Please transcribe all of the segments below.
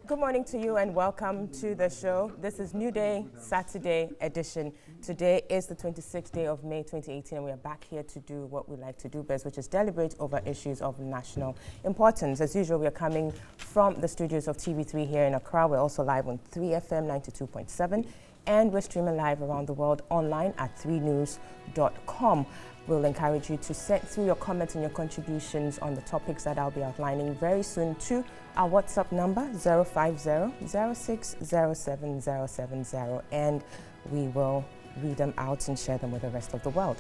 Good morning to you and welcome to the show. This is Newday Saturday edition. Today is the 26th day of May 2018 and we are back here to do what we like to do best, which is deliberate over issues of national importance. As usual, we are coming from the studios of TV3 here in Accra. We're also live on 3FM 92.7 and we're streaming live around the world online at 3news.com. We'll encourage you to send through your comments and your contributions on the topics that I'll be outlining very soon to our WhatsApp number 050-0607-070, and we will read them out and share them with the rest of the world.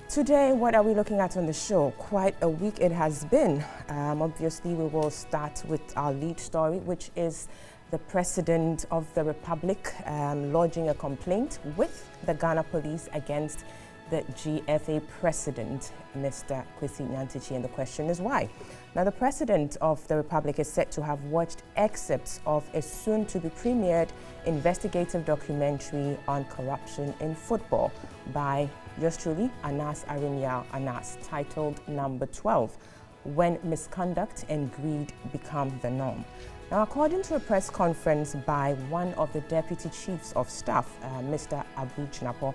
Today, what are we looking at on the show? Quite a week it has been. Obviously, we will start with our lead story, which is the President of the Republic lodging a complaint with the Ghana Police against the GFA President, Mr. Kwesi Nyantakyi, and the question is why. Now, the President of the Republic is said to have watched excerpts of a soon-to-be-premiered investigative documentary on corruption in football by yours truly, Anas Arinyao Anas, titled Number 12, When Misconduct and Greed Become the Norm. Now, according to a press conference by one of the Deputy Chiefs of Staff, Mr. Abu Chinapo,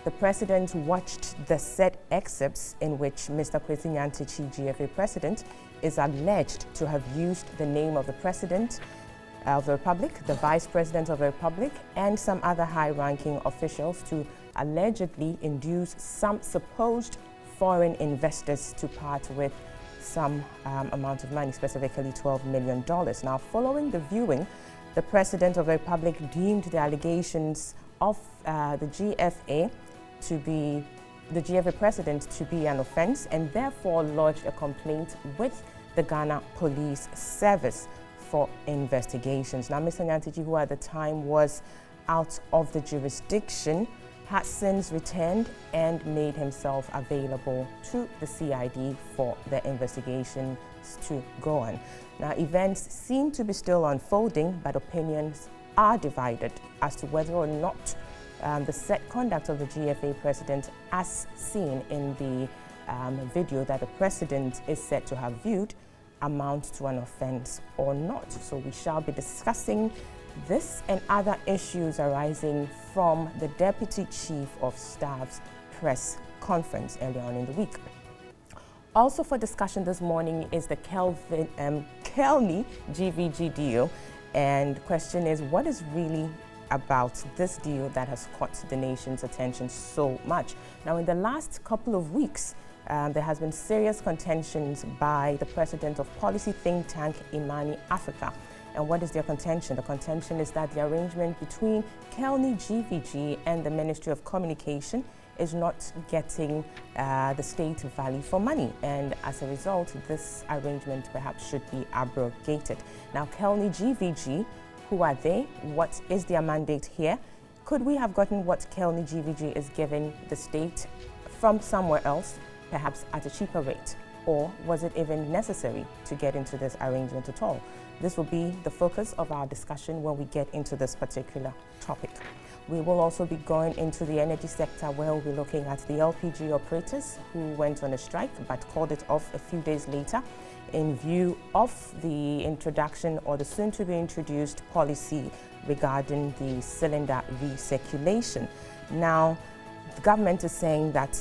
the President watched the said excerpts in which Mr. Kwesi Nyantakyi, GFA President, is alleged to have used the name of the President of the Republic, the Vice President of the Republic, and some other high-ranking officials to allegedly induce some supposed foreign investors to part with some amount of money, specifically $12 million. Now, following the viewing, the President of the Republic deemed the allegations of the GFA President to be an offense and therefore lodged a complaint with the Ghana Police Service for investigations. Now, Mr. Nyantakyi, who at the time was out of the jurisdiction, has since returned and made himself available to the CID for the investigations to go on. Now, events seem to be still unfolding, but opinions are divided as to whether or not the set conduct of the GFA President, as seen in the video that the President is said to have viewed, amounts to an offense or not. So we shall be discussing this and other issues arising from the Deputy Chief of Staff's press conference earlier on in the week. Also for discussion this morning is the Kelny GVG deal, and the question is, what is really about this deal that has caught the nation's attention so much? Now, in the last couple of weeks, there has been serious contentions by the president of policy think tank Imani Africa. And what is their contention? The contention is that the arrangement between Kelny GVG and the Ministry of Communication is not getting the state value for money. And as a result, this arrangement perhaps should be abrogated. Now, Kelny GVG, who are they? What is their mandate here? Could we have gotten what Kelny GVG is giving the state from somewhere else, perhaps at a cheaper rate? Or was it even necessary to get into this arrangement at all? This will be the focus of our discussion when we get into this particular topic. We will also be going into the energy sector, where we'll be looking at the LPG operators who went on a strike but called it off a few days later in view of the introduction or the soon-to-be introduced policy regarding the cylinder recirculation. Now, the government is saying that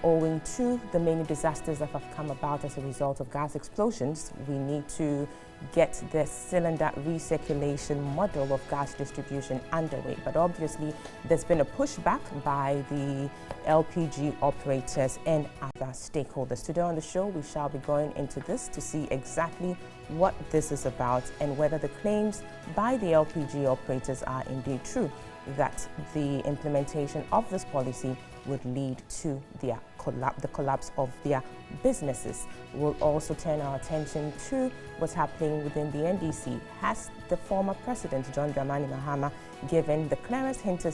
owing to the many disasters that have come about as a result of gas explosions, we need to get the cylinder recirculation model of gas distribution underway. But obviously, there's been a pushback by the LPG operators and other stakeholders. Today on the show, we shall be going into this to see exactly what this is about and whether the claims by the LPG operators are indeed true, that the implementation of this policy would lead to the collapse of their businesses. We'll also turn our attention to what's happening within the NDC. Has the former president, John Dramani Mahama, given the clearest hint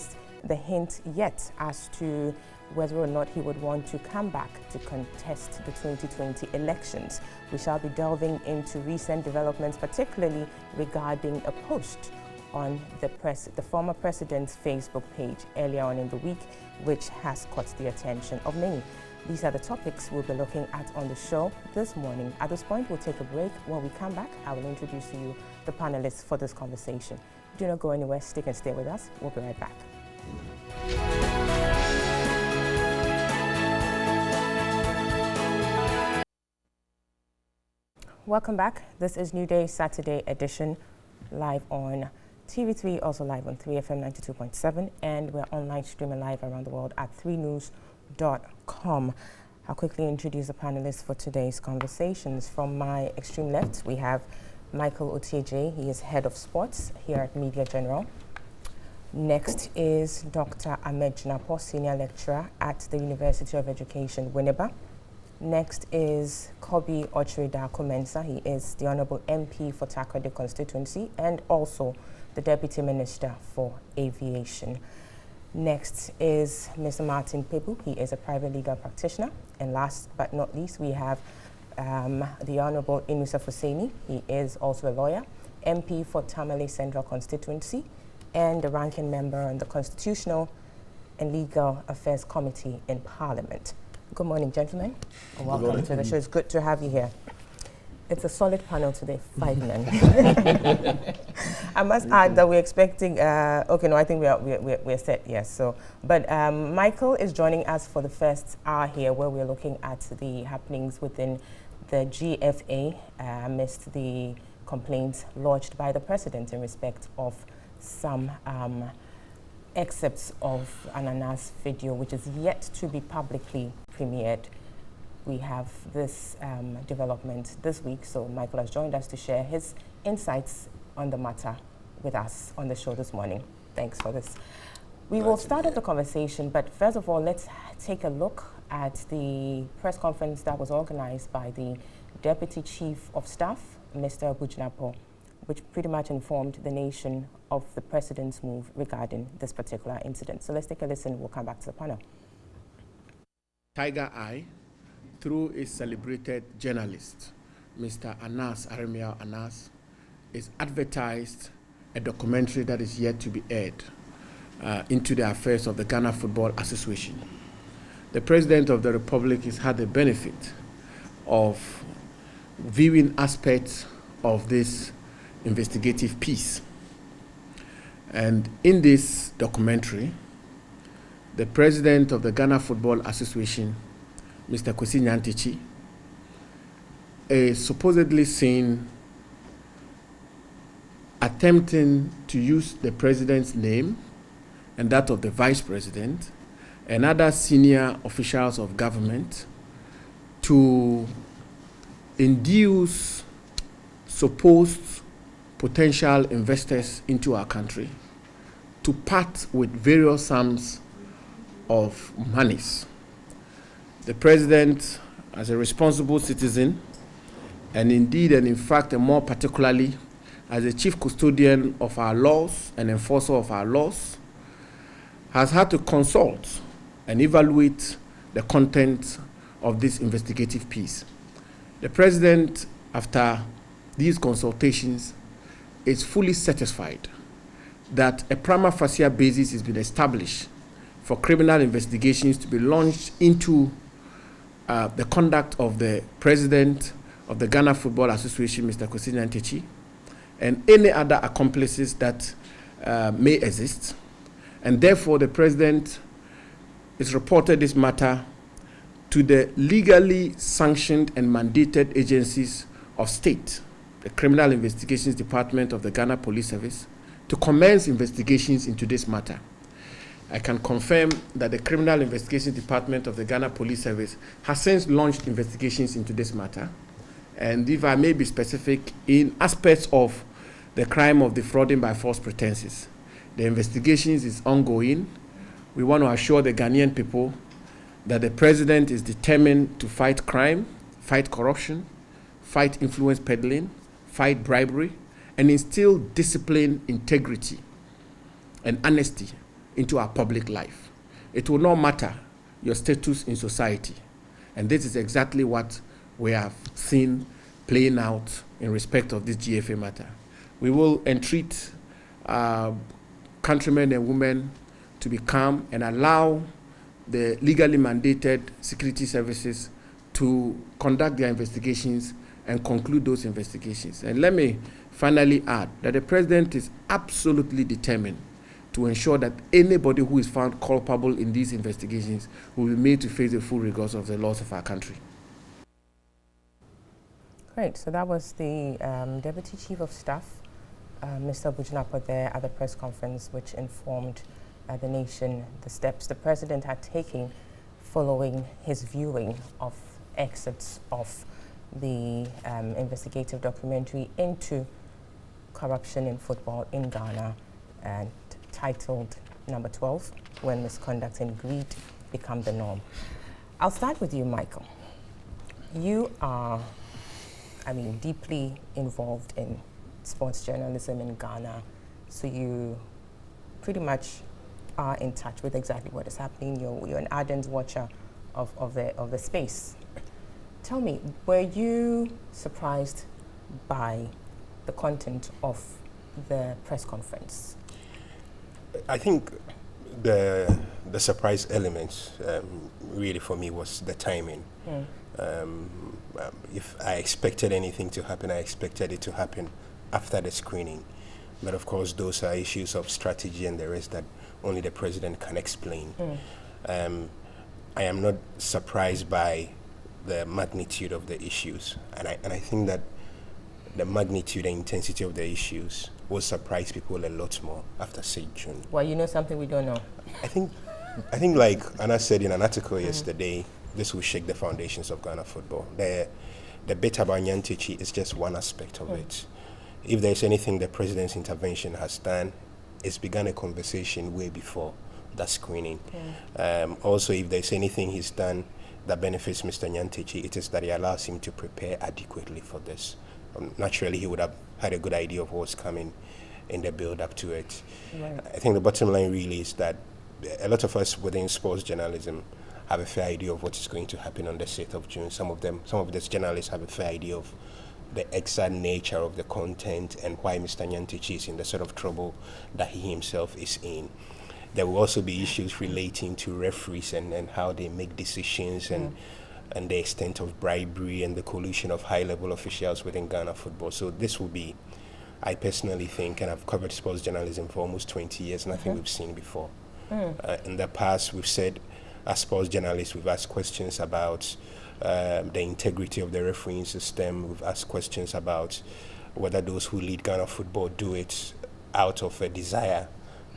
yet as to whether or not he would want to come back to contest the 2020 elections? We shall be delving into recent developments, particularly regarding a post on the former president's Facebook page earlier on in the week, which has caught the attention of many. These are the topics we'll be looking at on the show this morning. At this point, we'll take a break. When we come back, I will introduce to you the panelists for this conversation. Do not go anywhere, stick and stay with us. We'll be right back. Welcome back. This is Newday Saturday edition, live on TV3, also live on 3FM 92.7, and we're online streaming live around the world at 3news.com. I'll quickly introduce the panelists for today's conversations. From my extreme left, we have Michael Otieje. He is head of sports here at Media General. Next is Dr. Ahmed Jinapo, senior lecturer at the University of Education, Winneba. Next is Kobi Ochirida-Komensa. He is the Honorable MP for Takoradi constituency and also the Deputy Minister for Aviation. Next is Mr. Martin Pebu. He is a private legal practitioner. And last but not least, we have the Honorable Inusa Fuseni. He is also a lawyer, MP for Tamale Central constituency, and the ranking member on the Constitutional and Legal Affairs Committee in Parliament. Good morning, gentlemen. Welcome to the show. It's good to have you here. It's a solid panel today, 5 men. I must add that we're expecting, okay, no, I think we're set, yes. So, but Michael is joining us for the first hour here, where we're looking at the happenings within the GFA amidst the complaints lodged by the president in respect of some excerpts of an Anas video, which is yet to be publicly premiered. We have this development this week, so Michael has joined us to share his insights on the matter with us on the show this morning. Thanks for this. We will start off the conversation, but first of all, let's take a look at the press conference that was organized by the Deputy Chief of Staff, Mr. Bujnapo, which pretty much informed the nation of the president's move regarding this particular incident. So let's take a listen. We'll come back to the panel. Tiger Eye, through its celebrated journalist, Mr. Anas, Aremiao Anas, is advertised a documentary that is yet to be aired into the affairs of the Ghana Football Association. The President of the Republic has had the benefit of viewing aspects of this investigative piece. And in this documentary, the President of the Ghana Football Association, Mr. Kwesi Nyantakyi, is supposedly seen attempting to use the President's name and that of the Vice President and other senior officials of government to induce supposed potential investors into our country to part with various sums of monies. The President, as a responsible citizen, and indeed and in fact and more particularly as a chief custodian of our laws and enforcer of our laws, has had to consult and evaluate the content of this investigative piece. The President, after these consultations, is fully satisfied that a prima facie basis has been established for criminal investigations to be launched into the conduct of the President of the Ghana Football Association, Mr. Kwesi Nyantakyi, and any other accomplices that may exist. And therefore, the President has reported this matter to the legally sanctioned and mandated agencies of state, the Criminal Investigations Department of the Ghana Police Service, to commence investigations into this matter. I can confirm that the Criminal Investigations Department of the Ghana Police Service has since launched investigations into this matter. And if I may be specific, in aspects of the crime of defrauding by false pretenses, the investigations is ongoing. We want to assure the Ghanaian people that the President is determined to fight crime, fight corruption, fight influence peddling, fight bribery, and instill discipline, integrity, and honesty into our public life. It will not matter your status in society. And this is exactly what we have seen playing out in respect of this GFA matter. We will entreat countrymen and women to be calm and allow the legally mandated security services to conduct their investigations and conclude those investigations. And let me finally add that the president is absolutely determined to ensure that anybody who is found culpable in these investigations will be made to face the full rigors of the laws of our country. Great. So that was the Deputy Chief of Staff, Mr. Bujinapa, there at the press conference, which informed the nation the steps the president had taken following his viewing of excerpts of the investigative documentary into corruption in football in Ghana, and titled Number 12, When Misconduct and Greed Become the Norm. I'll start with you, Michael. You are, deeply involved in sports journalism in Ghana, so you pretty much are in touch with exactly what is happening. You're an ardent watcher of the space. Tell me, were you surprised by the content of the press conference? I think the surprise element really for me was the timing. If I expected anything to happen, I expected it to happen after the screening. But of course, those are issues of strategy and the rest that only the president can explain. I am not surprised by the magnitude of the issues, and I think that the magnitude and intensity of the issues will surprise people a lot more after 6 June. Well, you know something we don't know. I think like Anna said in an article yesterday, this will shake the foundations of Ghana football. The bit about Nyantichi is just one aspect of it. If there's anything the president's intervention has done, it's begun a conversation way before that screening. Also, if there's anything he's done that benefits Mr. Nyantichi, it is that he allows him to prepare adequately for this. Naturally, he would have had a good idea of what's coming in the build-up to it. Right. I think the bottom line really is that a lot of us within sports journalism have a fair idea of what is going to happen on the 6th of June. Some of these journalists have a fair idea of the exact nature of the content and why Mr. Nyantichi is in the sort of trouble that he himself is in. There will also be issues relating to referees and how they make decisions and the extent of bribery and the collusion of high-level officials within Ghana football. So this will be, I personally think, and I've covered sports journalism for almost 20 years, nothing we've seen before. In the past, we've said, as sports journalists, we've asked questions about the integrity of the refereeing system. We've asked questions about whether those who lead Ghana football do it out of a desire,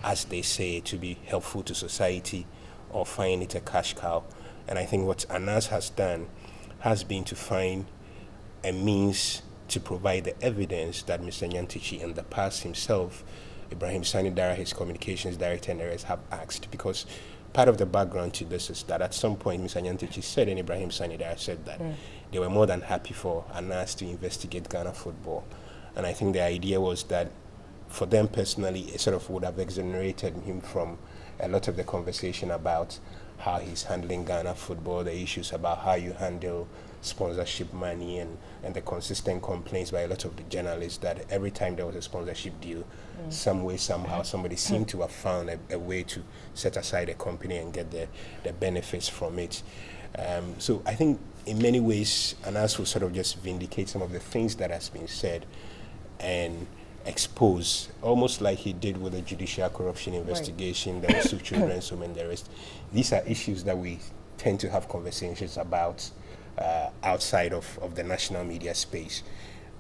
as they say, to be helpful to society or find it a cash cow. And I think what Anas has done has been to find a means to provide the evidence that Mr. Nyantichi in the past himself, Ibrahim Sani Dara, his communications director, and the rest have asked. Because part of the background to this is that at some point Mr. Nyantichi said, and Ibrahim Sani Dara said that they were more than happy for Anas to investigate Ghana football. And I think the idea was that for them personally, it sort of would have exonerated him from a lot of the conversation about how he's handling Ghana football, the issues about how you handle sponsorship money, and the consistent complaints by a lot of the journalists that every time there was a sponsorship deal, some way, somehow, somebody seemed to have found a way to set aside a company and get the benefits from it. So I think in many ways, Anas will sort of just vindicate some of the things that has been said and expose, almost like he did with the judicial corruption investigation, the Suchu ransom and the rest. These are issues that we tend to have conversations about outside of the national media space.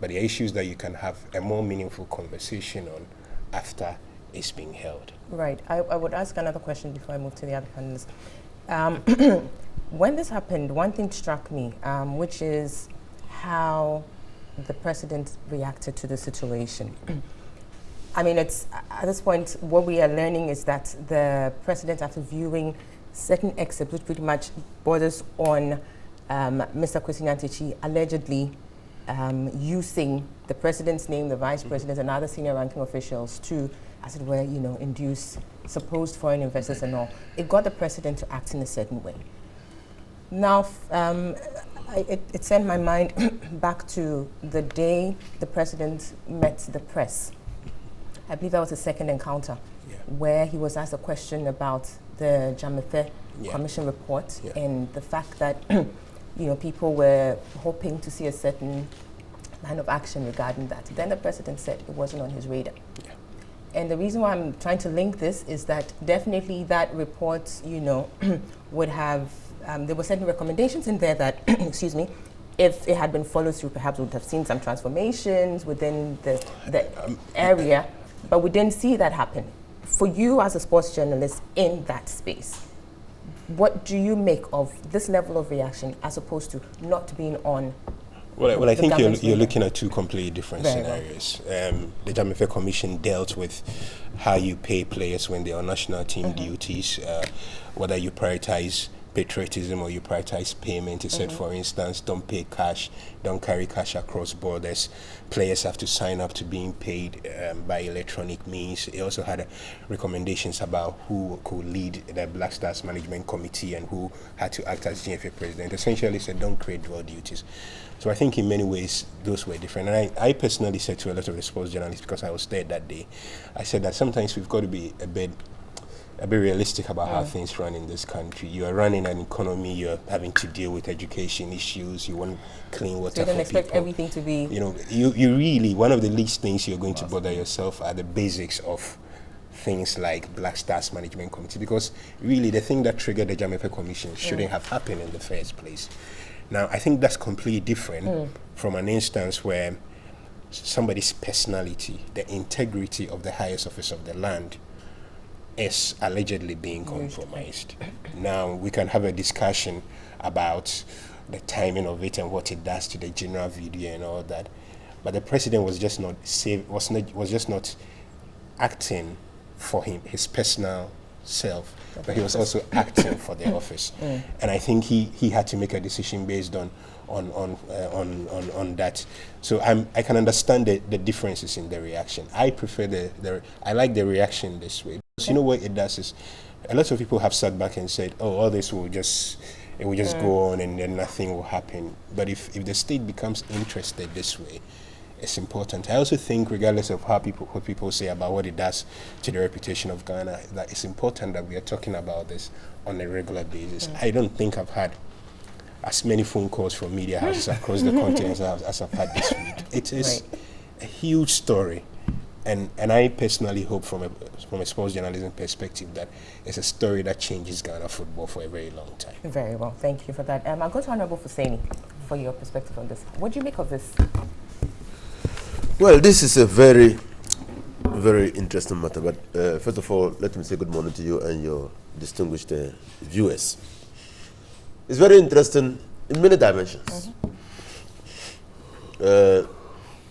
But the issues that you can have a more meaningful conversation on after it's being held. Right. I would ask another question before I move to the other panelists. When this happened, one thing struck me, which is how the president reacted to the situation. I mean, it's at this point, what we are learning is that the president, after viewing certain excerpts, which pretty much borders on Mr. Kwesi Nyantichi allegedly using the president's name, the vice president, and other senior ranking officials to, as it were, induce supposed foreign investors and all, it got the president to act in a certain way. Now, it sent my mind back to the day the president met the press. I believe that was the second encounter, where he was asked a question about the Jamefe Commission report and the fact that people were hoping to see a certain line of action regarding that. Then the president said it wasn't on his radar. Yeah. And the reason why I'm trying to link this is that definitely that report, would have, there were certain recommendations in there that, excuse me, if it had been followed through, perhaps we would have seen some transformations within the area, but we didn't see that happen. For you as a sports journalist in that space, what do you make of this level of reaction as opposed to not being on? Well, I think you're looking at two completely different scenarios. The Jamefe Commission dealt with how you pay players when they're on national team duties, whether you prioritize patriotism or you prioritize payment. It said, for instance, don't pay cash, don't carry cash across borders. Players have to sign up to being paid by electronic means. It also had recommendations about who could lead the Black Stars Management Committee and who had to act as GFA president. Essentially said, don't create dual duties. So I think in many ways, those were different. And I personally said to a lot of the sports journalists, because I was there that day, I said that sometimes we've got to be a bit realistic about how things run in this country. You are running an economy, you're having to deal with education issues, you want clean water for people. So you don't expect everything to be... You really, one of the least things you're going to bother yourself are the basics of things like Black Stars Management Committee, because really the thing that triggered the Jamefe Commission shouldn't have happened in the first place. Now, I think that's completely different from an instance where somebody's personality, the integrity of the highest office of the land is allegedly being compromised. Now, we can have a discussion about the timing of it and what it does to the general video and all that, but the president was just not acting for his personal self, but he was also acting for the office. And I think he had to make a decision based on that. So I can understand the differences in the reaction. I prefer I like the reaction this way. Because you know what it does is, a lot of people have sat back and said, oh, all this will just go on and then nothing will happen. But if the state becomes interested this way, it's important. I also think, regardless of what people say about what it does to the reputation of Ghana, that it's important that we are talking about this on a regular basis. I don't think I've had as many phone calls from media houses across the continent as I've had this week. It is a huge story, and I personally hope from a sports journalism perspective that it's a story that changes Ghana football for a very long time. Very well, thank you for that. I'll go to Honorable Fuseni for your perspective on this. What do you make of this? Well, this is a very, very interesting matter. But first of all, let me say good morning to you and your distinguished viewers. It's very interesting in many dimensions.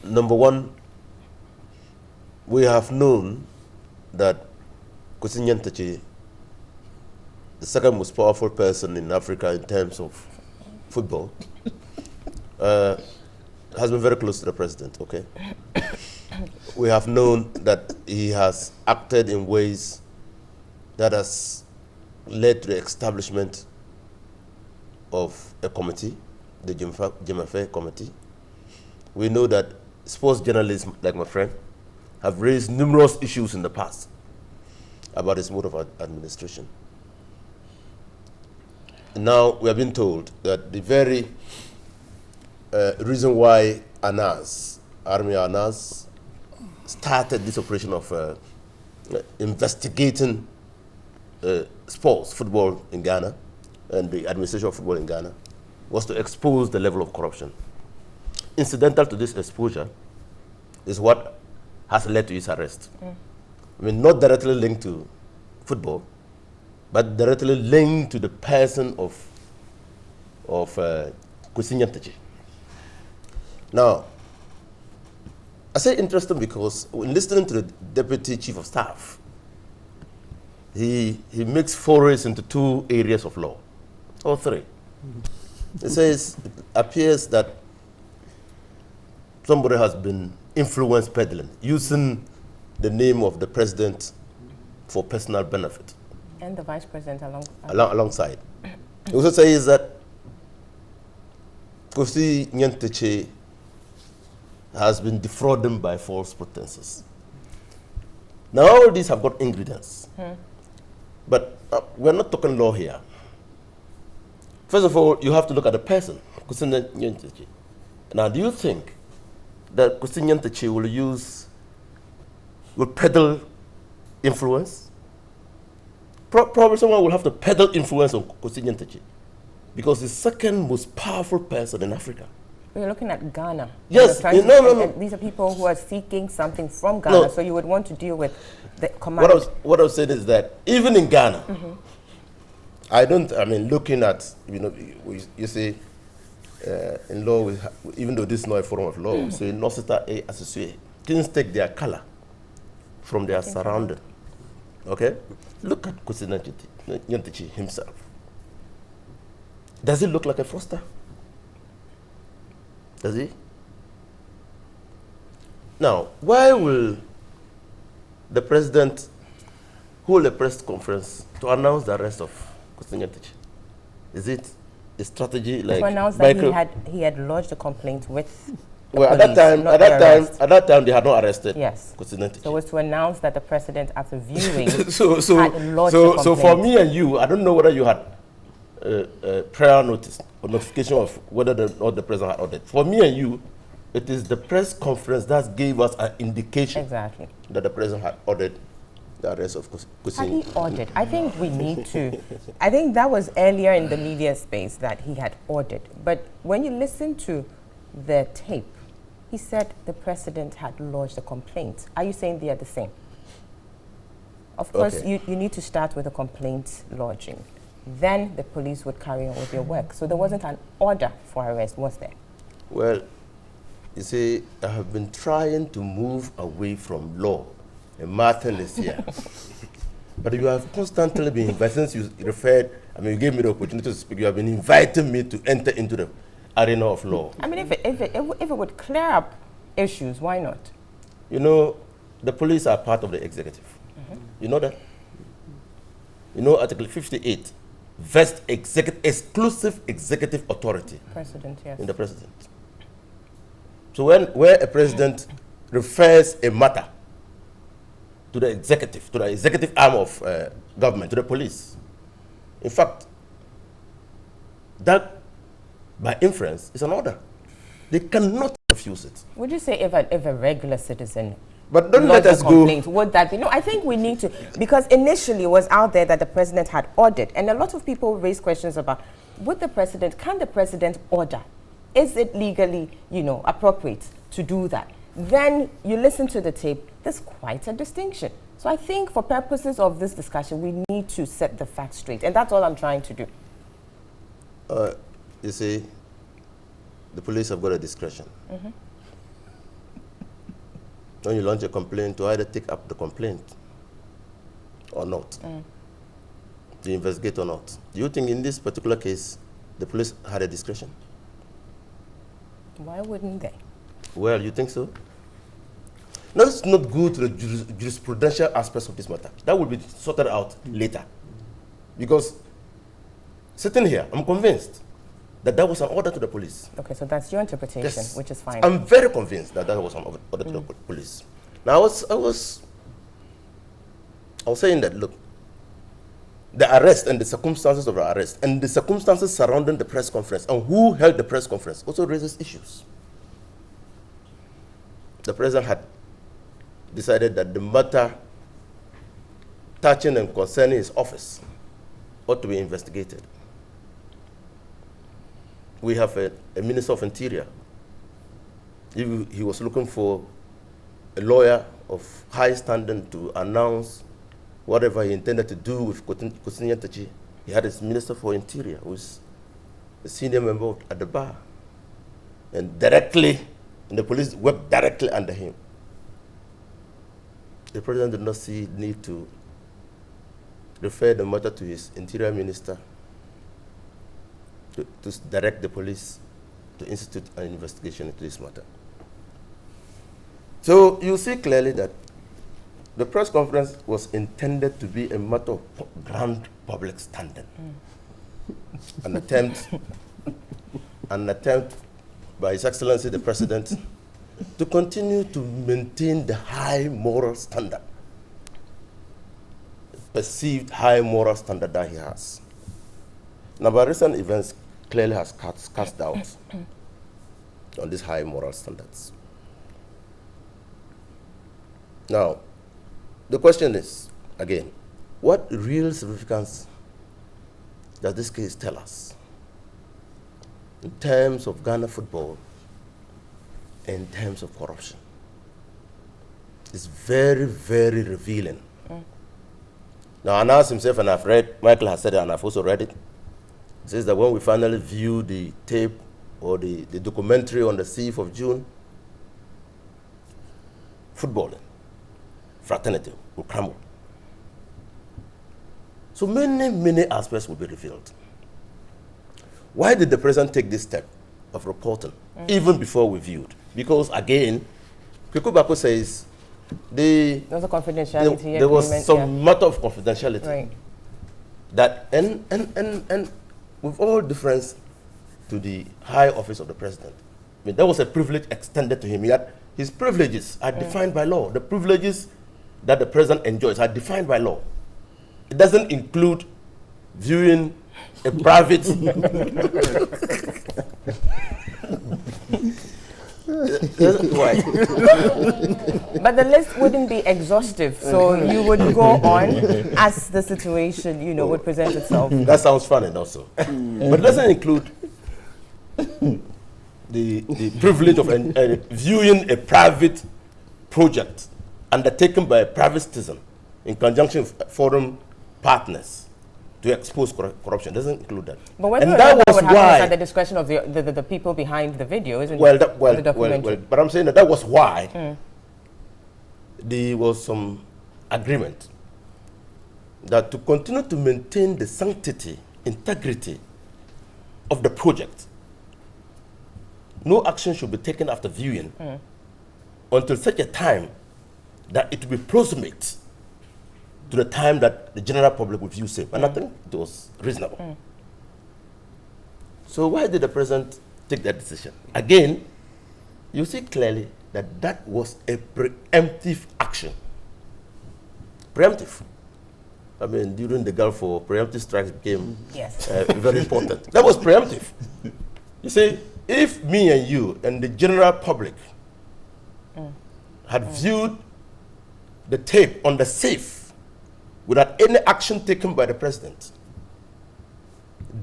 Number one, we have known that Kwesi Nyantakyi, the second most powerful person in Africa in terms of football, has been very close to the president, okay? We have known that he has acted in ways that has led to the establishment of a committee, the Jamefe Committee. We know that sports journalists, like my friend, have raised numerous issues in the past about his mode of administration. And now we have been told that the very reason why Army Anas started this operation of investigating sports, football in Ghana, and the administration of football in Ghana, was to expose the level of corruption. Incidental to this exposure is what has led to his arrest. I mean, not directly linked to football, but directly linked to the person of Kwesi Nyantakyi. Now, I say interesting because when listening to the Deputy Chief of Staff, he makes forays into two areas of law, or three. He says it appears that somebody has been influence peddling, using the name of the president for personal benefit. And the vice president alongside. He also says that Kwesi Nyantakyi has been defrauded by false pretenses. Now all these have got ingredients. But we're not talking law here. First of all, you have to look at the person. Now, do you think that Kusinyantachi will peddle influence? Probably someone will have to peddle influence on Kusinyantachi because he's the second most powerful person in Africa. We're looking at Ghana. Yes, no. These are people who are seeking something from Ghana, no. So you would want to deal with the command. What I was saying is that even in Ghana, looking at, you say, in law, even though this is not a form of law, so in Nosita A associate, things take their color from their surrounding. Okay? Look at Kusinyantachi himself. Does he look like a fraudster? Does he? Now, why will the president hold a press conference to announce the arrest of Kusinyantachi? Is it a strategy like to announce that he had lodged a complaint with the well, police, at that time they had not arrested Kusinyantachi. So it was to announce that the president, after viewing, so had lodged a complaint. So for me and you, I don't know whether you had prior notice or notification of whether or the president had ordered. For me and you, it is the press conference that gave us an indication that the president had ordered the arrest of Kusin. Had he ordered? I think we need to. I think that was earlier in the media space that he had ordered. But when you listen to the tape, he said the president had lodged a complaint. Are you saying they are the same? Of course, you need to start with a complaint lodging. Then the police would carry on with their work. So there wasn't an order for arrest, was there? Well, you see, I have been trying to move away from law and Martin is here. But you have constantly been invited, since you referred, you gave me the opportunity to speak, you have been inviting me to enter into the arena of law. I mean, if it would clear up issues, why not? You know, the police are part of the executive. You know that? You know, Article 58 vests exclusive executive authority in the president. So where a president refers a matter to the executive arm of government, to the police, in fact, that by inference is an order. They cannot refuse it. Would you say if a regular citizen but don't let us go. Would that be? No, I think we need to, because initially it was out there that the president had ordered, and a lot of people raise questions about, can the president order? Is it legally, appropriate to do that? Then you listen to the tape, there's quite a distinction. So I think for purposes of this discussion, we need to set the facts straight, and that's all I'm trying to do. You see, the police have got a discretion. When you launch a complaint, to either take up the complaint or not, to investigate or not. Do you think in this particular case, the police had a discretion? Why wouldn't they? Well, you think so? No, let's not go to the jurisprudential aspects of this matter. That will be sorted out later. Because sitting here, I'm convinced that was an order to the police. Okay, so that's your interpretation, which is fine. I'm very convinced that was an order to the police. Now, I was saying that, look, the arrest and the circumstances of the arrest and the circumstances surrounding the press conference and who held the press conference also raises issues. The president had decided that the matter touching and concerning his office ought to be investigated. We have a Minister of Interior. He was looking for a lawyer of high standing to announce whatever he intended to do with Kusinyantachi. He had his Minister for Interior, who is a senior member at the bar. And the police worked directly under him. The president did not see the need to refer the matter to his Interior Minister to direct the police to institute an investigation into this matter. So you see clearly that the press conference was intended to be a matter of grand public standing. An attempt by His Excellency the President to continue to maintain the high moral standard perceived high moral standard that he has. Now, but recent events clearly has cast doubt on these high moral standards. Now, the question is, again, what real significance does this case tell us in terms of Ghana football and in terms of corruption? It's very, very revealing. Now, Anas himself, and I've read, Michael has said it, and I've also read it. It says that when we finally view the tape or the documentary on the 6th of June, footballing, fraternity will crumble. So many, many aspects will be revealed. Why did the president take this step of reporting, even before we viewed? Because again, Kweku Bako says there was a confidentiality there was some matter of confidentiality. Right. That and with all deference to the high office of the president, I mean, that was a privilege extended to him. Yet his privileges are defined by law. The privileges that the president enjoys are defined by law. It doesn't include viewing a private. Why? But the list wouldn't be exhaustive, so you would go on as the situation, would present itself. That sounds fun and also. But it doesn't include the privilege of viewing a private project undertaken by a private citizen in conjunction with foreign partners to expose corruption. It doesn't include that. But whether or not that would happen is at the discretion of the people behind the video, isn't it? Well, but I'm saying that was why there was some agreement that to continue to maintain the sanctity, integrity of the project, no action should be taken after viewing until such a time that it will be proximate to the time that the general public will view safe. And I think it was reasonable. So why did the president take that decision? Again, you see clearly that that was a preemptive action. Preemptive. I mean, during the Gulf War, preemptive strikes became very important. That was preemptive. You see, if me and you and the general public had viewed the tape on the safe without any action taken by the president,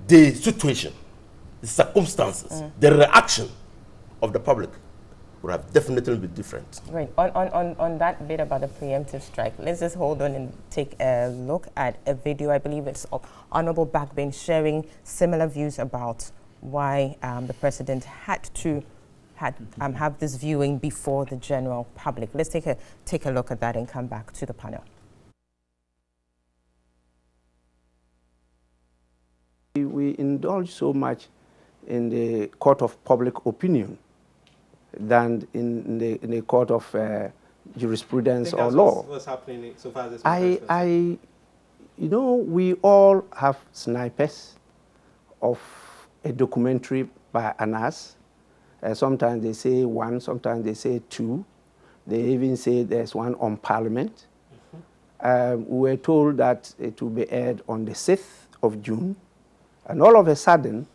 the situation, the circumstances, the reaction of the public would have definitely been different. Right. On that bit about the preemptive strike, let's just hold on and take a look at a video. I believe it's of Honorable Backbane sharing similar views about why the president had to have this viewing before the general public. Let's take a look at that and come back to the panel. We indulge so much in the court of public opinion than in the court of jurisprudence or law. What's happening so far this we all have snipers of a documentary by Anas. Sometimes they say one, sometimes they say two. They even say there's one on Parliament. We were told that it will be aired on the 6th of June. And all of a sudden,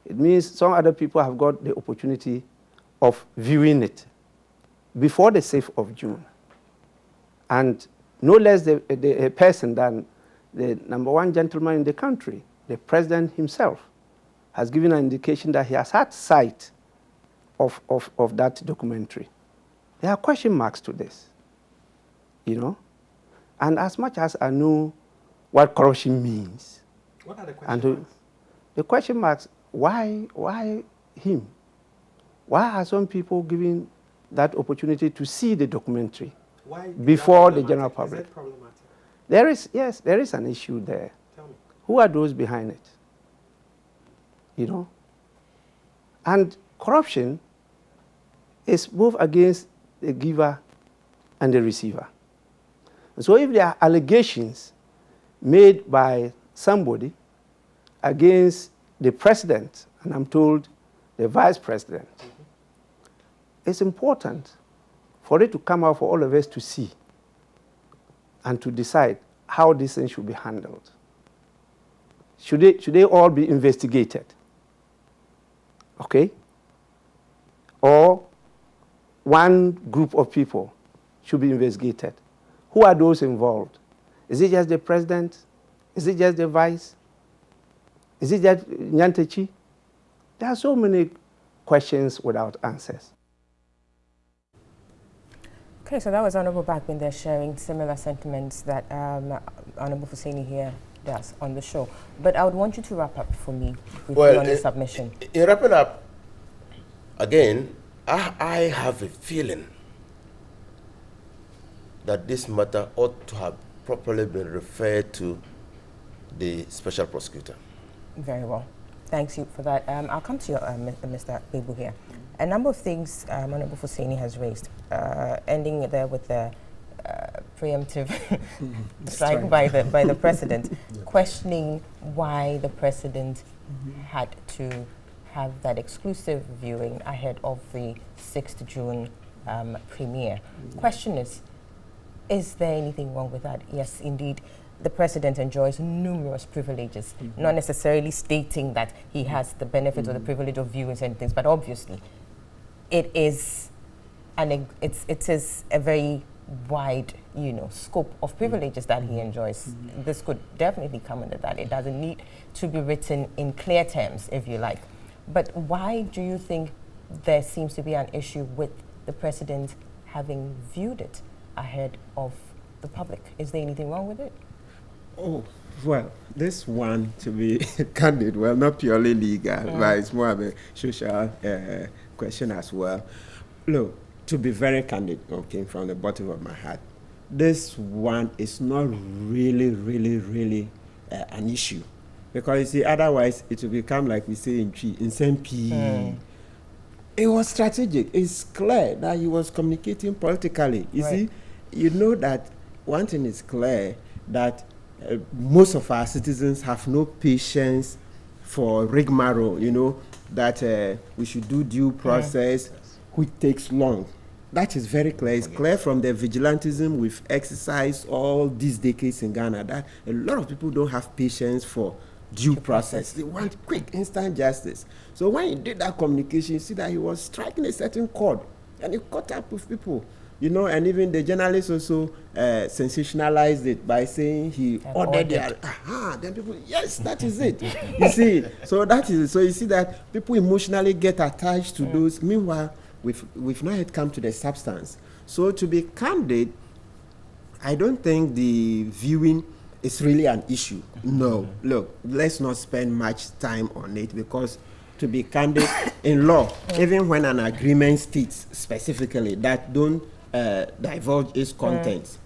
it means some other people have got the opportunity of viewing it before the 6th of June. And no less a person than the #1 gentleman in the country, the president himself, has given an indication that he has had sight of that documentary. There are question marks to this, And as much as I know what corruption means, what are the question marks? The question marks, why him? Why are some people given that opportunity to see the documentary before the general public? Is that problematic? There is an issue there. Tell me. Who are those behind it? And corruption is both against the giver and the receiver. So if there are allegations made by somebody against the president, and I'm told the vice president, it's important for it to come out for all of us to see and to decide how this thing should be handled. Should they all be investigated? Okay? Or one group of people should be investigated. Who are those involved? Is it just the president? Is it just the vice? Is it just Nyantechi? There are so many questions without answers. Okay, so that was Honorable Bakbin there sharing similar sentiments that Honorable Fuseni here does on the show. But I would want you to wrap up for me with on the submission. In wrapping up, again, I have a feeling that this matter ought to have properly been referred to the special prosecutor. Very well. Thanks you for that. I'll come to you, Mr. Bebu here. A number of things Honorable Fuseni has raised, ending there with the preemptive strike by the president, questioning why the president had to have that exclusive viewing ahead of the 6th June premiere. Question is there anything wrong with that? Yes, indeed. The president enjoys numerous privileges, not necessarily stating that he has the benefit or the privilege of viewing certain things, but obviously it is a very wide, scope of privileges that he enjoys. This could definitely come under that. It doesn't need to be written in clear terms, if you like. But why do you think there seems to be an issue with the president having viewed it ahead of the public? Is there anything wrong with it? Oh, well, this one, to be candid, well, not purely legal, but it's more of a social question as well. Look, to be very candid, okay, from the bottom of my heart, this one is not really an issue. Because you see, otherwise it will become like we say in SMP. It was strategic. It's clear that he was communicating politically. You see, you know that one thing is clear, that most of our citizens have no patience for rigmarole, that we should do due process, which takes long. That is very clear. It's clear from the vigilantism we've exercised all these decades in Ghana that a lot of people don't have patience for due process. They want quick, instant justice. So when he did that communication, you see that he was striking a certain chord, and he caught up with people. And even the journalists also sensationalized it by saying he ordered their, then people, yes, that is it. You see, so that is it. So you see that people emotionally get attached to those. Meanwhile, we've not yet come to the substance. So to be candid, I don't think the viewing is really an issue. No, look, let's not spend much time on it, because to be candid, in law, even when an agreement states specifically that don't divulge its contents,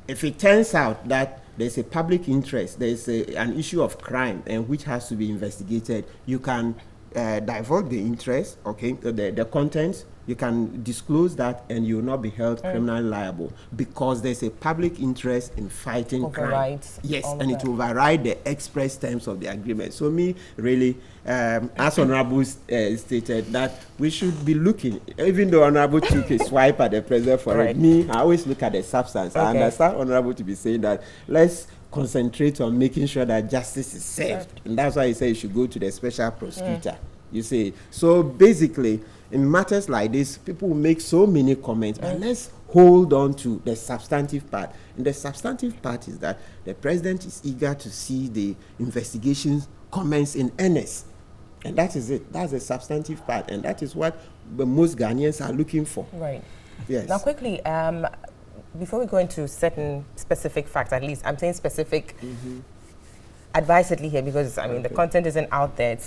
if it turns out that there's a public interest, there's an issue of crime and which has to be investigated, you can divulge the interest, okay, the contents, you can disclose that, and you will not be held criminally liable, because there's a public interest in fighting crime. Yes, and it will override the express terms of the agreement. So me, really, as Honorable stated, that we should be looking, even though Honorable took a swipe at the president for it, me, I always look at the substance. I understand Honorable to be saying that let's concentrate on making sure that justice is served. And that's why he said you should go to the special prosecutor. You see, so basically, in matters like this, people will make so many comments, but let's hold on to the substantive part. And the substantive part is that the president is eager to see the investigations commence in earnest. And that is it. That's the substantive part. And that is what most Ghanaians are looking for. Right. Yes. Now, quickly, before we go into certain specific facts, at least I'm saying specific advisedly here, because I mean the content isn't out there.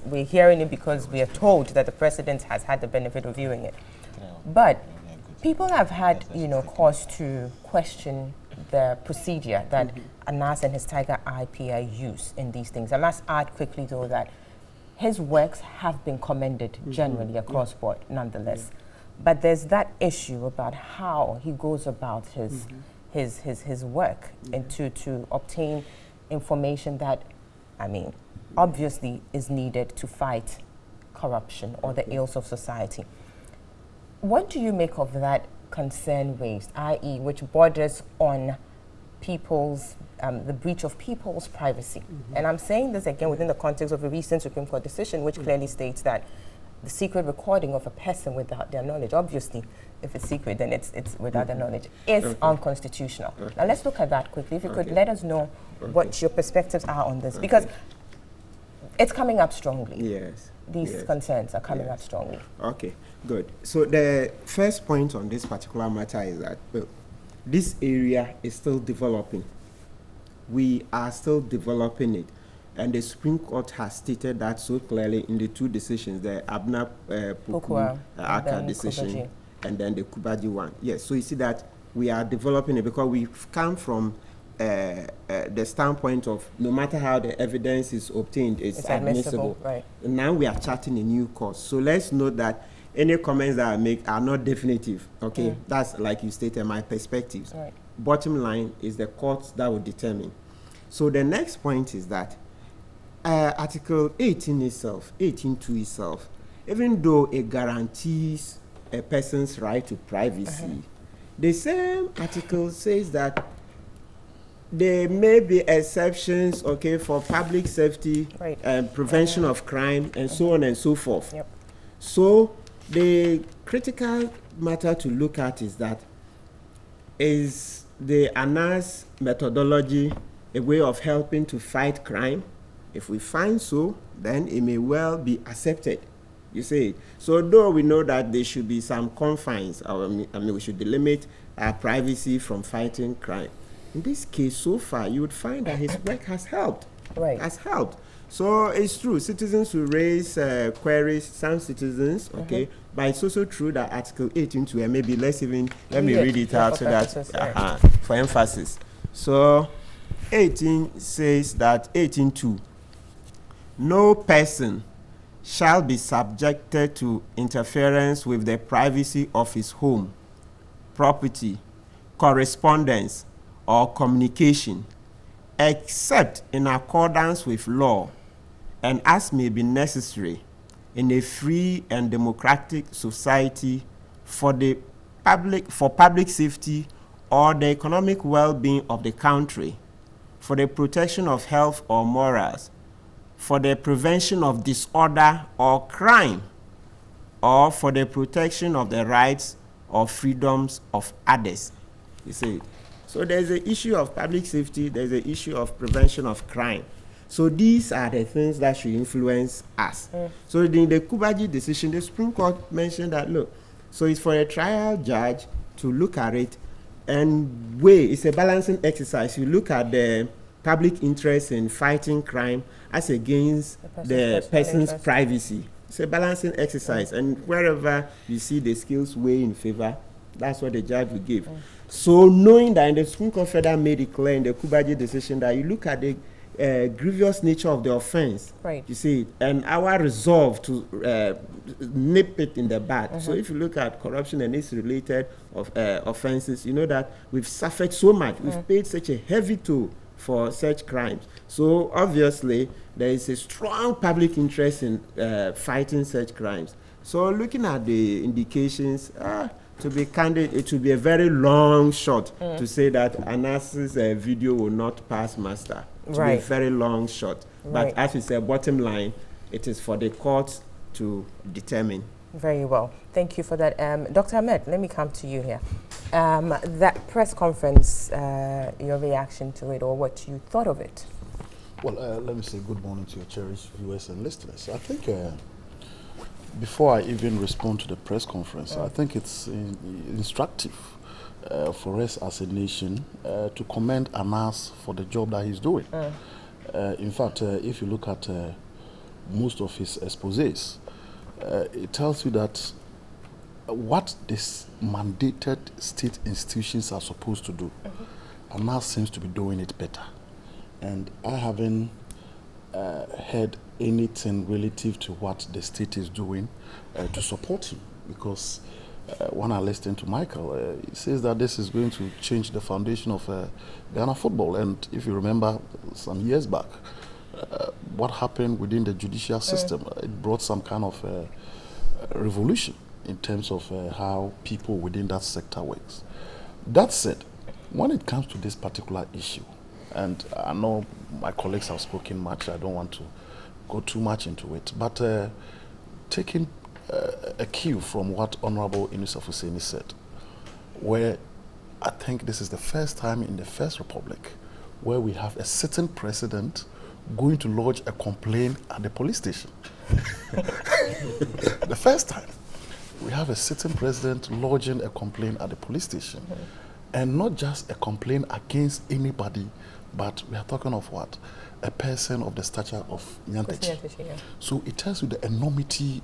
We're hearing it because we are told that the president has had the benefit of viewing it. But people have had, cause to question the procedure that Anas and his Tiger IPI use in these things. I must add quickly, though, that his works have been commended generally across board, nonetheless. But there's that issue about how he goes about his work and to obtain information that, I mean, obviously is needed to fight corruption or the ills of society. What do you make of that concern raised, i.e., which borders on people's the breach of people's privacy. And I'm saying this again within the context of a recent Supreme Court decision, which clearly states that the secret recording of a person without their knowledge, obviously, if it's secret, then it's without their knowledge, is unconstitutional. Now let's look at that quickly. If you could let us know what your perspectives are on this, because it's coming up strongly. Yes. These concerns are coming up strongly. Okay, good. So the first point on this particular matter is that, well, this area is still developing. We are still developing it. And the Supreme Court has stated that so clearly in the two decisions, the Abna Poku Aka decision Kubaji. and then the Kubaji one. Yes, so you see that we are developing it because we've come from the standpoint of no matter how the evidence is obtained, it's admissible. Right. And now we are charting a new course. So let's note that any comments that I make are not definitive. Okay, that's like you stated, my perspectives. Right. Bottom line is the courts that will determine. So the next point is that Article 18 itself, 18.2 itself, even though it guarantees a person's right to privacy, the same article says that there may be exceptions, okay, for public safety and prevention of crime and so on and so forth. Yep. So the critical matter to look at is that is the ANAS methodology a way of helping to fight crime? If we find so, then it may well be accepted. You see, so though we know that there should be some confines, I mean we should delimit our privacy from fighting crime. In this case, so far, you would find that his work has helped. Right. Has helped. So it's true, citizens will raise queries, some citizens, okay, but it's also true that Article 18.2, and maybe let me read it out so that, for emphasis. So 18 says that 18.2, no person shall be subjected to interference with the privacy of his home, property, correspondence, or communication, except in accordance with law and as may be necessary in a free and democratic society for public safety or the economic well-being of the country, for the protection of health or morals, for the prevention of disorder or crime, or for the protection of the rights or freedoms of others. You see, so there's an issue of public safety, there's an issue of prevention of crime. So these are the things that should influence us. So in the Kubaji decision, the Supreme Court mentioned that, look, so it's for a trial judge to look at it and weigh. It's a balancing exercise. You look at the public interest in fighting crime as against the person's privacy. It's a balancing exercise, and wherever you see the skills weigh in favor, that's what the judge will give. So knowing that in the Supreme Court further made it clear in the Kubaji decision that you look at the grievous nature of the offense, you see, and our resolve to nip it in the bud. So if you look at corruption and its related offenses, you know that we've suffered so much, we've paid such a heavy toll for such crimes. So obviously there is a strong public interest in fighting such crimes. So looking at the indications, to be candid, it will be a very long shot to say that Anas's video will not pass muster. It will be a very long shot. But as we said, bottom line, it is for the courts to determine. Very well. Thank you for that. Dr. Ahmed, let me come to you here. That press conference, your reaction to it or what you thought of it? Well, let me say good morning to your cherished viewers and listeners. I think before I even respond to the press conference, I think it's instructive for us as a nation to commend Anas for the job that he's doing. In fact, if you look at most of his exposés, it tells you that what this mandated state institutions are supposed to do, Anas seems to be doing it better. And I haven't heard anything relative to what the state is doing to support him, because when I listened to Michael, he says that this is going to change the foundation of Ghana football. And if you remember some years back, what happened within the judicial system, it brought some kind of revolution in terms of how people within that sector works. That said, when it comes to this particular issue, And I know my colleagues have spoken much. I don't want to go too much into it. But taking a cue from what Honorable Yusuf Husseini said, where I think this is the first time in the First Republic where we have a sitting president going to lodge a complaint at the police station. The first time we have a sitting president lodging a complaint at the police station. And not just a complaint against anybody, but we are talking of what? A person of the stature of Nyantechi. Yeah. So it tells you the enormity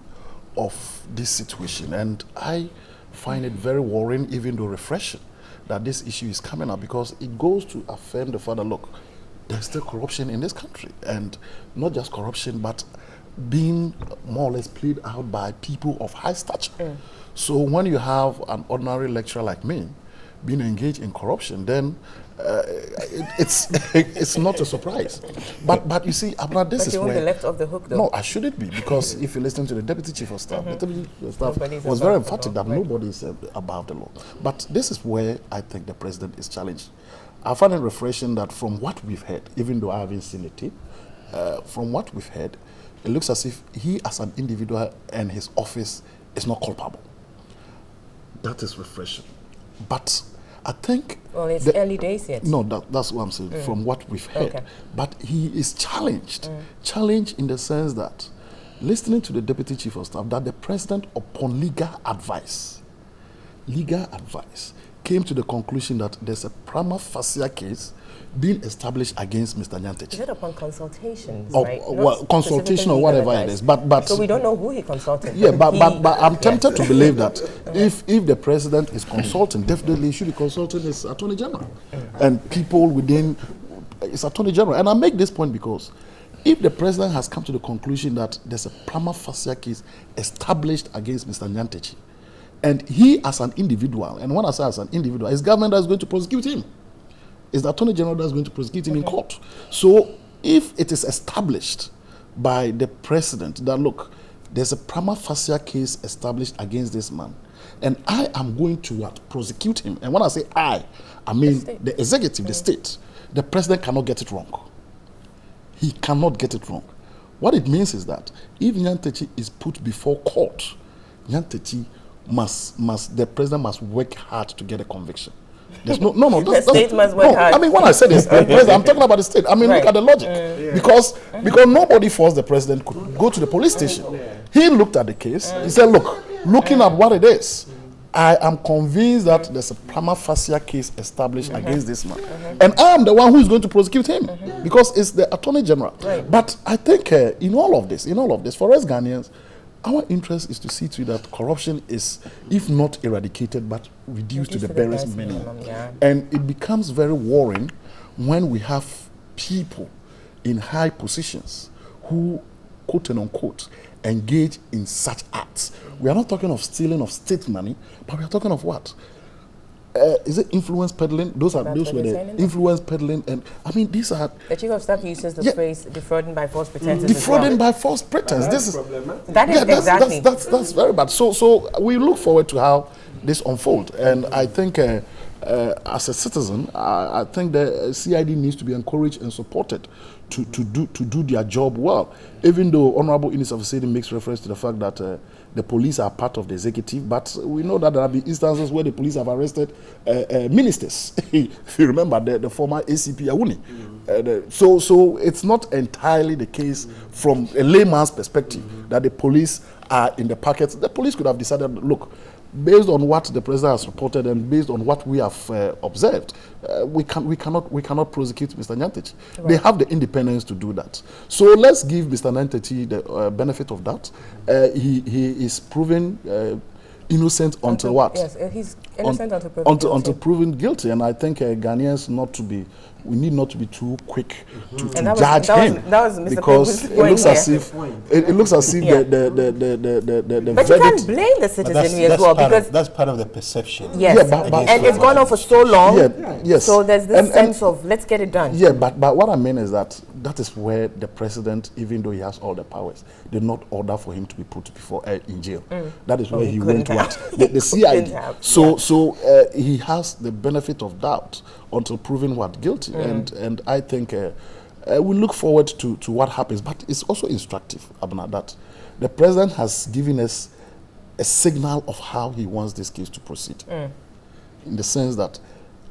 of this situation. And I find it very worrying, even though refreshing, that this issue is coming up, because it goes to affirm the fact that, look, there's still corruption in this country. And not just corruption, but being more or less played out by people of high stature. So when you have an ordinary lecturer like me being engaged in corruption, then it's not a surprise. But you see, Abra, this but is you won't where be left off the hook, though. no, I shouldn't be, because if you listen to the Deputy Chief of Staff, the Deputy Chief of Staff Nobody's was above very the emphatic law, that right. nobody is above the law. But this is where I think the President is challenged. I find it refreshing that from what we've heard, even though I haven't seen the tape, from what we've heard, it looks as if he as an individual and his office is not culpable. That is refreshing. But I think... Well, it's early days yet. No, that's what I'm saying, from what we've heard. Okay. But he is challenged. Challenged in the sense that, listening to the Deputy Chief of Staff, that the President, upon legal advice, came to the conclusion that there's a prima facie case being established against Mr. Nyantechi. Is it upon consultations, Or, right? well, Not consultation or specifically whatever legal it is. advice. But So we don't know who he consulted. yeah, but I'm He- tempted to believe that if the President is consulting, definitely he should be consulting his Attorney General and people within his Attorney General. And I make this point because if the President has come to the conclusion that there's a prima facie case established against Mr. Nyantechi, and he as an individual, and when I say as an individual, it's government that's going to prosecute him. It's the Attorney General that's going to prosecute him in court. So if it is established by the President that, look, there's a prima facie case established against this man, and I am going to prosecute him. And when I say I mean the executive, the state. The President cannot get it wrong. He cannot get it wrong. What it means is that if Nyantechi is put before court, Nyantechi the President must work hard to get a conviction. There's no. The state must work hard. I mean, when I say this, the President, I'm talking about the state. I mean, Right. look at the logic. Because nobody forced the President could go to the police station. He looked at the case. He said, look, looking at what it is, I am convinced that there's a prima facie case established against this man. And I am the one who is going to prosecute him because it's the Attorney General. Right. But I think in all of this, for us Ghanaians, our interest is to see to it that corruption is, if not eradicated, but reduced to the barest minimum. Yeah. And it becomes very worrying when we have people in high positions who, quote and unquote, engage in such acts. We are not talking of stealing of state money, but we are talking of what? Is it influence peddling? Those were the influence peddling, and I mean these are. The Chief of Staff uses the phrase defrauding by false pretenses. Defrauding by false pretense. This is that is exactly. That's very bad. So we look forward to how this unfolds, and I think as a citizen, I think the CID needs to be encouraged and supported to do their job well. Even though Honorable Yusuf Husseini makes reference to the fact that the police are part of the executive, but we know that there have been instances where the police have arrested ministers. If you remember the former ACP Awuni. So it's not entirely the case from a layman's perspective that the police are in the pockets. The police could have decided, look, based on what the President has reported and based on what we have observed, we cannot prosecute Mr. Nyantechi. Right. They have the independence to do that. So let's give Mr. Nyantechi the benefit of that. He is proven innocent until what? Yes, he's innocent until proven guilty. Until proven guilty. And I think Ghanaians we need not to be too quick to judge him. That was Mr. Because it looks as if the but you can't blame the citizenry as well, because that's part of the perception. Yes, and it's gone on for so long. Yes. So there's this sense of let's get it done. Yeah, but what I mean is that that is where the president, even though he has all the powers, did not order for him to be put before in jail. That is where he went what the CID. So he has the benefit of doubt until proven what guilty. And I think we look forward to what happens. But it's also instructive, Abna, that the president has given us a signal of how he wants this case to proceed. In the sense that,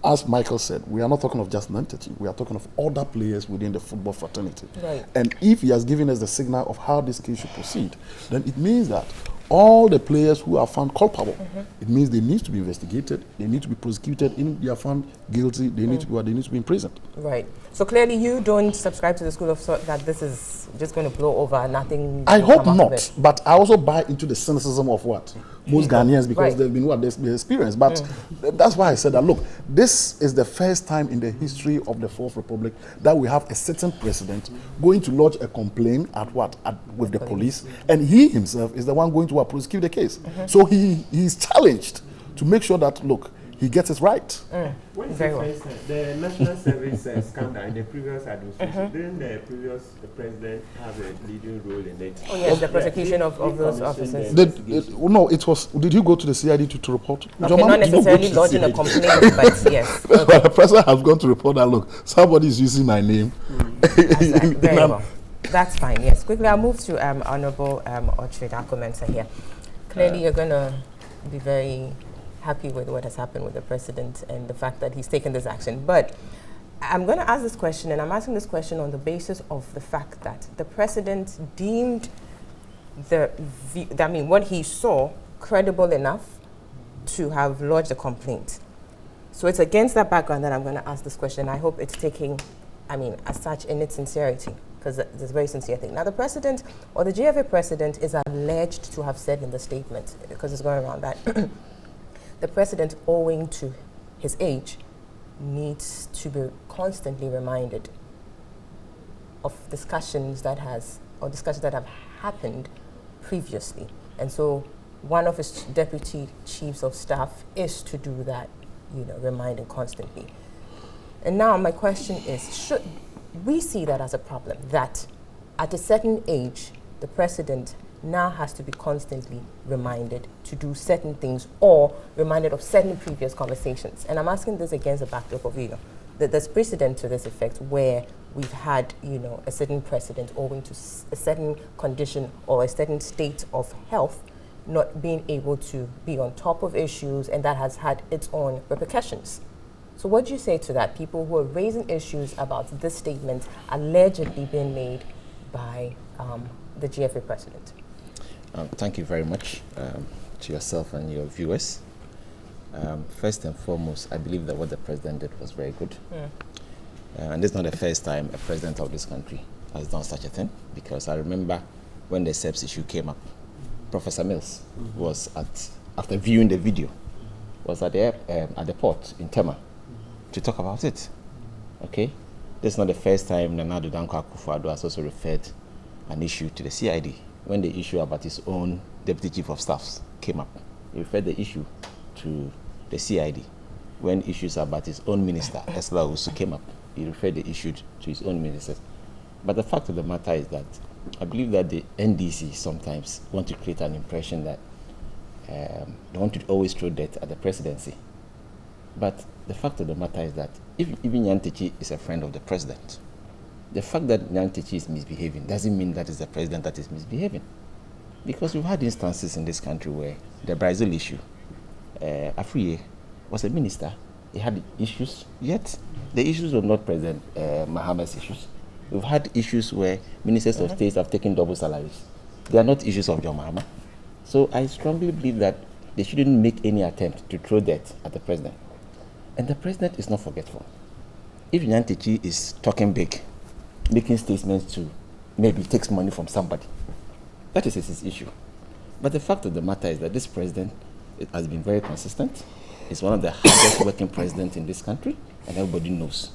as Michael said, we are not talking of just an entity. We are talking of other players within the football fraternity. Right. And if he has given us the signal of how this case should proceed, then it means that all the players who are found culpable, it means they need to be investigated, they need to be prosecuted. If they are found guilty, they need to go, they need to be imprisoned. Right. So clearly you don't subscribe to the school of thought that this is just going to blow over, nothing. I hope not, but I also buy into the cynicism of what? Most Ghanaians, because they've been what they've experienced. But that's why I said that, look, this is the first time in the history of the Fourth Republic that we have a certain president going to lodge a complaint with the police, and he himself is the one going to prosecute the case. So he's challenged to make sure that, look, he gets it right. Very well. The National Service scandal in the previous administration, didn't the previous president have a leading role in it? Oh yes, the prosecution of those officers. No, it was. Did you go to the CID to report? Okay, not necessarily lodging a complaint, but yes. But the president has gone to report that, look, somebody is using my name. Very well. That's fine. Yes. Quickly, I'll move to Honorable Orchard. Our comments are here. Clearly, you're going to be very happy with what has happened with the president and the fact that he's taken this action. But I'm going to ask this question, and I'm asking this question on the basis of the fact that the president deemed what he saw credible enough to have lodged a complaint. So it's against that background that I'm going to ask this question. I hope it's taking, as such, in its sincerity, because it's a very sincere thing. Now, the president, or the GFA president, is alleged to have said in the statement, because it's going around that, the president, owing to his age, needs to be constantly reminded of discussions that have happened previously. And so one of his deputy chiefs of staff is to do that, reminding constantly. And now my question is, should we see that as a problem, that at a certain age, the president now has to be constantly reminded to do certain things or reminded of certain previous conversations? And I'm asking this against the backdrop of, that there's precedent to this effect where we've had, a certain precedent owing to a certain condition or a certain state of health not being able to be on top of issues, and that has had its own repercussions. So what do you say to that? People who are raising issues about this statement allegedly being made by the GFA president. Thank you very much to yourself and your viewers. First and foremost, I believe that what the president did was very good. And this is not the first time a president of this country has done such a thing, because I remember when the SEPS issue came up, Professor Mills was after viewing the video, was at the port in Tema to talk about it. Okay? This is not the first time Nana Danko Akufo-Addo has also referred an issue to the CID. When the issue about his own deputy chief of staffs came up, he referred the issue to the CID. When issues about his own minister, Esla Usu, came up, he referred the issue to his own ministers. But the fact of the matter is that I believe that the NDC sometimes want to create an impression that they want to always throw dirt at the presidency. But the fact of the matter is that if even Nyantechi is a friend of the president, the fact that Nyantechi is misbehaving doesn't mean that it's the president that is misbehaving. Because we've had instances in this country where the Brazil issue, Afriye was a minister, he had issues, yet the issues were not President Mahama's issues. We've had issues where ministers of state have taken double salaries. They are not issues of John Mahama. So I strongly believe that they shouldn't make any attempt to throw dirt at the president. And the president is not forgetful. If Nyantechi is talking big, making statements to maybe takes money from somebody, that is his issue. But the fact of the matter is that this president has been very consistent. He's one of the hardest working presidents in this country, and everybody knows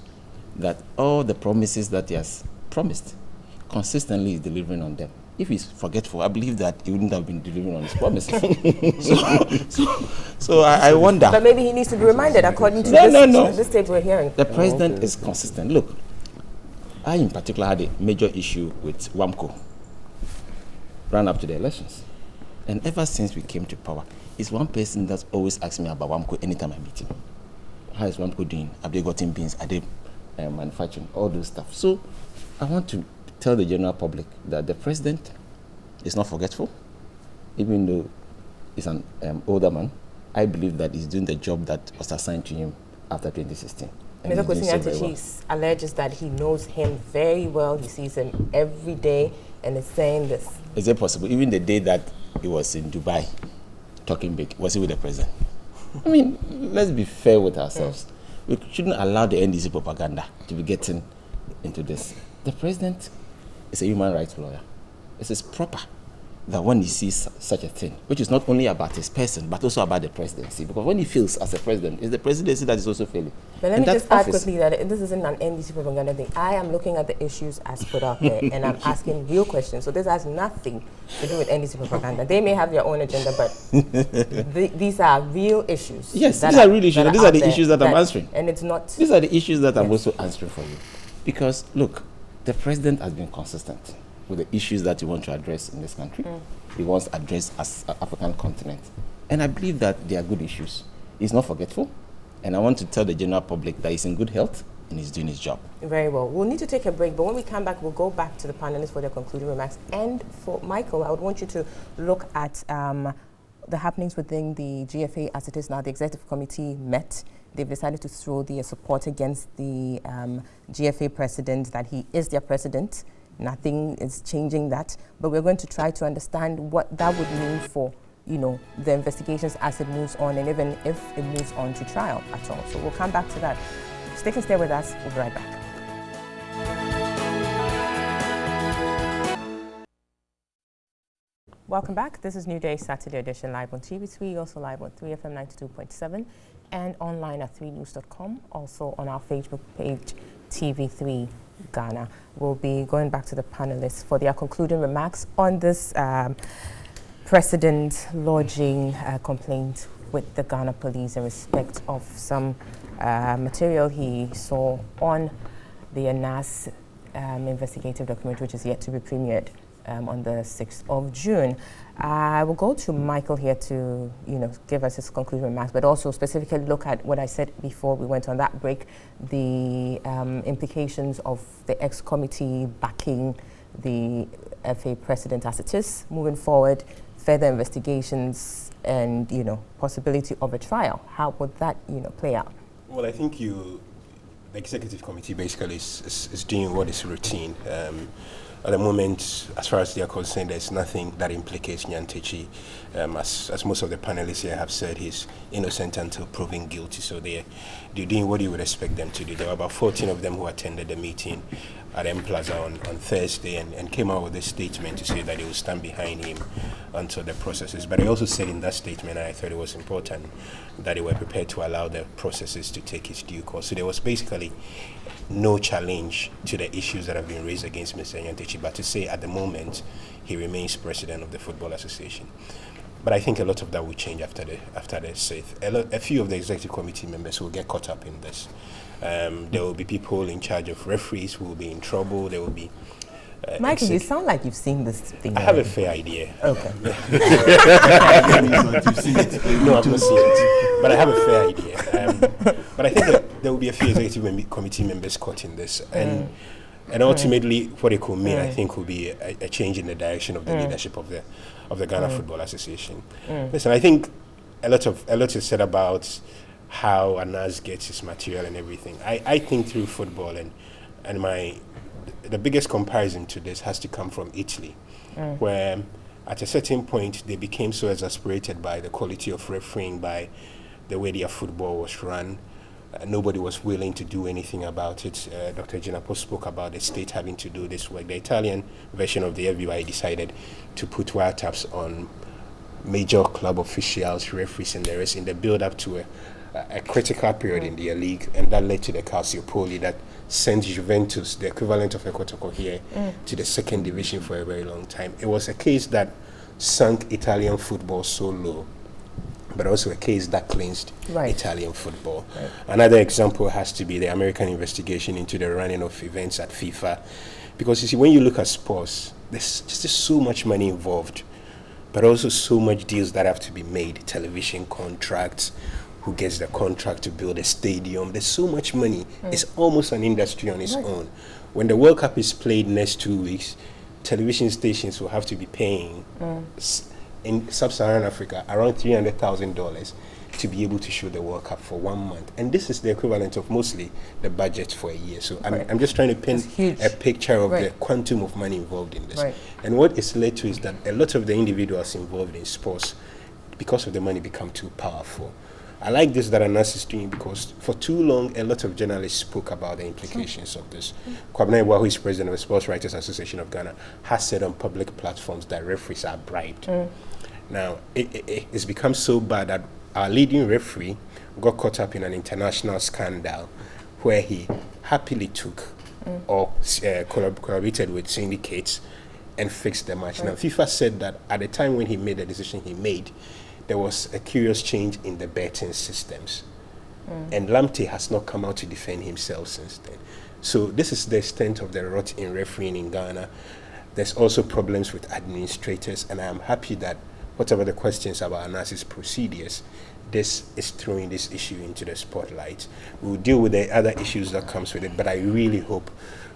that all the promises that he has promised, consistently is delivering on them. If he's forgetful, I believe that he wouldn't have been delivering on his promises. so I wonder. But maybe he needs to be reminded according to this tape we're hearing. The president is consistent. Look, I in particular had a major issue with WAMCO, ran up to the elections. And ever since we came to power, it's one person that's always asks me about WAMCO anytime I meet him. How is WAMCO doing? Have they gotten beans? Are they manufacturing? All those stuff. So I want to tell the general public that the president is not forgetful, even though he's an older man. I believe that he's doing the job that was assigned to him after 2016. Mr. Kwesi alleges that he knows him very well. He sees him every day and is saying this. Is it possible? Even the day that he was in Dubai talking big, was he with the president? I mean, let's be fair with ourselves. We shouldn't allow the NDC propaganda to be getting into this. The president is a human rights lawyer. It is proper that when he sees such a thing, which is not only about his person, but also about the presidency, because when he feels as a president, it's the presidency that is also failing. But let me just add quickly that this isn't an NDC propaganda thing. I am looking at the issues as put out there, and I'm asking real questions. So this has nothing to do with NDC propaganda. They may have their own agenda, but these are real issues. Yes, these are real issues, and these are the issues that I'm answering. And it's not... These are the issues that I'm also answering for you. Because, look, the president has been consistent with the issues that he wants to address in this country. He wants to address as an African continent. And I believe that they are good issues. He's not forgetful. And I want to tell the general public that he's in good health and he's doing his job. Very well. We'll need to take a break, but when we come back, we'll go back to the panelists for their concluding remarks. And for Michael, I would want you to look at the happenings within the GFA as it is now. The executive committee met. They've decided to throw their support against the GFA president, that he is their president. Nothing is changing that, but we're going to try to understand what that would mean for, the investigations as it moves on, and even if it moves on to trial at all. So we'll come back to that. Stick and stay with us. We'll be right back. Welcome back. This is Newday Saturday edition, live on TV3, also live on 3FM 92.7, and online at 3news.com, also on our Facebook page, TV3 Ghana. We'll be going back to the panelists for their concluding remarks on this president lodging a complaint with the Ghana police in respect of some material he saw on the ANAS investigative document, which is yet to be premiered on the 6th of June. I will go to Michael here to, give us his concluding remarks, but also specifically look at what I said before we went on that break, the implications of the ex-committee backing the FA president as it is, moving forward, further investigations, and, possibility of a trial. How would that, play out? Well, I think the executive committee basically is doing what is routine. At the moment, as far as they are concerned, there's nothing that implicates Nyantechi. As most of the panelists here have said, he's innocent until proven guilty. So they're doing what you would expect them to do. There were about 14 of them who attended the meeting at M Plaza on Thursday and came out with a statement to say that they will stand behind him until the processes. But they also said in that statement, and I thought it was important, that they were prepared to allow the processes to take its due course. So there was basically no challenge to the issues that have been raised against Mr. Nyantechi, but to say at the moment he remains president of the Football Association. But I think a lot of that will change after the 6th. A few of the executive committee members will get caught up in this. There will be people in charge of referees who will be in trouble. There will be Michael, you sound like you've seen this thing. I have a fair idea. Okay. No, I've not seen it, but I have a fair idea. But I think that there will be a few executive committee members caught in this, and ultimately, what it could mean, I think, will be a change in the direction of the leadership of the Ghana Football Association. Listen, I think a lot is said about how ANAS gets his material and everything. I think through football, and the biggest comparison to this has to come from Italy, where at a certain point they became so exasperated by the quality of refereeing, by the way their football was run. Nobody was willing to do anything about it. Dr. Jinapo spoke about the state having to do this work. The Italian version of the FBI decided to put wiretaps on major club officials, referees, and the rest in the build-up to a critical period in their league, and that led to the Calciopoli that sent Juventus, the equivalent of Ekotoko here, to the second division for a very long time. It was a case that sunk Italian football so low but also a case that cleansed Right. Italian football. Right. Another example has to be the American investigation into the running of events at FIFA. Because you see, when you look at sports, there's just so much money involved, but also so much deals that have to be made. Television contracts, who gets the contract to build a stadium. There's so much money. It's almost an industry on its own. When the World Cup is played next 2 weeks, television stations will have to be paying in sub-Saharan Africa around $300,000 to be able to show the World Cup for 1 month. And this is the equivalent of mostly the budget for a year. So I'm just trying to paint a picture of the quantum of money involved in this. And what it's led to is that a lot of the individuals involved in sports, because of the money, become too powerful. I like this that Anas is doing because for too long, a lot of journalists spoke about the implications of this. Kwabena Iwuah, who is president of the Sports Writers Association of Ghana, has said on public platforms that referees are bribed. Now, it's become so bad that our leading referee got caught up in an international scandal where he happily took or collaborated with syndicates and fixed the match. Now, FIFA said that at the time when he made the decision he made, there was a curious change in the betting systems. And Lamptey has not come out to defend himself since then. So this is the extent of the rot in refereeing in Ghana. There's also problems with administrators, and I am happy that whatever the questions about Anas's procedures, this is throwing this issue into the spotlight. We'll deal with the other issues that comes with it, but I really hope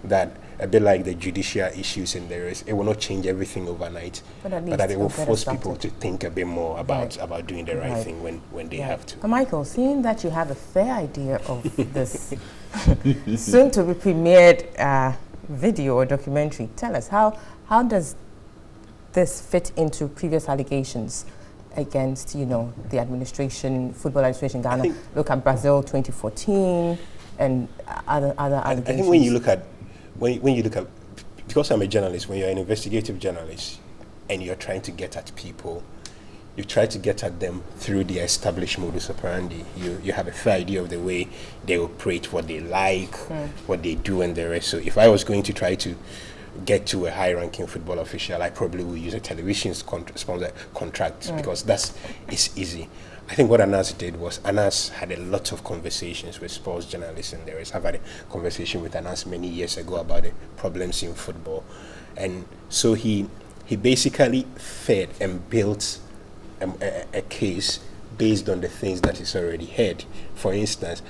that a bit like the judicial issues in there is, it will not change everything overnight, but that it will force people to think a bit more about doing the right thing when they have to. Michael, seeing that you have a fair idea of this soon to be premiered video or documentary, tell us how does this fit into previous allegations against, the administration, football administration, Ghana? Look at Brazil 2014 and other allegations. I think when you look at, because I'm a journalist, when you're an investigative journalist and you're trying to get at people, you try to get at them through the established modus operandi. You have a fair idea of the way they operate, what they like, what they do, and the rest. So if I was going to try to get to a high-ranking football official, I probably will use a television sponsor contract because it's easy. I think what Anas did was, Anas had a lot of conversations with sports journalists in there. I've had a conversation with Anas many years ago about the problems in football. And so he basically fed and built a case based on the things that he's already heard. For instance,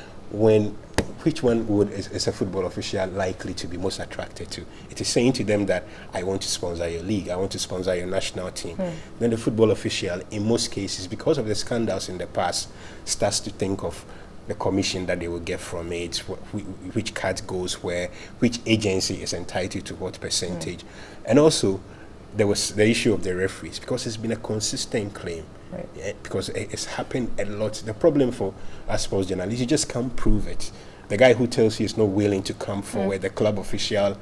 which one is a football official likely to be most attracted to? It is saying to them that I want to sponsor your league, I want to sponsor your national team. Then the football official, in most cases, because of the scandals in the past, starts to think of the commission that they will get from it, which card goes where, which agency is entitled to what percentage. And also, there was the issue of the referees, because it's been a consistent claim. Because it's happened a lot. The problem for us sports journalists, you just can't prove it. The guy who tells you is not willing to come forward, the club official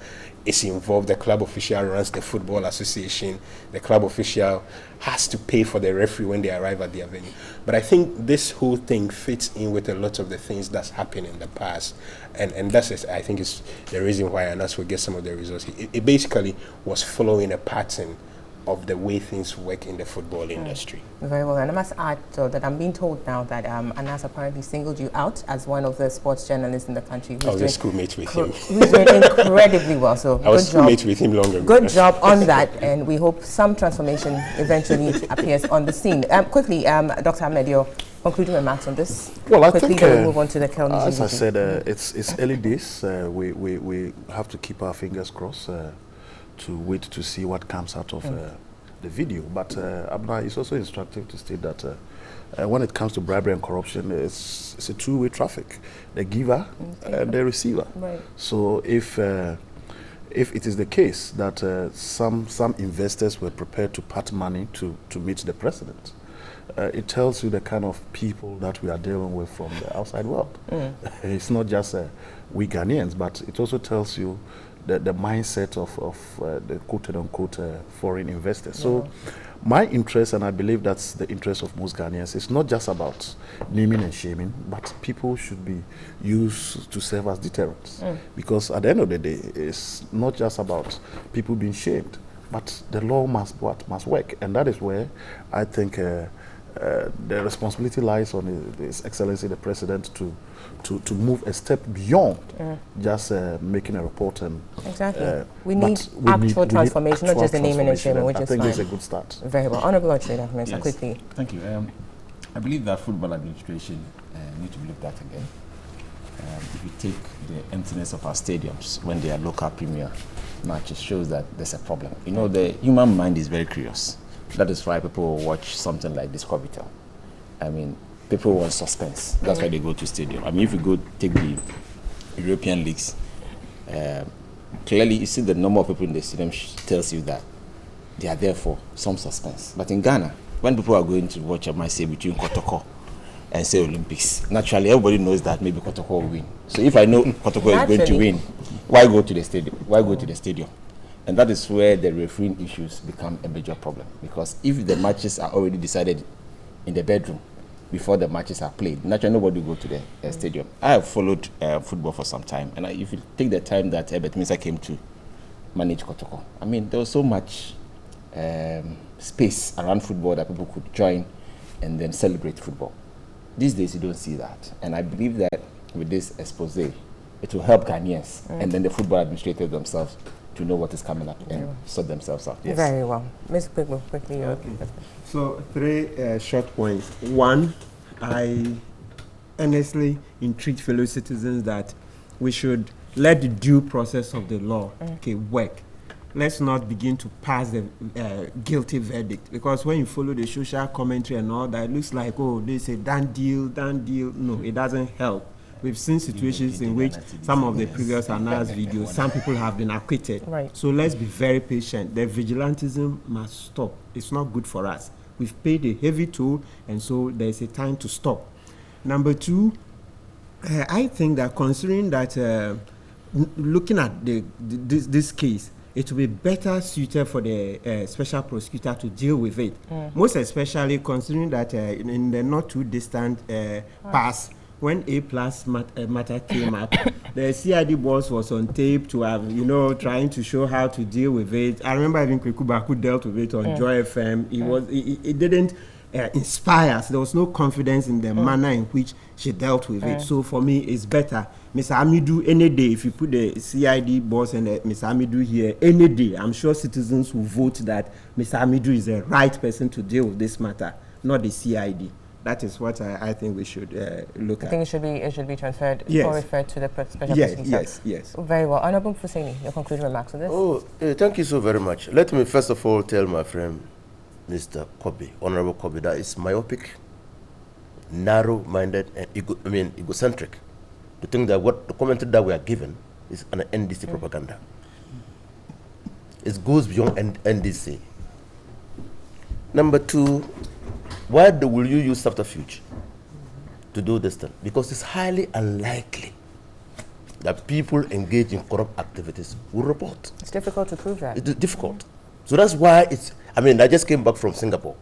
is involved, the club official runs the football association, the club official has to pay for the referee when they arrive at their venue. But I think this whole thing fits in with a lot of the things that's happened in the past. And that's, I think, is the reason why Anas will get some of the results. It basically was following a pattern of the way things work in the football industry. Very well, and I must add that I'm being told now that Anas apparently singled you out as one of the sports journalists in the country. I was a schoolmate with him. Who's doing incredibly well, so I was schoolmate with him long ago. Good job on that, and we hope some transformation eventually appears on the scene. Quickly, Dr. Ahmed, your concluding remarks on this? Well, I quickly, think then we'll move on to the Kelly. as I said, it's early days. We have to keep our fingers crossed to wait to see what comes out of the video. But Abna, it's also instructive to state that when it comes to bribery and corruption, it's a two-way traffic, the giver and the receiver. So if it is the case that some investors were prepared to part money to meet the president, it tells you the kind of people that we are dealing with from the outside world. It's not just we Ghanaians, but it also tells you the mindset of the quote-unquote foreign investors. So my interest, and I believe that's the interest of most Ghanaians, is not just about naming and shaming, but people should be used to serve as deterrents. Because at the end of the day, it's not just about people being shamed, but the law must work. And that is where I think the responsibility lies on His Excellency the President to move a step beyond just making a report. And exactly, we need actual transformation, not just the name and the shame, which is fine. I think it's a good start. Very well. Honourable Otrida, yes. quickly. Thank you. I believe that football administration need to be looked at again. If you take the emptiness of our stadiums when they are local premier matches, shows that there's a problem. You know, the human mind is very curious. That is why people will watch something like Discovery Channel. I mean, people want suspense. That's why they go to stadium. I mean, if you go take the European leagues, clearly you see the number of people in the stadium tells you that they are there for some suspense. But in Ghana, when people are going to watch a match, say between Kotoko and say Olympics, naturally everybody knows that maybe Kotoko will win. So if I know Kotoko is going to win, why go to the stadium? Why go to the stadium? And that is where the refereeing issues become a major problem. Because if the matches are already decided in the bedroom before the matches are played, naturally nobody will go to the stadium. I have followed football for some time, and if you take the time that Herbert Mensah came to manage Kotoko, I mean, there was so much space around football that people could join and then celebrate football. These days you don't see that, and I believe that with this expose, it will help Ghanaians and then the football administrators themselves to know what is coming up and sort themselves out. Yes. Very well. Ms. Quickly, quickly. Okay. So 3 short points. One, I honestly entreat fellow citizens that we should let the due process of the law work. Let's not begin to pass the guilty verdict, because when you follow the social commentary and all that, it looks like, oh, they say done deal. No, it doesn't help. We've seen situations in which some of the previous announced videos, some people have been acquitted. Right. So let's be very patient. The vigilantism must stop. It's not good for us. We've paid a heavy toll, and so there's a time to stop. Number 2, I think that considering that, looking at this case, it will be better suited for the special prosecutor to deal with it. Most especially considering that in the not too distant past, when A+ matter came up, the CID boss was on tape to have, trying to show how to deal with it. I remember even Kweku Baku dealt with it on Joy FM. It didn't inspire us. There was no confidence in the manner in which she dealt with it. So for me, it's better. Mr. Amidu, any day, if you put the CID boss and Mr. Amidu here, any day, I'm sure citizens will vote that Mr. Amidu is the right person to deal with this matter, not the CID. That is what I think we should look at. I think it should be transferred or referred to the special prosecutor. Yes. Very well. Honorable Fuseni, your concluding remarks on this? Thank you so very much. Let me first of all tell my friend, Mr. Kobe, Honorable Kobe, that is myopic, narrow-minded, and egocentric to think that what the commentary that we are given is an NDC propaganda. It goes beyond NDC. Number 2, why will you use subterfuge to do this thing? Because it's highly unlikely that people engaged in corrupt activities will report. It's difficult to prove that. It's difficult. So that's why I just came back from Singapore,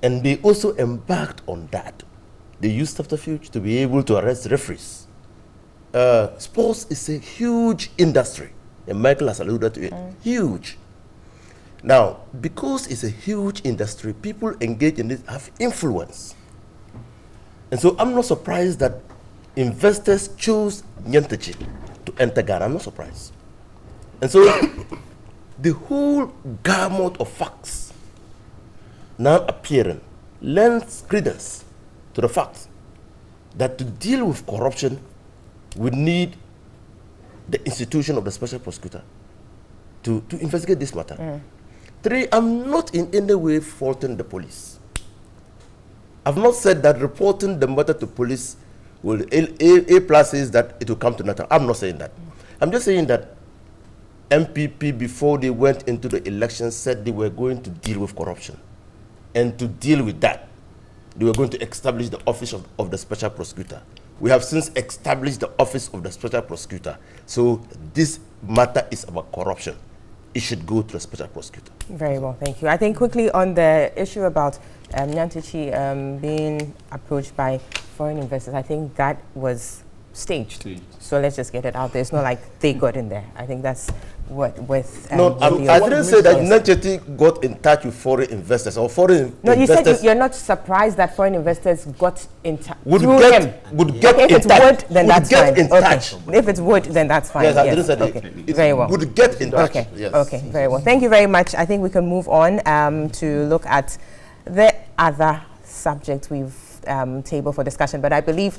and they also embarked on that. They used subterfuge to be able to arrest referees. Sports is a huge industry, and Michael has alluded to it. Huge. Now, because it's a huge industry, people engaged in this have influence. And so I'm not surprised that investors chose Nyantechi to enter Ghana. I'm not surprised. And so the whole gamut of facts now appearing lends credence to the fact that to deal with corruption, we need the institution of the special prosecutor to investigate this matter. 3, I'm not in any way faulting the police. I've not said that reporting the matter to police will A+ says that it will come to nothing. I'm not saying that. I'm just saying that MPP, before they went into the election, said they were going to deal with corruption. And to deal with that, they were going to establish the office of the special prosecutor. We have since established the office of the special prosecutor. So this matter is about corruption. It should go to the special prosecutor. Very well, thank you. I think quickly on the issue about Nyantechi being approached by foreign investors, I think that was staged. So let's just get it out there. It's not like they got in there. I think that's what with No, I didn't say that Newday got in touch with foreign investors or foreign No, you investors. said you're not surprised that foreign investors got in touch. Would get Okay, if in it's touch. wood, then Would that's get fine. in touch. If it's wood, then that's fine. Yes, I didn't say that. Okay. It Very well. would get in touch. Okay. Yes. Okay. Very well. Thank you very much. I think we can move on to look at the other subject we've tabled for discussion. But I believe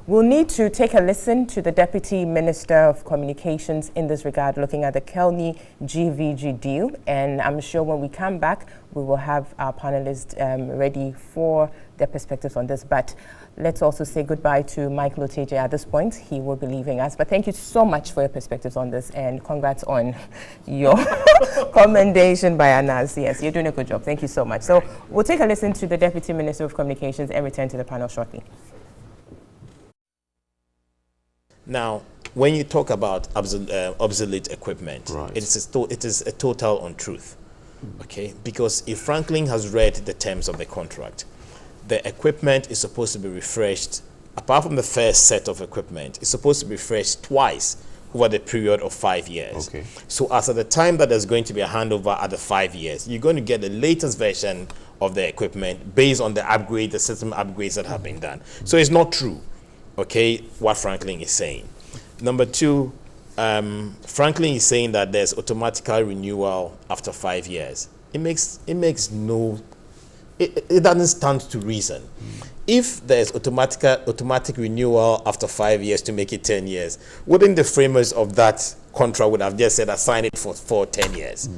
we'll need to take a listen to the Deputy Minister of Communications in this regard, looking at the Kelny GVG deal. And I'm sure when we come back, we will have our panelists ready for their perspectives on this. But let's also say goodbye to Mike Loteje at this point. He will be leaving us. But thank you so much for your perspectives on this, and congrats on your commendation by Anas. Yes, you're doing a good job. Thank you so much. So we'll take a listen to the Deputy Minister of Communications and return to the panel shortly. Now, when you talk about obsolete equipment, Right. it is a total untruth, okay? Because if Franklin has read the terms of the contract, the equipment is supposed to be refreshed, apart from the first set of equipment, it's supposed to be refreshed twice over the period of 5 years. Okay. So as at the time that there's going to be a handover at the 5 years, you're going to get the latest version of the equipment based on the upgrade, the system upgrades that have been done. So it's not true, okay, what Franklin is saying. Number two, Franklin is saying that there's automatical renewal after 5 years. It doesn't stand to reason. If there's automatic renewal after 5 years to make it 10 years, wouldn't the framers of that contract would have just said, assign it for 10 years?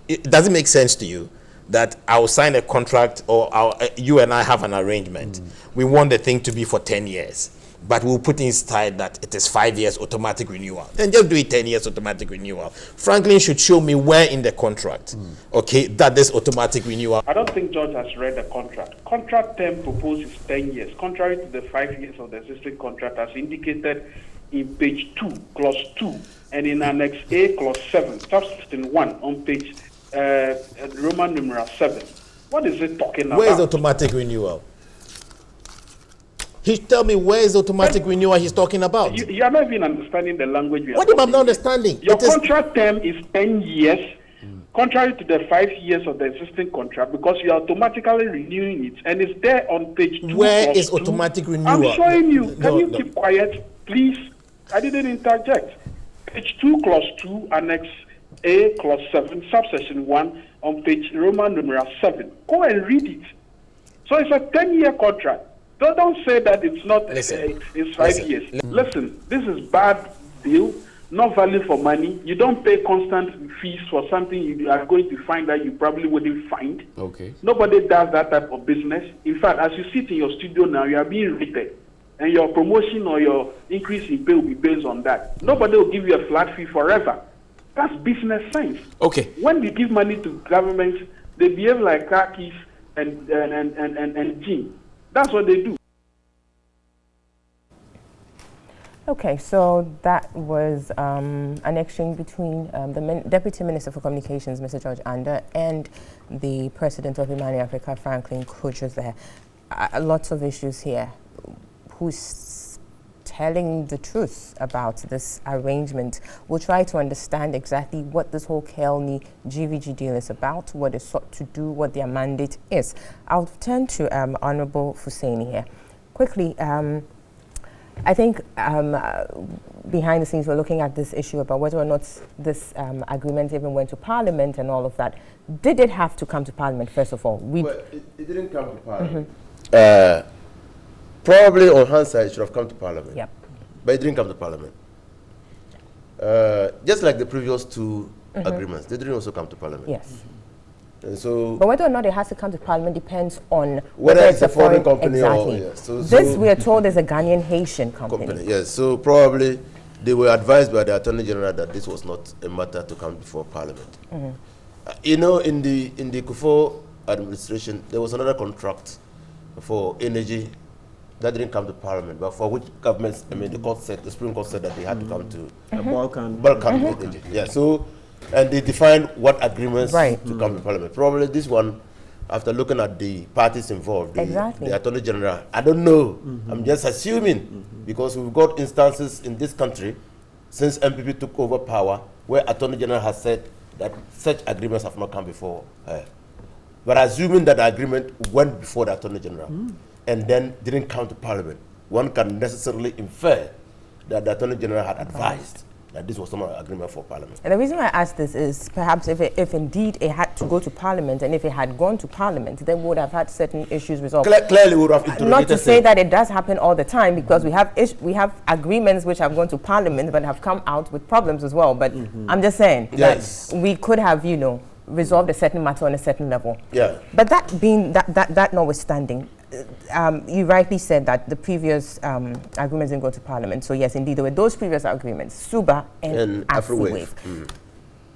It doesn't make sense to you that I'll sign a contract, or you and I have an arrangement. We want the thing to be for 10 years. But we'll put inside that it is 5 years automatic renewal. Then just do it 10 years automatic renewal. Franklin should show me where in the contract, okay, that this automatic renewal. I don't think George has read the contract. Contract term proposed is 10 years, contrary to the 5 years of the existing contract as indicated in page 2, clause 2, and in Annex A, clause 7, subsection 1 on page Roman numeral 7. What is it talking about? Where is automatic renewal? He tell me where is automatic renewal he's talking about. You are not even understanding the language. What am I not understanding? Your contract term is 10 years, contrary to the 5 years of the existing contract, because you are automatically renewing it, and it's there on page 2. Where is automatic renewal? I'm showing you. Can you keep quiet, please? I didn't interject. Page 2, clause 2, Annex A, clause 7, subsection 1 on page Roman numeral 7. Go and read it. So it's a 10-year contract. Don't say that it's not. It's 5 years. Listen, this is bad deal, not value for money. You don't pay constant fees for something you are going to find that you probably wouldn't find. Okay. Nobody does that type of business. In fact, as you sit in your studio now, you are being rated, and your promotion or your increase in pay will be based on that. Nobody will give you a flat fee forever. That's business sense. Okay. When we give money to governments, they behave like khakis and jeans. That's what they do. Okay, so that was an exchange between the Deputy Minister for Communications, Mr. George Ander, and the President of Imani Africa, Franklin Kudus there. Lots of issues here. Who's telling the truth about this arrangement? We'll try to understand exactly what this whole Kelny GVG deal is about, what it's sought to do, what their mandate is. I'll turn to Honorable Fuseni here. Quickly, I think behind the scenes we're looking at this issue about whether or not this agreement even went to Parliament and all of that. Did it have to come to Parliament, first of all? Well, it didn't come to Parliament. Probably on hindsight, it should have come to Parliament. Yep. But it didn't come to Parliament. Just like the previous two agreements, they didn't also come to Parliament. Yes. And so, but whether or not it has to come to Parliament depends on whether it's a foreign company exactly. or... Yeah. So this, we are told, is a Ghanaian Haitian company. Yes, so probably they were advised by the Attorney General that this was not a matter to come before Parliament. You know, in the Kufuor administration, there was another contract for energy that didn't come to Parliament, but for which governments, I mean, the Supreme Court said that they had to come to Balkan energy. Yeah, so, and they defined what agreements to come to Parliament. Probably this one, after looking at the parties involved, the Attorney General, I don't know, I'm just assuming because we've got instances in this country since MPP took over power where Attorney General has said that such agreements have not come before her. But assuming that the agreement went before the Attorney General and then didn't come to Parliament, one can necessarily infer that the Attorney General had advised that this was not an agreement for Parliament. And the reason why I ask this is perhaps if indeed it had to go to Parliament, and if it had gone to Parliament, then we would have had certain issues resolved. Clearly, we would have interrogated. Not to say that it does happen all the time, because we have agreements which have gone to Parliament but have come out with problems as well. But I'm just saying that we could have, resolved a certain matter on a certain level. Yeah. But that notwithstanding, you rightly said that the previous agreements didn't go to Parliament. So yes, indeed, there were those previous agreements, SUBA and AfriWave.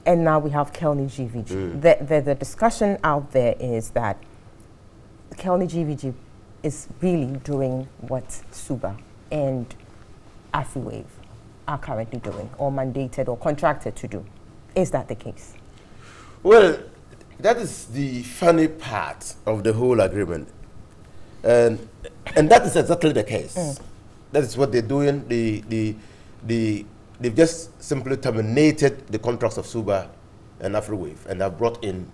And now we have Kelny GVG. The discussion out there is that Kelny GVG is really doing what SUBA and AfriWave are currently doing, or mandated or contracted to do. Is that the case? Well, that is the funny part of the whole agreement. And that is exactly the case. That is what they're doing. They've just simply terminated the contracts of SUBA and AfriWave, and have brought in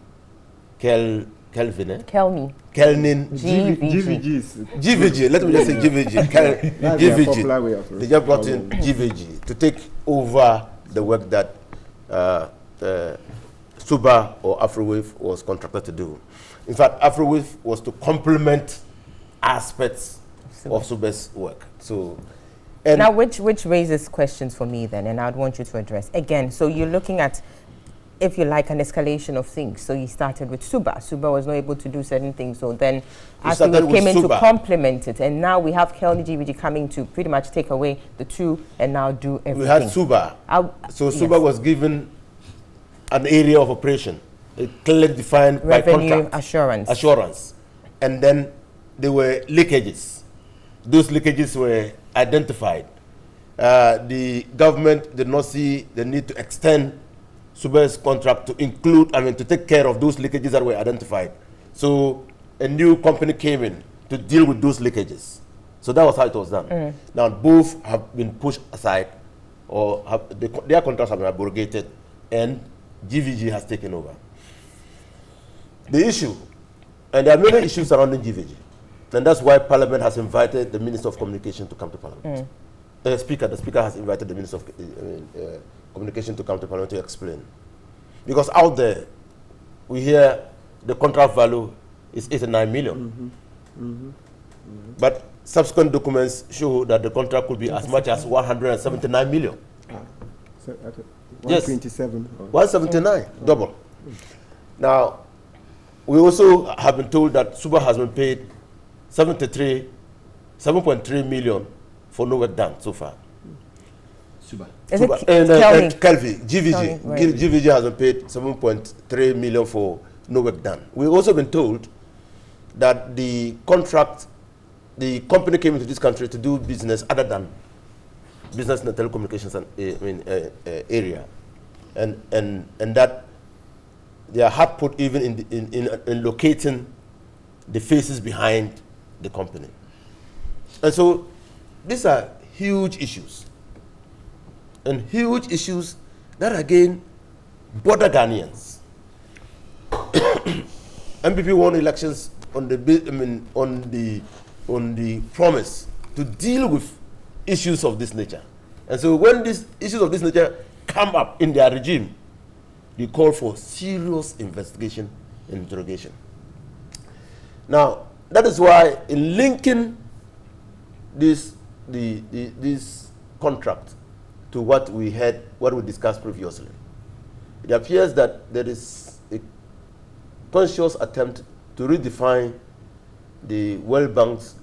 Kelny GVG. Let me just say GVG. GVG. They just brought in GVG to take over the work that SUBA or AfriWave was contracted to do. In fact, AfriWave was to complement aspects of SUBA's work. So, and now, which raises questions for me then, and I'd want you to address again. So you're looking at, if you like, an escalation of things. So you started with SUBA. SUBA was not able to do certain things, so then AfriWave came in to complement it, and now we have Kelny GVG coming to pretty much take away the two and now do everything. We had SUBA. So SUBA was given an area of operation, clearly defined by contract. Assurance. And then there were leakages. Those leakages were identified. The government did not see the need to extend SUBA's contract to include, to take care of those leakages that were identified. So a new company came in to deal with those leakages. So that was how it was done. Now both have been pushed aside, or their contracts have been abrogated, and GVG has taken over. The issue, and there are many issues surrounding GVG, and that's why Parliament has invited the Minister of Communication to come to Parliament. The Speaker has invited the Minister of Communication to come to Parliament to explain. Because out there, we hear the contract value is 89 million. But subsequent documents show that the contract could be as much as 179 million. So 127. 179, double. Now, we also have been told that SUBA has been paid 7.3 million for no work done so far. SUBA. GVG has been paid 7.3 million for no work done. We've also been told that the company came into this country to do business other than business in the telecommunications area, and that they are hard put even in locating the faces behind the company. And so these are huge issues, and huge issues that again bother Ghanaians. MPP won elections on the promise to deal with issues of this nature. And so when these issues of this nature come up in their regime, they call for serious investigation and interrogation. Now, that is why in linking this contract to what we discussed previously, it appears that there is a conscious attempt to redefine the World Bank's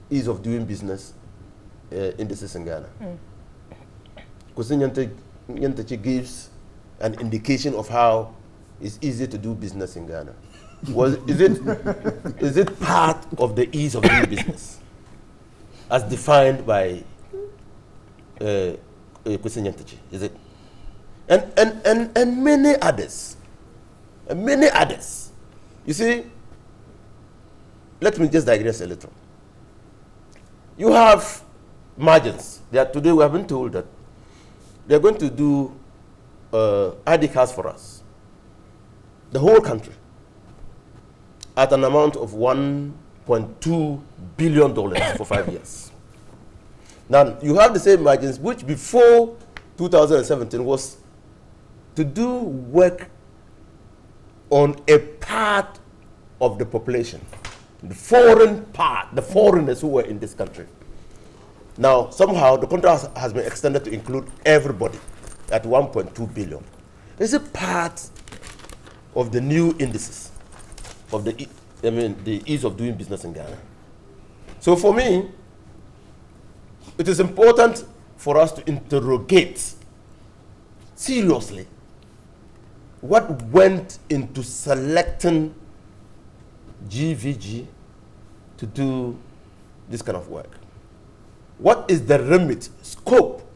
ease of doing business indices in Ghana. Kwesi Nyantakyi gives an indication of how it's easy to do business in Ghana. Is it part of the ease of doing business as defined by Kwesi Nyantakyi? Is it? And many others. And many others. You see, let me just digress a little. You have margins. Today we have been told that they're going to do ID cards for us, the whole country, at an amount of $1.2 billion for 5 years. Now, you have the same margins, which before 2017 was to do work on a part of the population, the foreign part, the foreigners who were in this country. Now, somehow, the contract has been extended to include everybody at 1.2 billion. This is part of the new indices of the ease of doing business in Ghana. So for me, it is important for us to interrogate seriously what went into selecting GVG to do this kind of work. What is the remit, scope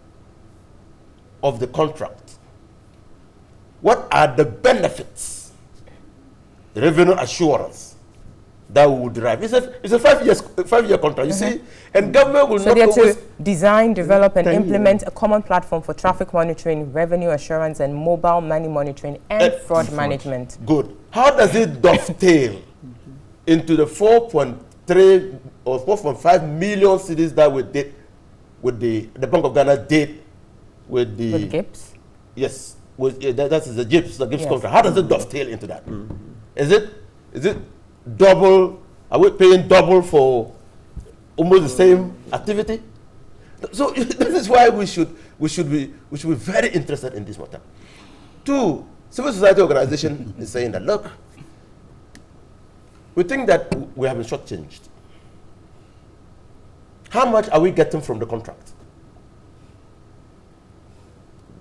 of the contract? What are the benefits, the revenue assurance that we will derive? It's a 5-year contract, you see, and government will not always to design, develop, and implement a common platform for traffic monitoring, revenue assurance, and mobile money monitoring and fraud management. Good. How does it dovetail into the 4.3 or 4.5 million cities that we did with the Bank of Ghana did with the GIPS? Yes, that is the GIPS contract. How does it dovetail into that? Is it double? Are we paying double for almost the same activity? So this is why we should be very interested in this matter. 2, civil society organization is saying that, look, we think that we have been shortchanged. How much are we getting from the contract?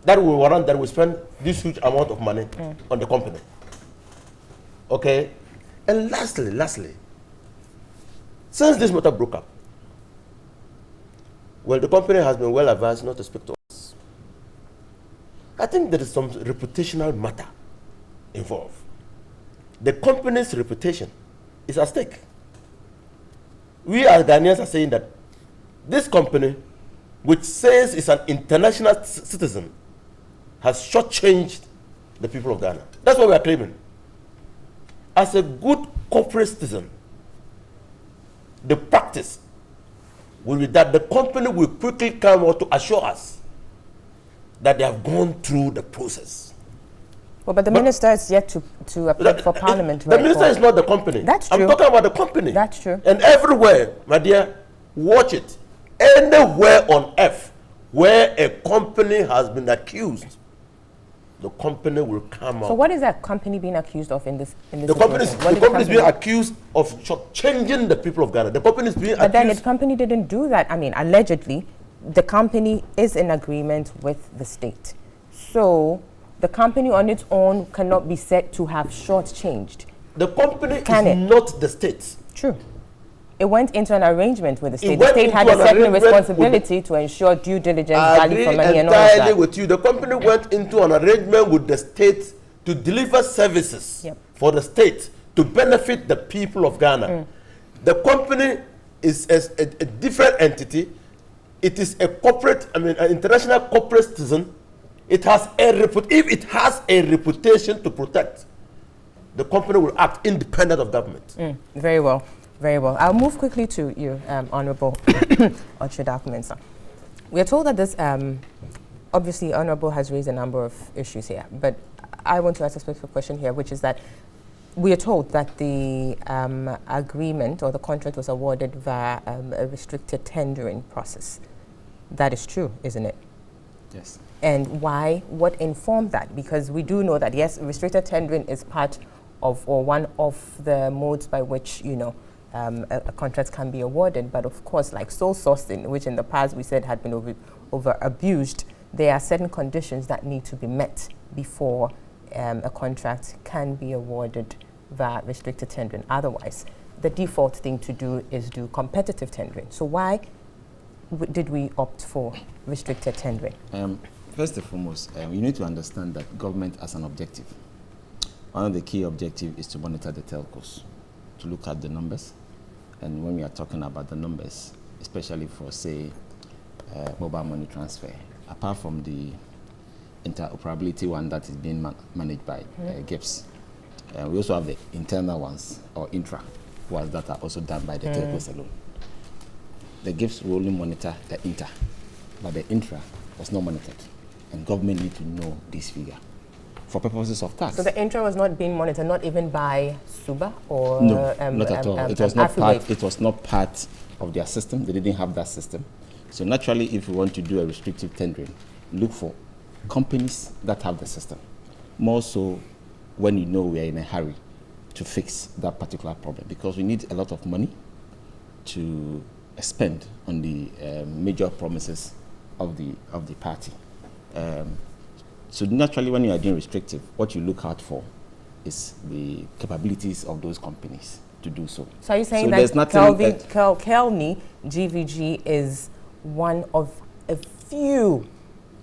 That will warrant that we spend this huge amount of money on the company. Okay? And lastly, since this matter broke up, well, the company has been well advised not to speak to us. I think there is some reputational matter involved. The company's reputation is at stake. We as Ghanaians are saying that this company, which says it's an international citizen, has shortchanged the people of Ghana. That's what we are claiming. As a good corporate citizen, the practice will be that the company will quickly come out to assure us that they have gone through the process. Well, but the minister is yet to apply for parliament. The minister is not the company. That's true. I'm talking about the company. That's true. And everywhere, my dear, watch it. Anywhere on earth where a company has been accused, the company will come out. So what is that company being accused of in this The company is being accused of changing the people of Ghana. The company is being accused. But then the company didn't do that. I mean, allegedly, the company is in agreement with the state. So the company on its own cannot be said to have shortchanged. The company is not the state. True. It went into an arrangement with the state. The state had a certain responsibility to ensure due diligence, value for money, and all of that. Entirely with you. The company went into an arrangement with the state to deliver services for the state to benefit the people of Ghana. The company is a different entity. It is a corporate, an international corporate citizen. It has if it has a reputation to protect, the company will act independent of government. Very well. Very well. I'll move quickly to you, Honorable Ochidaku Mensah. We are told that this, obviously, Honorable has raised a number of issues here, but I want to ask a specific question here, which is that we are told that the agreement or the contract was awarded via a restricted tendering process. That is true, isn't it? Yes. And why? What informed that? Because we do know that, yes, restricted tendering is part of or one of the modes by which, a contract can be awarded, but of course, like sole sourcing, which in the past we said had been over abused, there are certain conditions that need to be met before a contract can be awarded via restricted tendering. Otherwise, the default thing to do is do competitive tendering. So why did we opt for restricted tendering? First and foremost, you need to understand that government has an objective. One of the key objectives is to monitor the telcos, to look at the numbers. And when we are talking about the numbers, especially for, say, mobile money transfer, apart from the interoperability one that is being managed by GIPS. We also have the internal ones, or intra ones, that are also done by the telcos alone. The GIPS will only monitor the inter, but the intra was not monitored, and government need to know this figure for purposes of tax. So the intra was not being monitored, not even by SUBA or no, not at all. It was not affiliate. It was not part of their system. They didn't have that system. So naturally, if we want to do a restrictive tendering, look for companies that have the system. More so when you know we are in a hurry to fix that particular problem, because we need a lot of money to spend on the major promises of the party. So naturally, when you are doing restrictive, what you look out for is the capabilities of those companies to do so. So are you saying that Kelny GVG is one of a few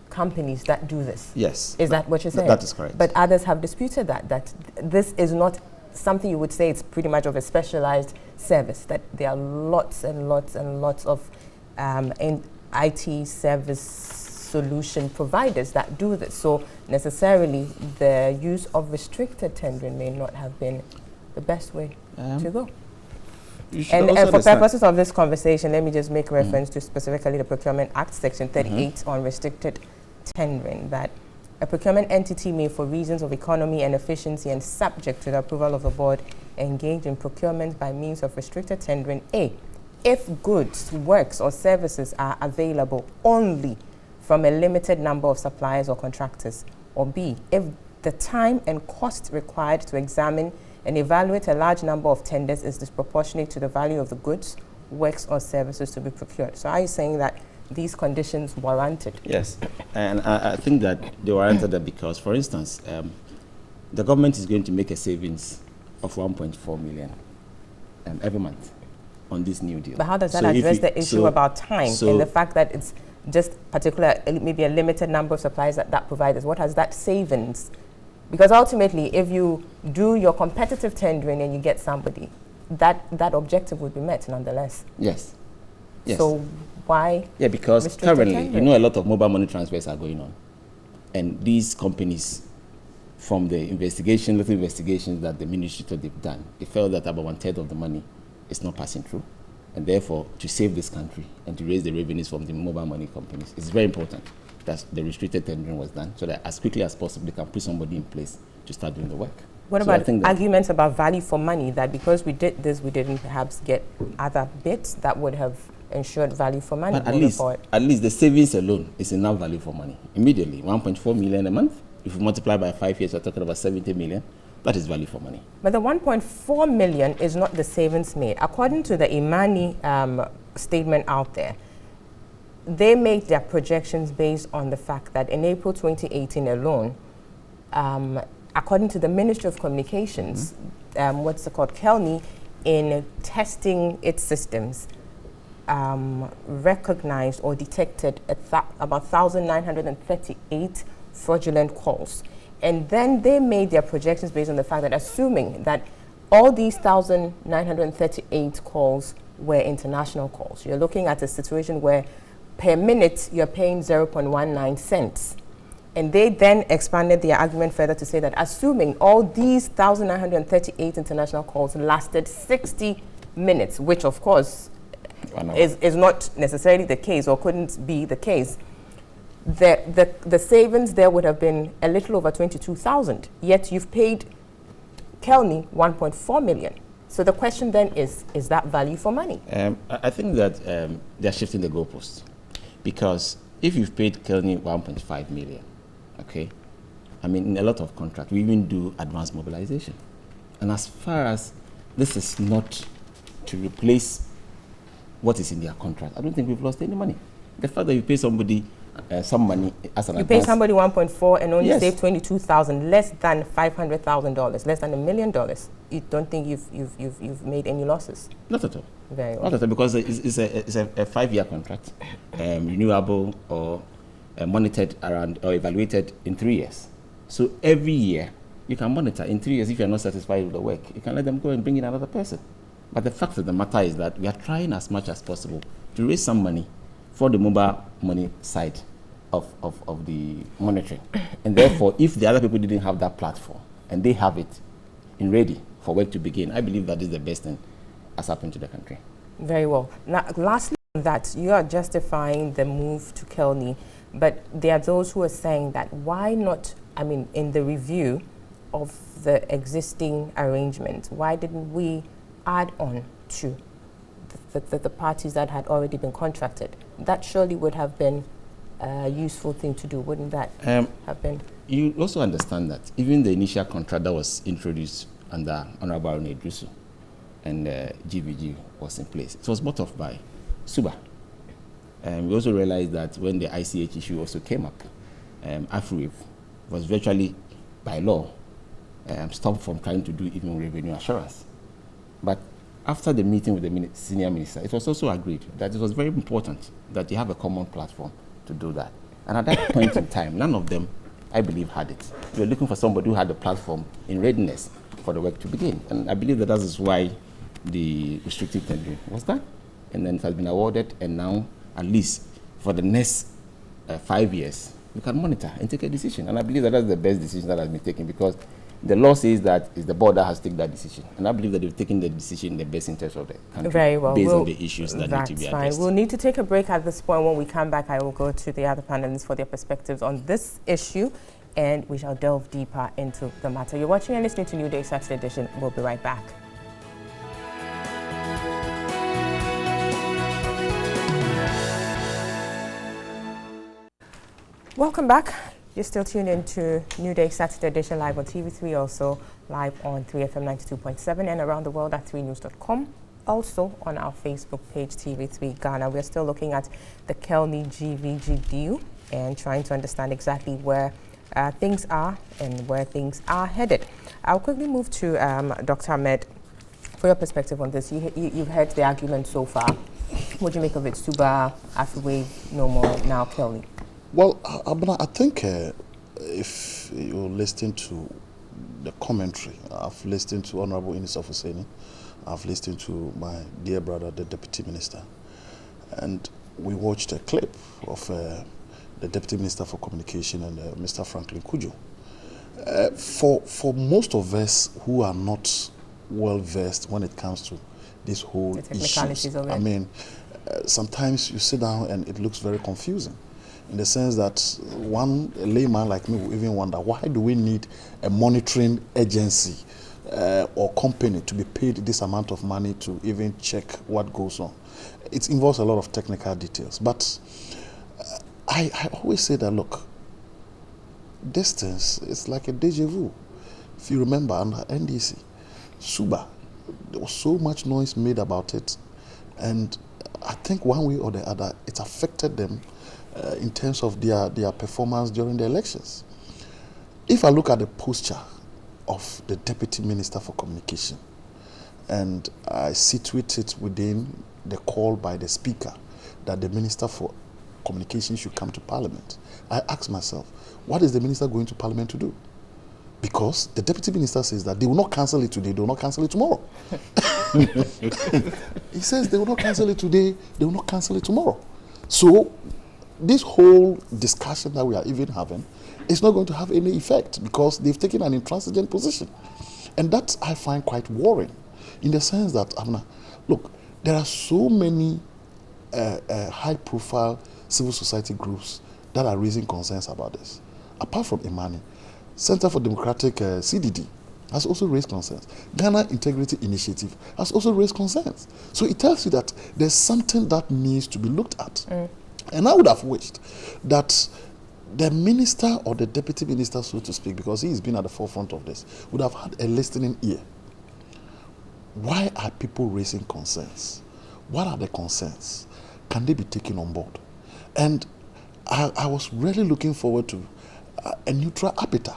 companies that do this? Yes. Is that what you're saying? That is correct. But others have disputed that this is not something you would say it's pretty much of a specialized service, that there are lots and lots and lots of IT service solution providers that do this. So necessarily the use of restricted tendering may not have been the best way to go. And for purposes of this conversation, let me just make reference to specifically the Procurement Act, Section 38 on restricted tendering, that a procurement entity may, for reasons of economy and efficiency and subject to the approval of the board, engage in procurement by means of restricted tendering, A, if goods, works or services are available only from a limited number of suppliers or contractors, or B, if the time and cost required to examine and evaluate a large number of tenders is disproportionate to the value of the goods, works or services to be procured. So are you saying that these conditions warranted? Yes, and I think that they warranted that because, for instance, the government is going to make a savings of 1.4 million every month on this new deal. But how does that address the issue about time and the fact that it's just particular, maybe a limited number of suppliers that provide us? What has that savings? Because ultimately, if you do your competitive tendering and you get somebody, that objective would be met nonetheless. Yes. Yes. So why? Yeah, because currently, you know, a lot of mobile money transfers are going on. And these companies, from the little investigations that the ministry thought they've done, they felt that about 1/3 of the money is not passing through. And therefore, to save this country and to raise the revenues from the mobile money companies, it's very important that the restricted tendering was done so that as quickly as possible, they can put somebody in place to start doing the work. What about arguments about value for money, that because we did this, we didn't perhaps get other bits that would have ensured value for money? But at least the savings alone is enough value for money. Immediately, 1.4 million a month. If you multiply by 5 years, we're talking about 70 million. That is value for money. But the 1.4 million is not the savings made. According to the Imani statement out there, they made their projections based on the fact that in April 2018 alone, according to the Ministry of Communications, Kelny, in testing its systems, recognized or detected about 1,938 fraudulent calls. And then they made their projections based on the fact that, assuming that all these 1,938 calls were international calls, you're looking at a situation where per minute you're paying 0.19 cents. And they then expanded their argument further to say that, assuming all these 1,938 international calls lasted 60 minutes, which of course is not necessarily the case or couldn't be the case, the savings there would have been a little over 22,000, yet you've paid Kelny 1.4 million. So the question then is that value for money? I think that they're shifting the goalposts, because if you've paid Kelny 1.5 million, okay, I mean, in a lot of contracts, we even do advanced mobilization. And as far as this is not to replace what is in their contract, I don't think we've lost any money. The fact that you pay somebody some money as an advance. You pay somebody 1.4 and only save 22,000, less than $500,000, less than $1 million. You don't think you've made any losses? Not at all. Very well. Not at all, because it's a 5-year contract, renewable or monitored around or evaluated in 3 years. So every year you can monitor. In 3 years, if you're not satisfied with the work, you can let them go and bring in another person. But the fact of the matter is that we are trying as much as possible to raise some money for the mobile money side of the monitoring. And therefore, if the other people didn't have that platform and they have it in ready for work to begin, I believe that is the best thing has happened to the country. Very well. Now, lastly, that you are justifying the move to Kelny, but there are those who are saying that why not, I mean, in the review of the existing arrangement, why didn't we add on to the parties that had already been contracted? That surely would have been a useful thing to do, wouldn't that have been? You also understand that even the initial contract that was introduced under Honorable Arun Edrusu and GVG was in place, it was bought off by Suba. We also realized that when the ICH issue also came up, AfriWave was virtually by law stopped from trying to do even revenue assurance. But after the meeting with the senior minister, it was also agreed that it was very important that you have a common platform to do that. And at that point in time, none of them, I believe, had it. We were looking for somebody who had the platform in readiness for the work to begin. And I believe that is why the restrictive tendering was done. And then it has been awarded, and now, at least for the next 5 years, we can monitor and take a decision. And I believe that that's the best decision that has been taken, because the law says that it's the board that has to take that decision. And I believe that they've taken the decision in the best interest of the country. Very well. Based on the issues that need to be addressed. Fine. We'll need to take a break at this point. When we come back, I will go to the other panelists for their perspectives on this issue, and we shall delve deeper into the matter. You're watching and listening to Newday Saturday Edition. We'll be right back. Welcome back. You're still tuned in to Newday Saturday Edition, live on TV3, also live on 3FM 92.7 and around the world at 3news.com. Also on our Facebook page, TV3 Ghana. We're still looking at the Kelny GVG deal and trying to understand exactly where things are and where things are headed. I'll quickly move to Dr. Ahmed for your perspective on this. You've heard the argument so far. What do you make of it? Suba, AfriWave, no more, now Kelny. Well, I think if you listen to the commentary, I've listened to Honorable Inis Ofuseni, I've listened to my dear brother, the Deputy Minister, and we watched a clip of the Deputy Minister for Communication and Mr. Franklin Kujo. For most of us who are not well versed when it comes to this whole issue, I mean, sometimes you sit down and it looks very confusing, in the sense that a layman like me will even wonder, why do we need a monitoring agency or company to be paid this amount of money to even check what goes on? It involves a lot of technical details. But I always say that, look, distance is like a deja vu. If you remember, under NDC, Suba, there was so much noise made about it, and I think one way or the other, it affected them in terms of their performance during the elections. If I look at the posture of the Deputy Minister for Communication, and I situate it within the call by the Speaker that the Minister for Communication should come to Parliament, I ask myself, what is the Minister going to Parliament to do? Because the Deputy Minister says that they will not cancel it today, they will not cancel it tomorrow. He says they will not cancel it today, they will not cancel it tomorrow. So this whole discussion that we are even having is not going to have any effect, because they've taken an intransigent position. And that I find quite worrying, in the sense that, look, there are so many high-profile civil society groups that are raising concerns about this. Apart from Imani, Center for Democratic CDD has also raised concerns. Ghana Integrity Initiative has also raised concerns. So it tells you that there's something that needs to be looked at. And I would have wished that the minister or the deputy minister, so to speak, because he's been at the forefront of this, would have had a listening ear. Why are people raising concerns? What are the concerns? Can they be taken on board? And I was really looking forward to a neutral arbiter,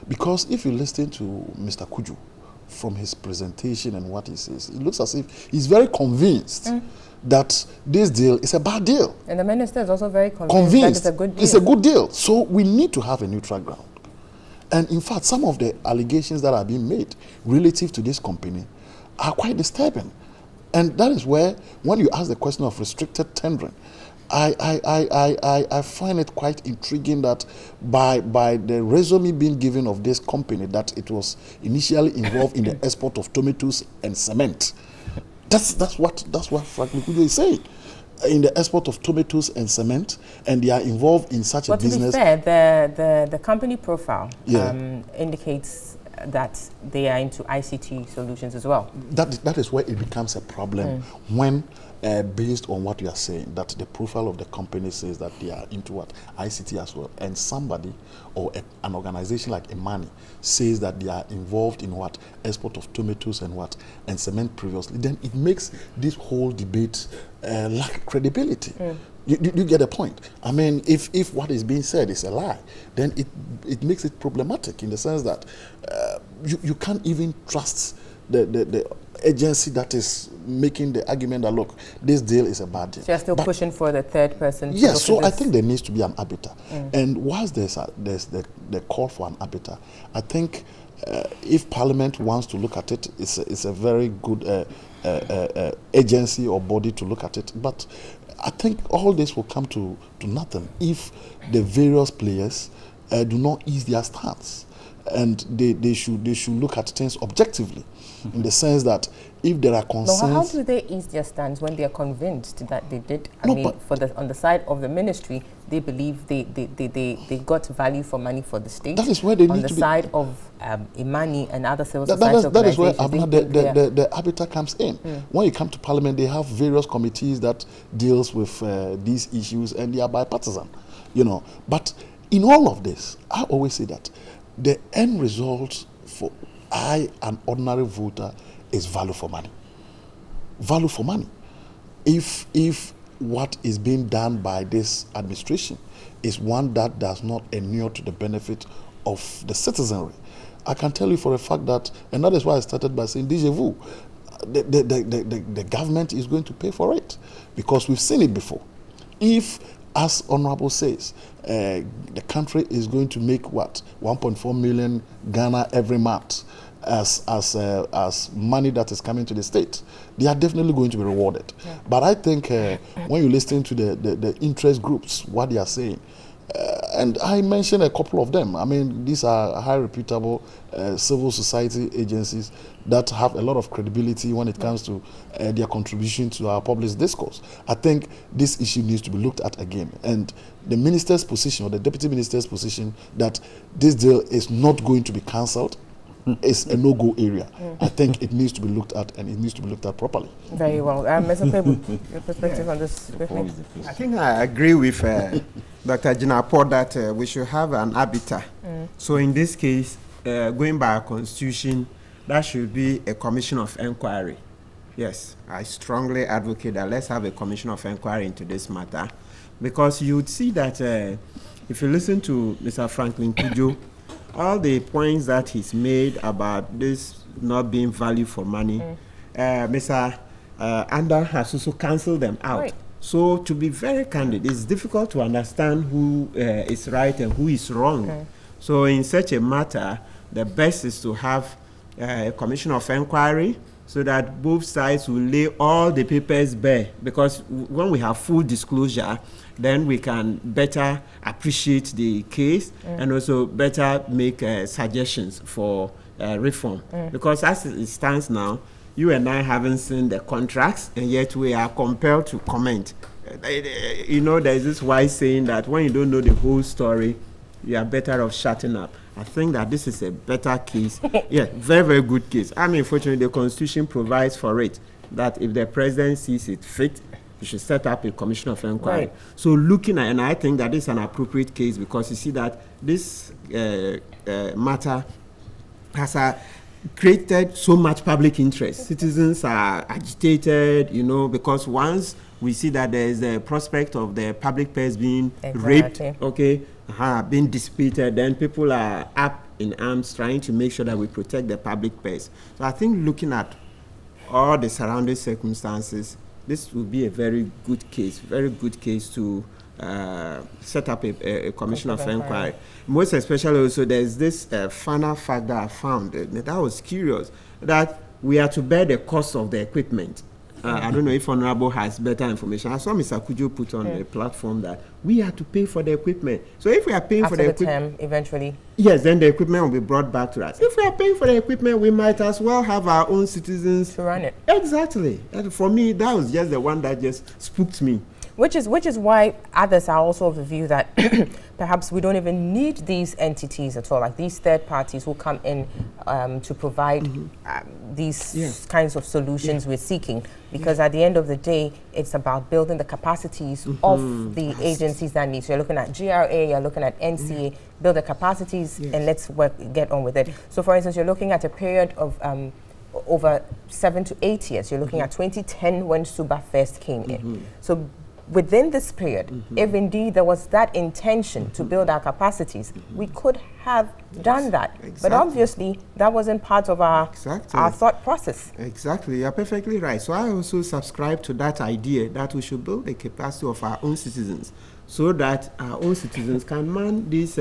because if you listen to Mr. Kuju from his presentation and what he says, it looks as if he's very convinced that this deal is a bad deal. And the minister is also very convinced that it's a good deal. It's a good deal. So we need to have a neutral ground. And in fact, some of the allegations that are being made relative to this company are quite disturbing. And that is where, when you ask the question of restricted tendering, I find it quite intriguing that by the resume being given of this company that it was initially involved in the export of tomatoes and cement. That's what Frank Mikujo is saying. In the export of tomatoes and cement, and they are involved in such a business. To be fair, the company profile Yeah. indicates that they are into ICT solutions as well. That is where it becomes a problem when, based on what you are saying, that the profile of the company says that they are into what? ICT as well. And somebody or an organization like Imani says that they are involved in what? Export of tomatoes and what? And cement previously. Then it makes this whole debate lack credibility. You get the point? I mean, if what is being said is a lie, then it makes it problematic in the sense that you can't even trust the agency that is making the argument that, look, this deal is a bad deal. So you're still pushing for the third person? Yes, so I think there needs to be an arbiter. And whilst there's the call for an arbiter, I think if Parliament wants to look at it, it's a very good agency or body to look at it. But I think all this will come to nothing if the various players do not ease their stance. And they should look at things objectively, in the sense that if there are concerns... No, how do they ease their stance when they are convinced that they did? I mean, on the side of the ministry, they believe they got value for money for the state. That is where they need to be. On the side of Imani and other civil society organizations... That is where the arbiter comes in. When you come to Parliament, they have various committees that deals with these issues, and they are bipartisan, you know. But in all of this, I always say that the end result for an ordinary voter, is value for money. Value for money. If what is being done by this administration is one that does not inure to the benefit of the citizenry, I can tell you for a fact that, and that is why I started by saying déjà vu, the government is going to pay for it, because we've seen it before. If, as Honorable says, the country is going to make what, 1.4 million Ghana every month as money that is coming to the state, they are definitely going to be rewarded. Yeah. But I think when you listen to the interest groups, what they are saying, and I mentioned a couple of them. I mean, these are high reputable civil society agencies that have a lot of credibility when it comes to their contribution to our public discourse. I think this issue needs to be looked at again. And the minister's position, or the deputy minister's position, that this deal is not going to be cancelled, is a no-go area. I think it needs to be looked at, and it needs to be looked at properly. Very well. Mr. Pebu, your perspective on this? I think I agree with Dr. Jinapo that we should have an arbiter. So in this case, going by our constitution, that should be a commission of inquiry. Yes, I strongly advocate that let's have a commission of inquiry into this matter, because you would see that if you listen to Mr. Franklin Kujo, all the points that he's made about this not being value for money, Mr. Anda has also cancelled them out. Right. So to be very candid, it's difficult to understand who is right and who is wrong. So in such a matter, the best is to have a commission of inquiry, so that both sides will lay all the papers bare, because when we have full disclosure, then we can better appreciate the case and also better make suggestions for reform. Because as it stands now, you and I haven't seen the contracts, and yet we are compelled to comment. You know, there's this wise saying that when you don't know the whole story, you are better off shutting up. I think that this is a better case. Yeah, very, very good case. I mean, fortunately, the Constitution provides for it, that if the president sees it fit, you should set up a commission of inquiry. Right. So looking at, and I think that is an appropriate case, because you see that this matter has created so much public interest. Citizens are agitated, you know, because once we see that there is a prospect of the public purse being raped, okay, being disputed, then people are up in arms trying to make sure that we protect the public purse. So I think looking at all the surrounding circumstances, this will be a very good case to set up a commission of inquiry. Most especially also, there's this final fact that I found that was curious, that we are to bear the cost of the equipment. I don't know if Honorable has better information. I saw Mr. Kujo put on the platform that we have to pay for the equipment. So if we are paying after for the equipment, eventually. Yes, then the equipment will be brought back to us. If we are paying for the equipment, we might as well have our own citizens to run it. Exactly. And for me, that was just the one that just spooked me. Which is why others are also of the view that perhaps we don't even need these entities at all, like these third parties who come in to provide these kinds of solutions we're seeking. Because at the end of the day, it's about building the capacities of the agencies that need. So you're looking at GRA, you're looking at NCA, build the capacities, and let's get on with it. So for instance, you're looking at a period of over 7 to 8 years. You're looking at 2010 when Suba first came in. So within this period, if indeed there was that intention to build our capacities, we could have done that. But obviously, that wasn't part of our thought process. Exactly, you're perfectly right. So I also subscribe to that idea that we should build the capacity of our own citizens so that our own citizens can man this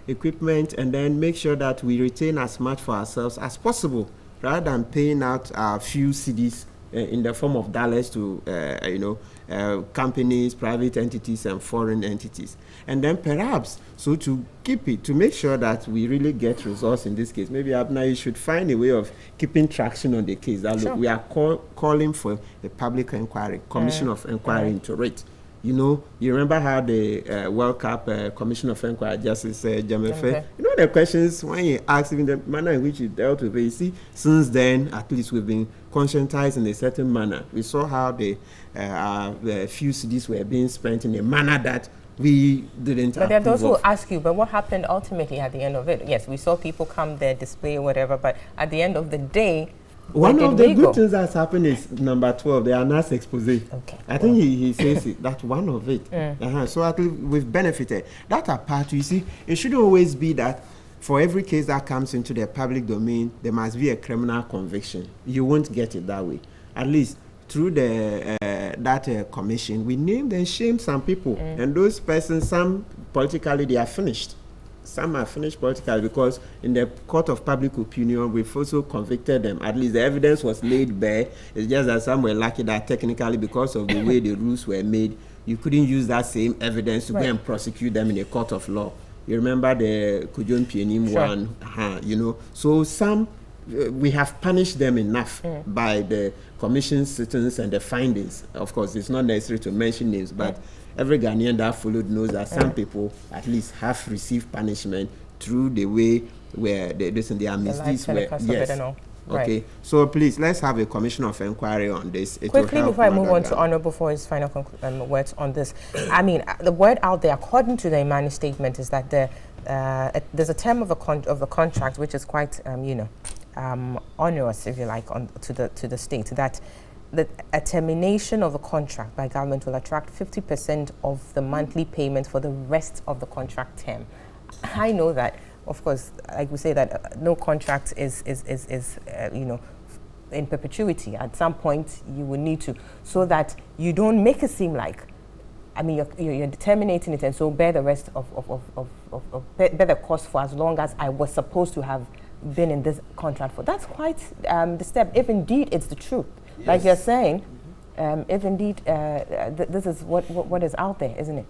equipment and then make sure that we retain as much for ourselves as possible, rather than paying out a few cedis in the form of dollars to, companies, private entities, and foreign entities. And then perhaps, so to keep it, to make sure that we really get results in this case, maybe Abna, you should find a way of keeping traction on the case. That look, we are calling for the public inquiry, commission of inquiry into it. You know, you remember how the World Cup Commission of Inquiry Justice Jamefe, you know the questions when you ask, even the manner in which he dealt with it, you see, since then, at least we've been conscientized in a certain manner. We saw how the few CDs were being spent in a manner that we didn't But there are those who ask you, but what happened ultimately at the end of it? Yes, we saw people come there, display, whatever, but at the end of the day, one of the good things that's happened is number 12, the ANAS expose. Okay. I think he says it, that's one of it. So at least we've benefited. That apart, you see, it shouldn't always be that for every case that comes into the public domain, there must be a criminal conviction. You won't get it that way. At least through the that commission, we named and shamed some people. And those persons, some politically, they are finished. Some are finished politically because in the court of public opinion, we've also convicted them. At least the evidence was laid bare. It's just that some were lucky that technically, because of the way the rules were made, you couldn't use that same evidence to go and prosecute them in a court of law. You remember the Kujon Pienim one, you know. So some, we have punished them enough by the commission's sittings and the findings. Of course, it's not necessary to mention names, but every Ghanaian that followed knows that some people at least have received punishment through the way where they are misdeeds. Yes. Okay, so please, let's have a commission of inquiry on this. Quickly, before I move on to Honorable for his final words on this, I mean, the word out there, according to the Imani statement, is that there's a term of the contract which is quite, onerous, if you like, to the state, that a termination of a contract by government will attract 50% of the monthly payment for the rest of the contract term. I know that, of course, like we say, that no contract is in perpetuity. At some point, you will need to, so that you don't make it seem like, I mean, you're terminating it, and so bear the rest bear the cost for as long as I was supposed to have been in this contract for. That's quite the step, if indeed it's the truth. Yes. Like you're saying, if indeed this is what is out there, isn't it?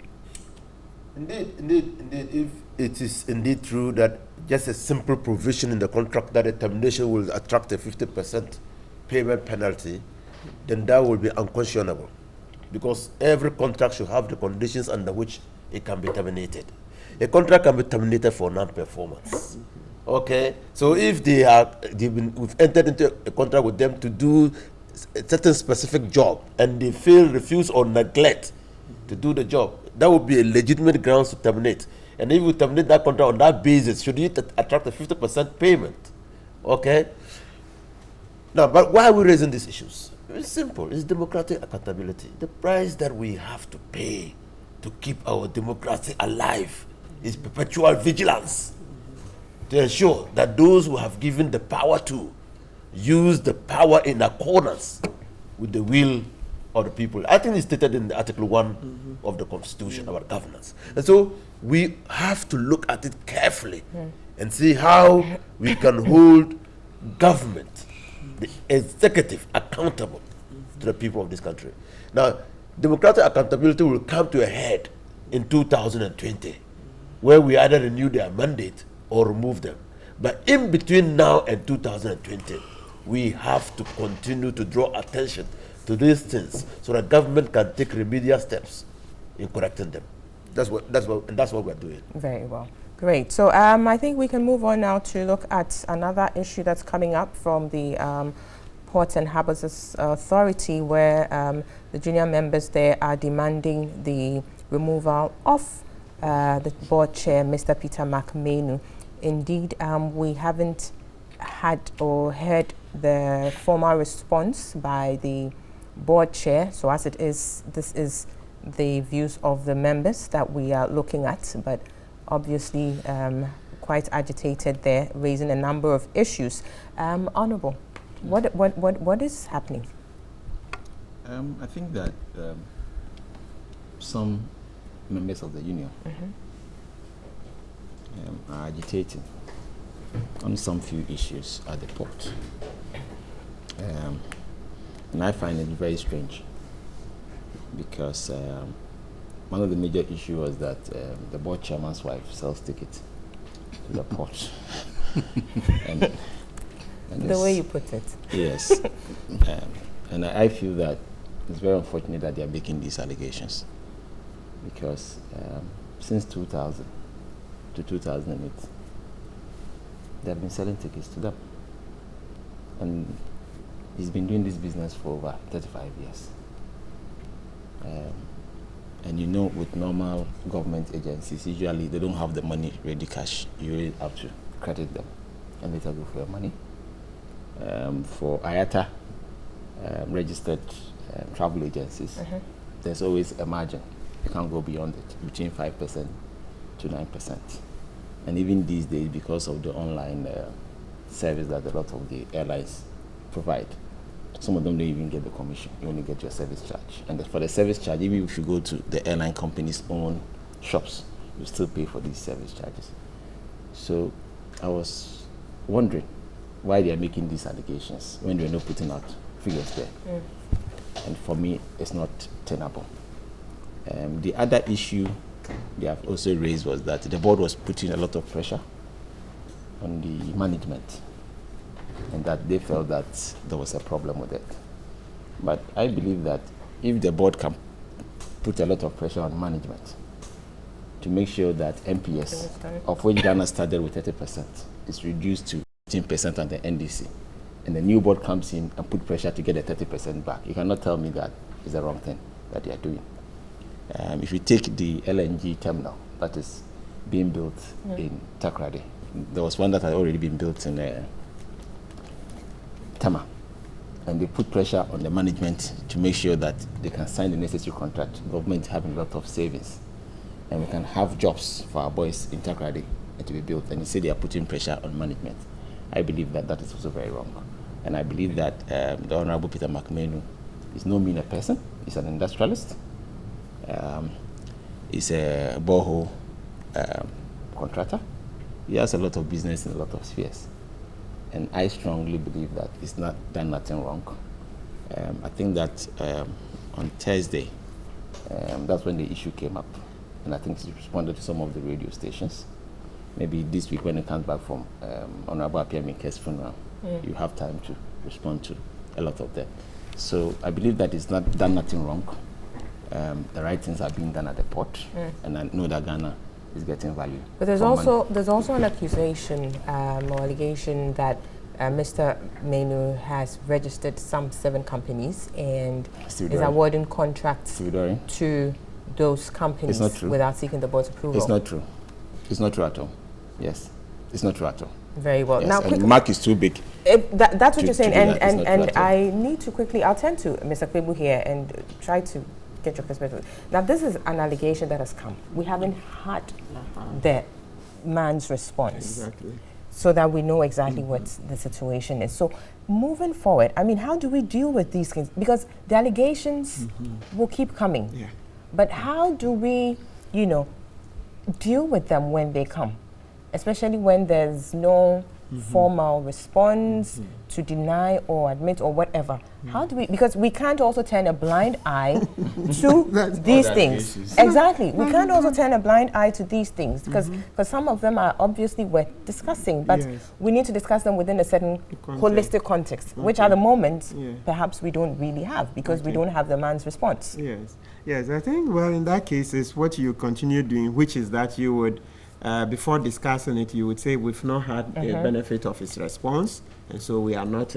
Indeed, if it is indeed true that just a simple provision in the contract that a termination will attract a 50% payment penalty, then that will be unconscionable, because every contract should have the conditions under which it can be terminated. A contract can be terminated for non-performance. Okay, so if we've entered into a contract with them to do a certain specific job and they refuse or neglect to do the job, that would be a legitimate grounds to terminate. And if you terminate that contract on that basis, should it attract a 50% payment? Okay. Now, but why are we raising these issues? It's simple. It's democratic accountability. The price that we have to pay to keep our democracy alive is perpetual vigilance, to ensure that those who have given the power to use the power in accordance with the will of the people. I think it's stated in Article 1 of the Constitution about governance. And so we have to look at it carefully and see how we can hold government, the executive, accountable to the people of this country. Now, democratic accountability will come to a head in 2020, where we either renew their mandate or remove them. But in between now and 2020, we have to continue to draw attention to these things so that government can take remedial steps in correcting them. That's what we're doing. Very well. Great. So I think we can move on now to look at another issue that's coming up from the Ports and Harbours Authority, where the junior members there are demanding the removal of the board chair, Mr. Peter McMenu. Indeed, we haven't had or heard the formal response by the board chair. So as it is, this is the views of the members that we are looking at, but obviously quite agitated there, raising a number of issues. Honourable, what is happening? I think that some members of the union are agitating on some few issues at the port. And I find it very strange because one of the major issues was that the board chairman's wife sells tickets to the port. and the way you put it. Yes. And I feel that it's very unfortunate that they are making these allegations because since 2000 to 2008, they have been selling tickets to them. And he's been doing this business for over 35 years. And you know, with normal government agencies, usually they don't have the money ready cash. You really have to credit them and later go for your money. For IATA registered travel agencies, there's always a margin. You can't go beyond it, between 5% to 9%. And even these days, because of the online service that a lot of the airlines provide, some of them don't even get the commission. You only get your service charge. And for the service charge, even if you go to the airline company's own shops, you still pay for these service charges. So I was wondering why they are making these allegations when they're not putting out figures there. And for me, it's not tenable. The other issue they have also raised was that the board was putting a lot of pressure on the management and that they felt that there was a problem with it. But I believe that if the board can put a lot of pressure on management to make sure that MPS, of which Ghana started with 30%, is reduced to 15% on the NDC, and the new board comes in and put pressure to get the 30% back, you cannot tell me that is the wrong thing that they are doing. If you take the LNG terminal that is being built in Takoradi, there was one that had already been built in Tama, and they put pressure on the management to make sure that they can sign the necessary contract. Government having a lot of savings, and we can have jobs for our boys in Takoradi to be built. And you say they are putting pressure on management. I believe that that is also very wrong, and I believe that the Honourable Peter McMenu is no mean a person. He's an industrialist. He's a borehole contractor. He has a lot of business in a lot of spheres. And I strongly believe that he's not done nothing wrong. I think that on Thursday, that's when the issue came up. And I think he responded to some of the radio stations. Maybe this week when he comes back from Honorable Apiaminke's funeral, you have time to respond to a lot of them. So I believe that he's not done nothing wrong. The right things are being done at the port, and I know that Ghana is getting value. But there's also an accusation or allegation that Mr. Menu has registered some 7 companies and is awarding contracts to those companies without seeking the board's approval. It's not true. It's not true at all. Yes, it's not true at all. Very well. Yes, now, and the mark is too big. That's what you're saying, and I need to quickly. I'll turn to Mr. Kwebu here and try to get your perspective. Now, this is an allegation that has come. We haven't had the man's response, so that we know exactly what the situation is. So, moving forward, I mean, how do we deal with these things? Because the allegations will keep coming. Yeah. But how do we, deal with them when they come? Especially when there's no formal response to deny or admit or whatever. How do we, because we can't also turn a blind eye to these things. Exactly. We can't also turn a blind eye to these things because some of them are obviously worth discussing, but we need to discuss them within a certain holistic context, which at the moment perhaps we don't really have because we don't have the man's response. Yes, I think, well, in that case, is what you continue doing, which is that you would, before discussing it, you would say we've not had the benefit of his response, and so we are not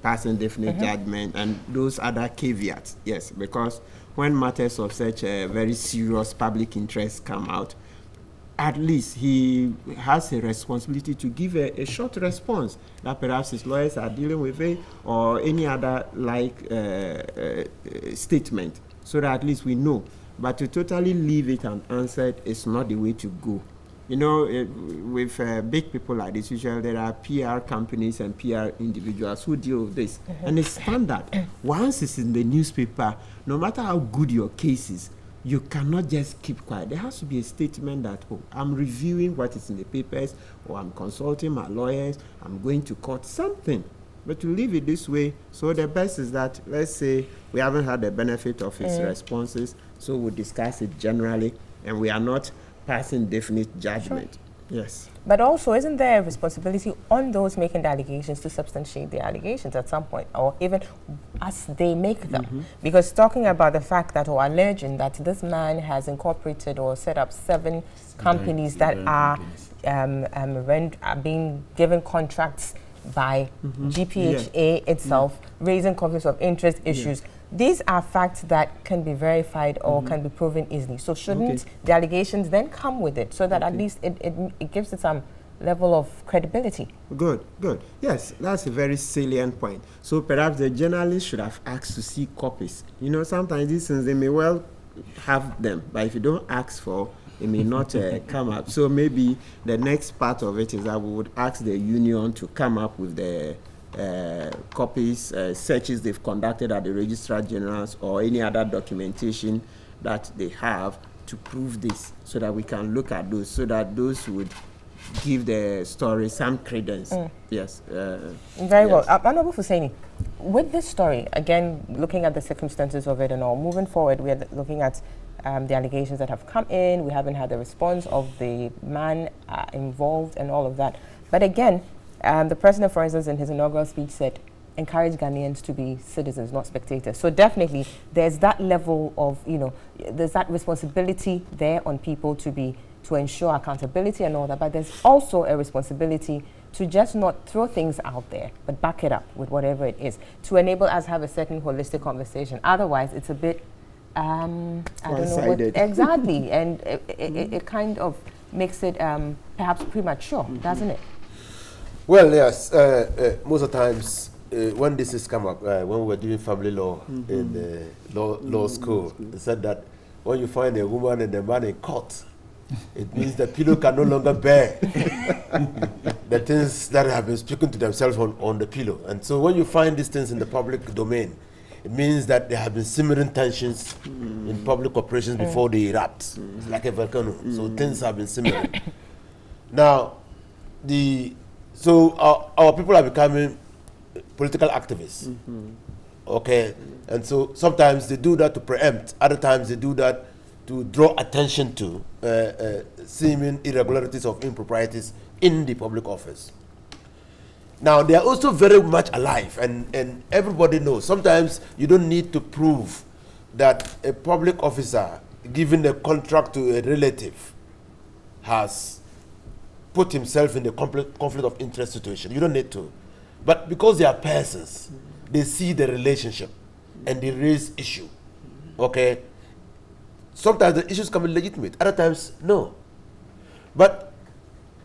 passing definite judgment, and those other caveats, yes, because when matters of such a very serious public interest come out, at least he has a responsibility to give a short response that perhaps his lawyers are dealing with it or any other statement, so that at least we know. But to totally leave it unanswered is not the way to go. You know, with big people like this, usually there are PR companies and PR individuals who deal with this. And it's standard. Once it's in the newspaper, no matter how good your case is, you cannot just keep quiet. There has to be a statement that, oh, I'm reviewing what is in the papers, or I'm consulting my lawyers, I'm going to court, something. But to leave it this way, so the best is that, let's say, we haven't had the benefit of his responses, so we'll discuss it generally, and we are not passing definite judgment. Yes. But also, isn't there a responsibility on those making the allegations to substantiate the allegations at some point, or even as they make them? Because talking about the fact that, or alleging that this man has incorporated or set up 7 companies that are being given contracts by GPHA itself, raising conflicts of interest issues. These are facts that can be verified or can be proven easily. So shouldn't the allegations then come with it so that at least it gives it some level of credibility? Good. Yes, that's a very salient point. So perhaps the journalist should have asked to see copies. You know, sometimes these things, they may well have them, but if you don't ask for, it may not come up. So maybe the next part of it is that we would ask the union to come up with the copies, searches they've conducted at the Registrar Generals or any other documentation that they have to prove this, so that we can look at those, so that those would give the story some credence. Yes. Very well. Honorable Hussaini, with this story, again, looking at the circumstances of it and all, moving forward, we are looking at the allegations that have come in. We haven't had the response of the man involved and all of that. But again, the president, for instance, in his inaugural speech said, encourage Ghanaians to be citizens, not spectators. So definitely there's that level of, you know, there's that responsibility there on people to ensure accountability and all that. But there's also a responsibility to just not throw things out there, but back it up with whatever it is, to enable us to have a certain holistic conversation. Otherwise, it's a bit, I don't know what, exactly, and it kind of makes it perhaps premature, doesn't it? Well, yes, most of the times when this has come up, when we were doing family law in the law school, they said that when you find a woman and a man in court, it means the pillow can no longer bear the things that have been speaking to themselves on the pillow. And so when you find these things in the public domain, it means that there have been simmering tensions in public operations before they erupt. It's like a volcano. So things have been simmering. Now, so our people are becoming political activists. Okay? And so sometimes they do that to preempt. Other times they do that to draw attention to seeming irregularities of improprieties in the public office. Now, they are also very much alive, and everybody knows. Sometimes you don't need to prove that a public officer giving a contract to a relative has put himself in a conflict of interest situation. You don't need to. But because they are persons, they see the relationship and they raise issue. Okay? Sometimes the issues can be legitimate, other times no. But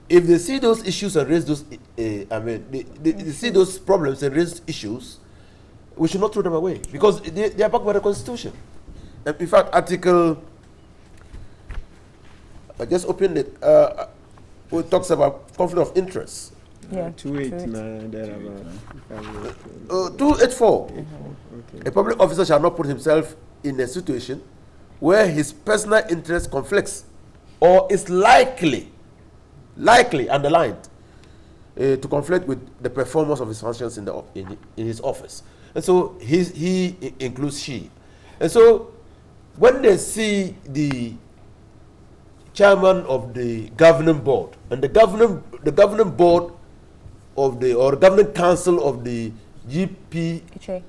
if they see those issues and raise those, they see those problems and raise issues, we should not throw them away, because they are backed by the Constitution. And in fact, Article, I just opened it, it talks about conflict of interest. Yeah. 284. A public officer shall not put himself in a situation where his personal interest conflicts or is likely underlined to conflict with the performance of his functions in his office. And so he includes she. And so when they see the chairman of the governing board and the governing board of the or governing council of the GPHA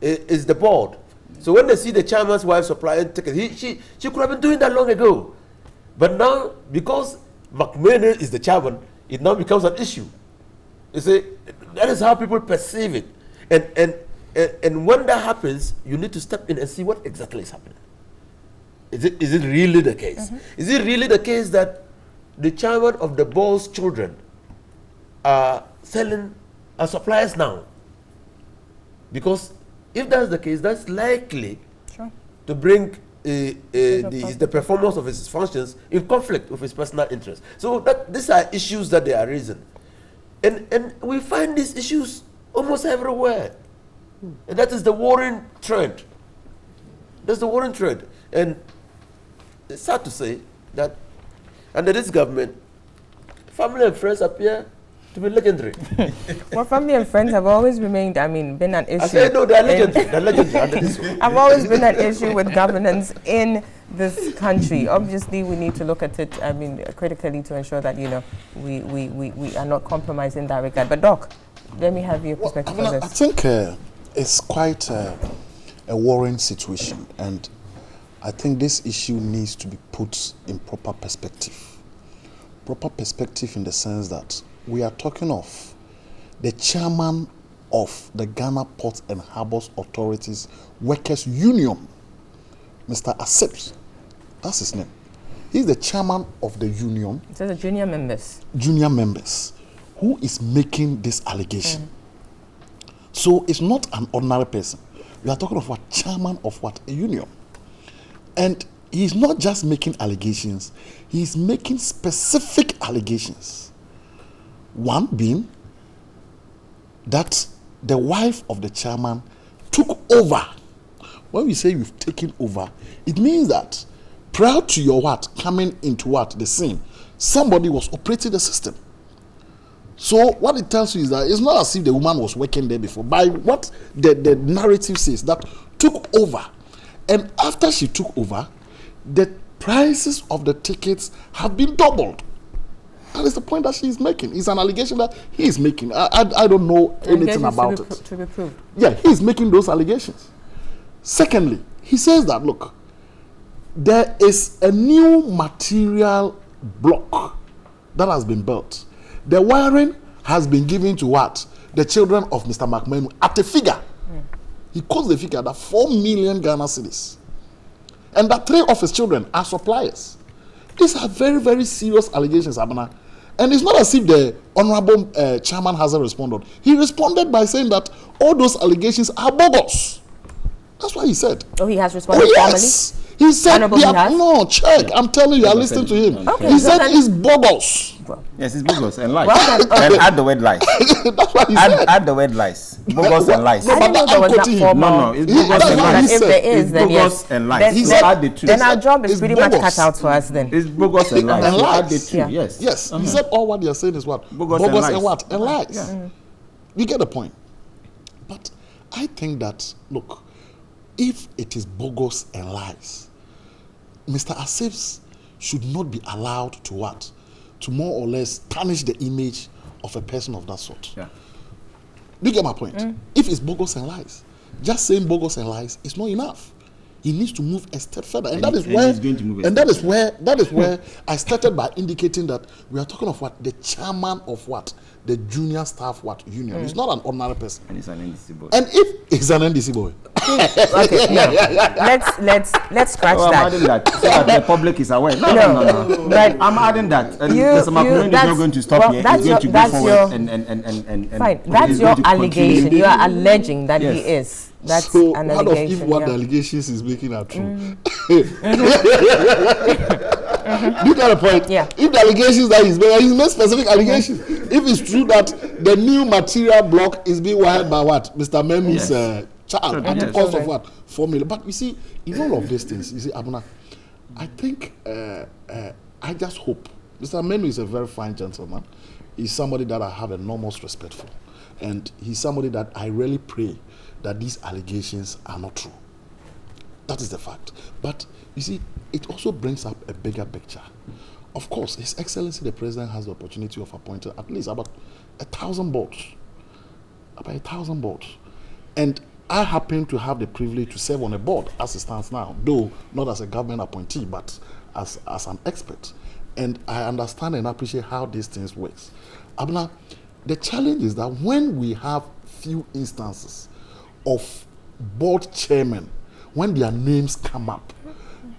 is the board. So when they see the chairman's wife supplying tickets, she could have been doing that long ago. But now, because McMahon is the chairman, it now becomes an issue. You see, that is how people perceive it. And when that happens, you need to step in and see what exactly is happening. Is it really the case? Is it really the case that the chairman of the board's children are suppliers now? Because if that's the case, that's likely to bring the performance of his functions in conflict with his personal interests. So these are issues that they are raising. And we find these issues almost everywhere. And that is the worrying trend. That's the worrying trend. And it's sad to say that under this government, family and friends appear to be legendary. Well, family and friends have always remained, been an issue. I say no, they're legendary. They're legendary under this one. I've always been an issue with governance in this country. Obviously, we need to look at it, critically to ensure that, we are not compromised in that regard. But Doc, let me have your perspective on this. I think it's quite a worrying situation, and I think this issue needs to be put in proper perspective. Proper perspective in the sense that we are talking of the chairman of the Ghana Ports and Harbours Authorities Workers Union, Mr. Asip. That's his name. He's the chairman of the union. So the junior members. Junior members, who is making this allegation. So it's not an ordinary person. We are talking of what chairman of what? A union. And he's not just making allegations, he's making specific allegations. One being that the wife of the chairman took over. When we say you've taken over, it means that prior to your coming into the scene, somebody was operating the system. So what it tells you is that it's not as if the woman was working there before. By what the narrative says, that took over. And after she took over, the prices of the tickets have been doubled. That is the point that she is making. It's an allegation that he is making. I don't know anything about it. To be proved. Yeah, he is making those allegations. Secondly, he says that, look, there is a new material block that has been built. The wiring has been given to what? The children of Mr. McMahon at a figure. He quotes the figure that 4 million Ghana cedis. And that 3 of his children are suppliers. These are very, very serious allegations, Abana. And it's not as if the honorable chairman hasn't responded. He responded by saying that all those allegations are bogus. That's what he said. Oh, he has responded yes. formally? He said, no, check. I'm telling you, I listened to him. Okay, he said it's bogus. Yes, it's bogus and lies. Well, then add the word lies. That's what he said. Add the word lies. Bogus and lies. I didn't know there was that formal. No, it's bogus and lies. If there is, then bogus yes. and lies. He said, add the two. Then our job is pretty much bogus. cut out for us then. It's bogus and lies. And So lies. add the two, yes. Yes, he said all what you're saying is what? Bogus and what? And lies. Yeah. You get the point. But I think that, look, if it is bogus and lies, Mr. Asif should not be allowed to what? To more or less tarnish the image of a person of that sort. Yeah. Do you get my point? If it's bogus and lies, just saying bogus and lies is not enough. He needs to move a step further, and that is where I started by indicating that we are talking of what? The chairman of what? The junior staff union. It's not an ordinary person. And it's an NDC boy. And if it's an NDC boy. Okay, now, let's scratch I'm that. adding that so that the public is aware. No. But I'm adding that. And Mr. McMahon is not going to stop here. He's going to go forward and fine. That's your allegation. You are alleging that he is. That's so an what allegation. if what the allegations is making are true? Do you get the point? Yeah. If the allegations that he's made specific allegations. If it's true that the new material block is being wired by what? Mr. Memu's child at the cost of what? 4 million. But you see, in all of these things, you see, Abuna, I think I just hope Mr. Menu is a very fine gentleman. He's somebody that I have enormous respect for. And he's somebody that I really pray that these allegations are not true. That is the fact. But you see, it also brings up a bigger picture. Of course, His Excellency the President has the opportunity of appointing at least about 1,000 boards. About 1,000 boards. And I happen to have the privilege to serve on a board as it stands now, though not as a government appointee, but as an expert. And I understand and appreciate how these things work. Abna, the challenge is that when we have few instances of board chairmen, when their names come up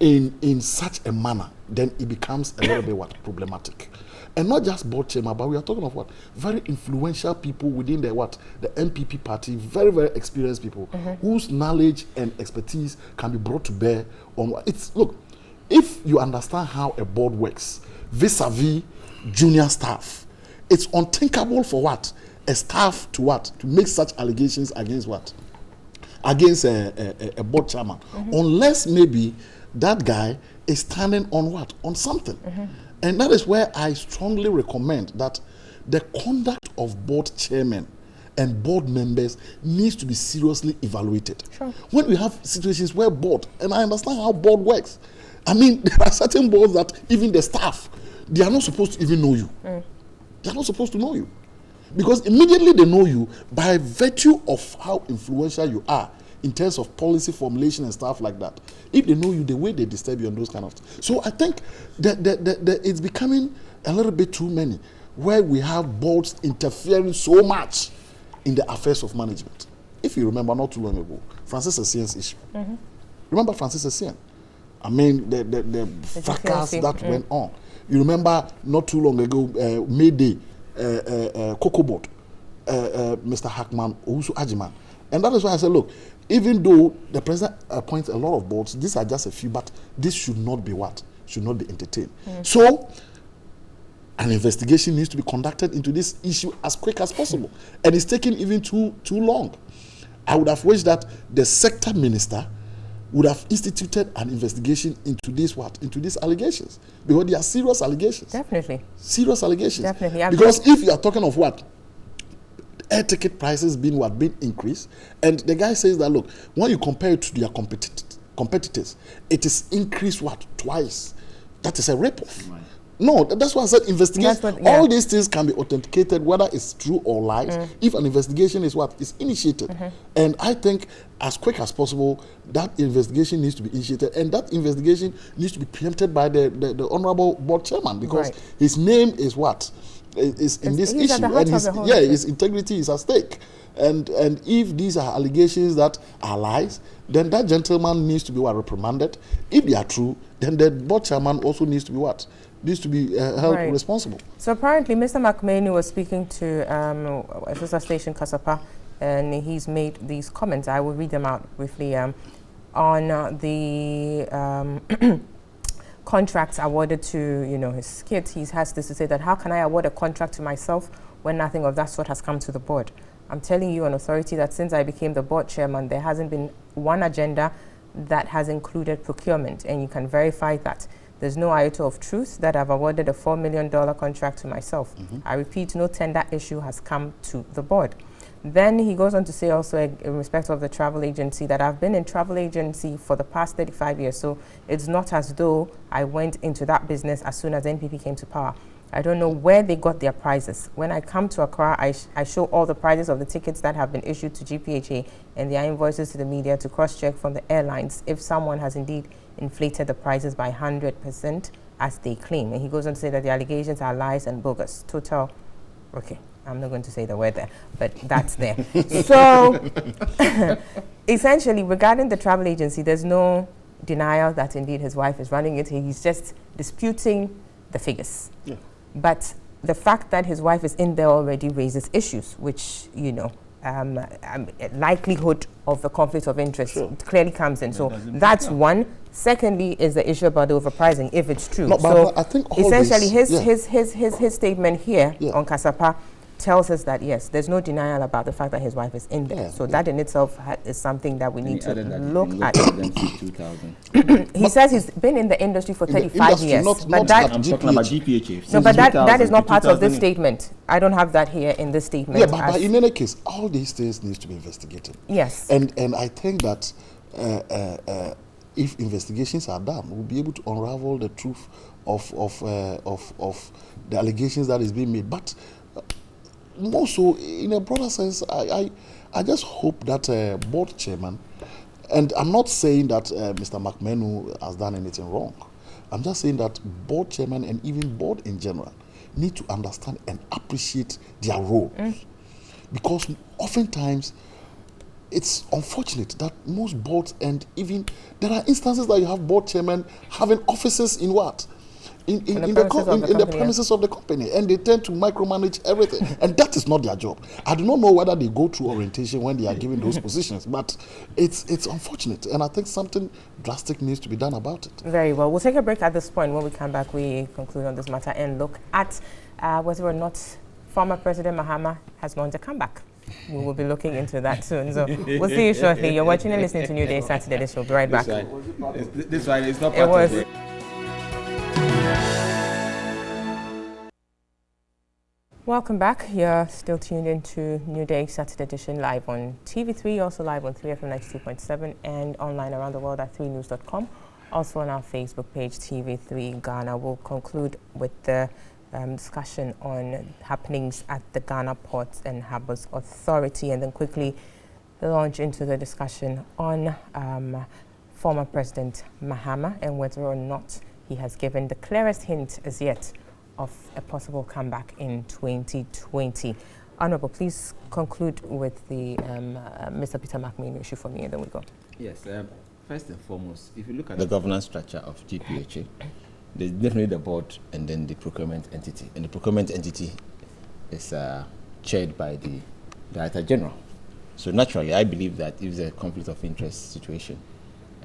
in such a manner, then it becomes a little bit problematic. And not just board chairman, but we are talking of very influential people within the MPP party, very, very experienced people whose knowledge and expertise can be brought to bear on look, if you understand how a board works vis-a-vis junior staff, it's unthinkable for a staff to make such allegations against against a board chairman, unless maybe that guy is standing on something. And that is where I strongly recommend that the conduct of board chairmen and board members needs to be seriously evaluated. Sure. When we have situations where board, and I understand how board works, I mean, there are certain boards that even the staff, they are not supposed to even know you. They are not supposed to know you. Because immediately they know you by virtue of how influential you are in terms of policy formulation and stuff like that. If they know you, the way they disturb you and those kind of things. So I think that it's becoming a little bit too many, where we have boards interfering so much in the affairs of management. If you remember not too long ago, Francis Essie's issue. Remember Francis Essien? I mean, the fracas that went on. You remember not too long ago, Mayday, Cocoa Board, Mr. Hackman, Owusu Ajiman. And that is why I said, look, even though the president appoints a lot of boards, these are just a few, but this should not be should not be entertained. So, an investigation needs to be conducted into this issue as quick as possible. And it's taking even too long. I would have wished that the sector minister would have instituted an investigation into these allegations, because they are serious allegations. Definitely. Serious allegations. Definitely. Because if you are talking of air ticket prices being increased, and the guy says that, look, when you compare it to their competitors, it is increased twice. That is a rip-off. Right. No, that's why I said investigation. All these things can be authenticated, whether it's true or lies, if an investigation is initiated. And I think as quick as possible, that investigation needs to be initiated, and that investigation needs to be preempted by the honorable board chairman, because his name is is in this issue, and his integrity is at stake. And if these are allegations that are lies, then that gentleman needs to be reprimanded. If they are true, then the board chairman also needs to be held responsible. So apparently, Mr. McMahon was speaking to a sister station, Kasapa, and he's made these comments. I will read them out briefly. On the contracts awarded to his kids, he has this to say that, how can I award a contract to myself when nothing of that sort has come to the board? I'm telling you on authority that since I became the board chairman, there hasn't been one agenda that has included procurement, and you can verify that. There's no iota of truth that I've awarded a $4 million contract to myself. I repeat, no tender issue has come to the board. Then he goes on to say also, in respect of the travel agency, that I've been in travel agency for the past 35 years, so it's not as though I went into that business as soon as NPP came to power. I don't know where they got their prizes. When I come to Accra, I show all the prizes of the tickets that have been issued to GPHA and their invoices to the media to cross-check from the airlines if someone has indeed inflated the prices by 100% as they claim. And he goes on to say that the allegations are lies and bogus. Total, okay, I'm not going to say the word there, but that's there. So, essentially, regarding the travel agency, there's no denial that indeed his wife is running it. He's just disputing the figures. Yeah. But the fact that his wife is in there already raises issues, which, likelihood of a conflict of interest clearly comes in. So that's one. Secondly, is the issue about the overpricing, if it's true. No, so I think essentially his statement here on Kasapa tells us that, yes, there's no denial about the fact that his wife is in there. Yeah, so that in itself is something that we need to look at. 2000. He says he's been in the industry for 35 years. But I'm talking about GPHA. No, but that is not part of this statement. I don't have that here in this statement. Yeah, but in any case, all these things need to be investigated. Yes. And I think that if investigations are done, we'll be able to unravel the truth of the allegations that is being made. But more so, in a broader sense, I just hope that board chairman, and I'm not saying that Mr. McMenu has done anything wrong. I'm just saying that board chairman and even board in general need to understand and appreciate their roles. Because oftentimes, it's unfortunate that most boards, and even there are instances that you have board chairmen having offices in what? In the premises of the company, and they tend to micromanage everything, and that is not their job. I do not know whether they go through orientation when they are given those positions, but it's unfortunate, and I think something drastic needs to be done about it. Very well. We'll take a break at this point. When we come back, we conclude on this matter and look at whether or not former President Mahama has launched a comeback. We will be looking into that soon. So we'll see you shortly. You're watching and listening to Newday Saturday Edition. We'll be right back. This one is not part of it. Welcome back. You're still tuned into Newday Saturday Edition live on TV3, also live on 3FM 92.7 and online around the world at 3news.com. Also on our Facebook page, TV3 Ghana. We'll conclude with the discussion on happenings at the Ghana Ports and Harbours Authority, and then quickly launch into the discussion on former President Mahama and whether or not he has given the clearest hint as yet of a possible comeback in 2020. Honourable, please conclude with the Mr. Peter McMahon issue for me, and then we go. Yes, first and foremost, if you look at the governance structure of GPHA, there's definitely the board and then the procurement entity. And the procurement entity is chaired by the Director General. So naturally, I believe that if there's a conflict of interest situation,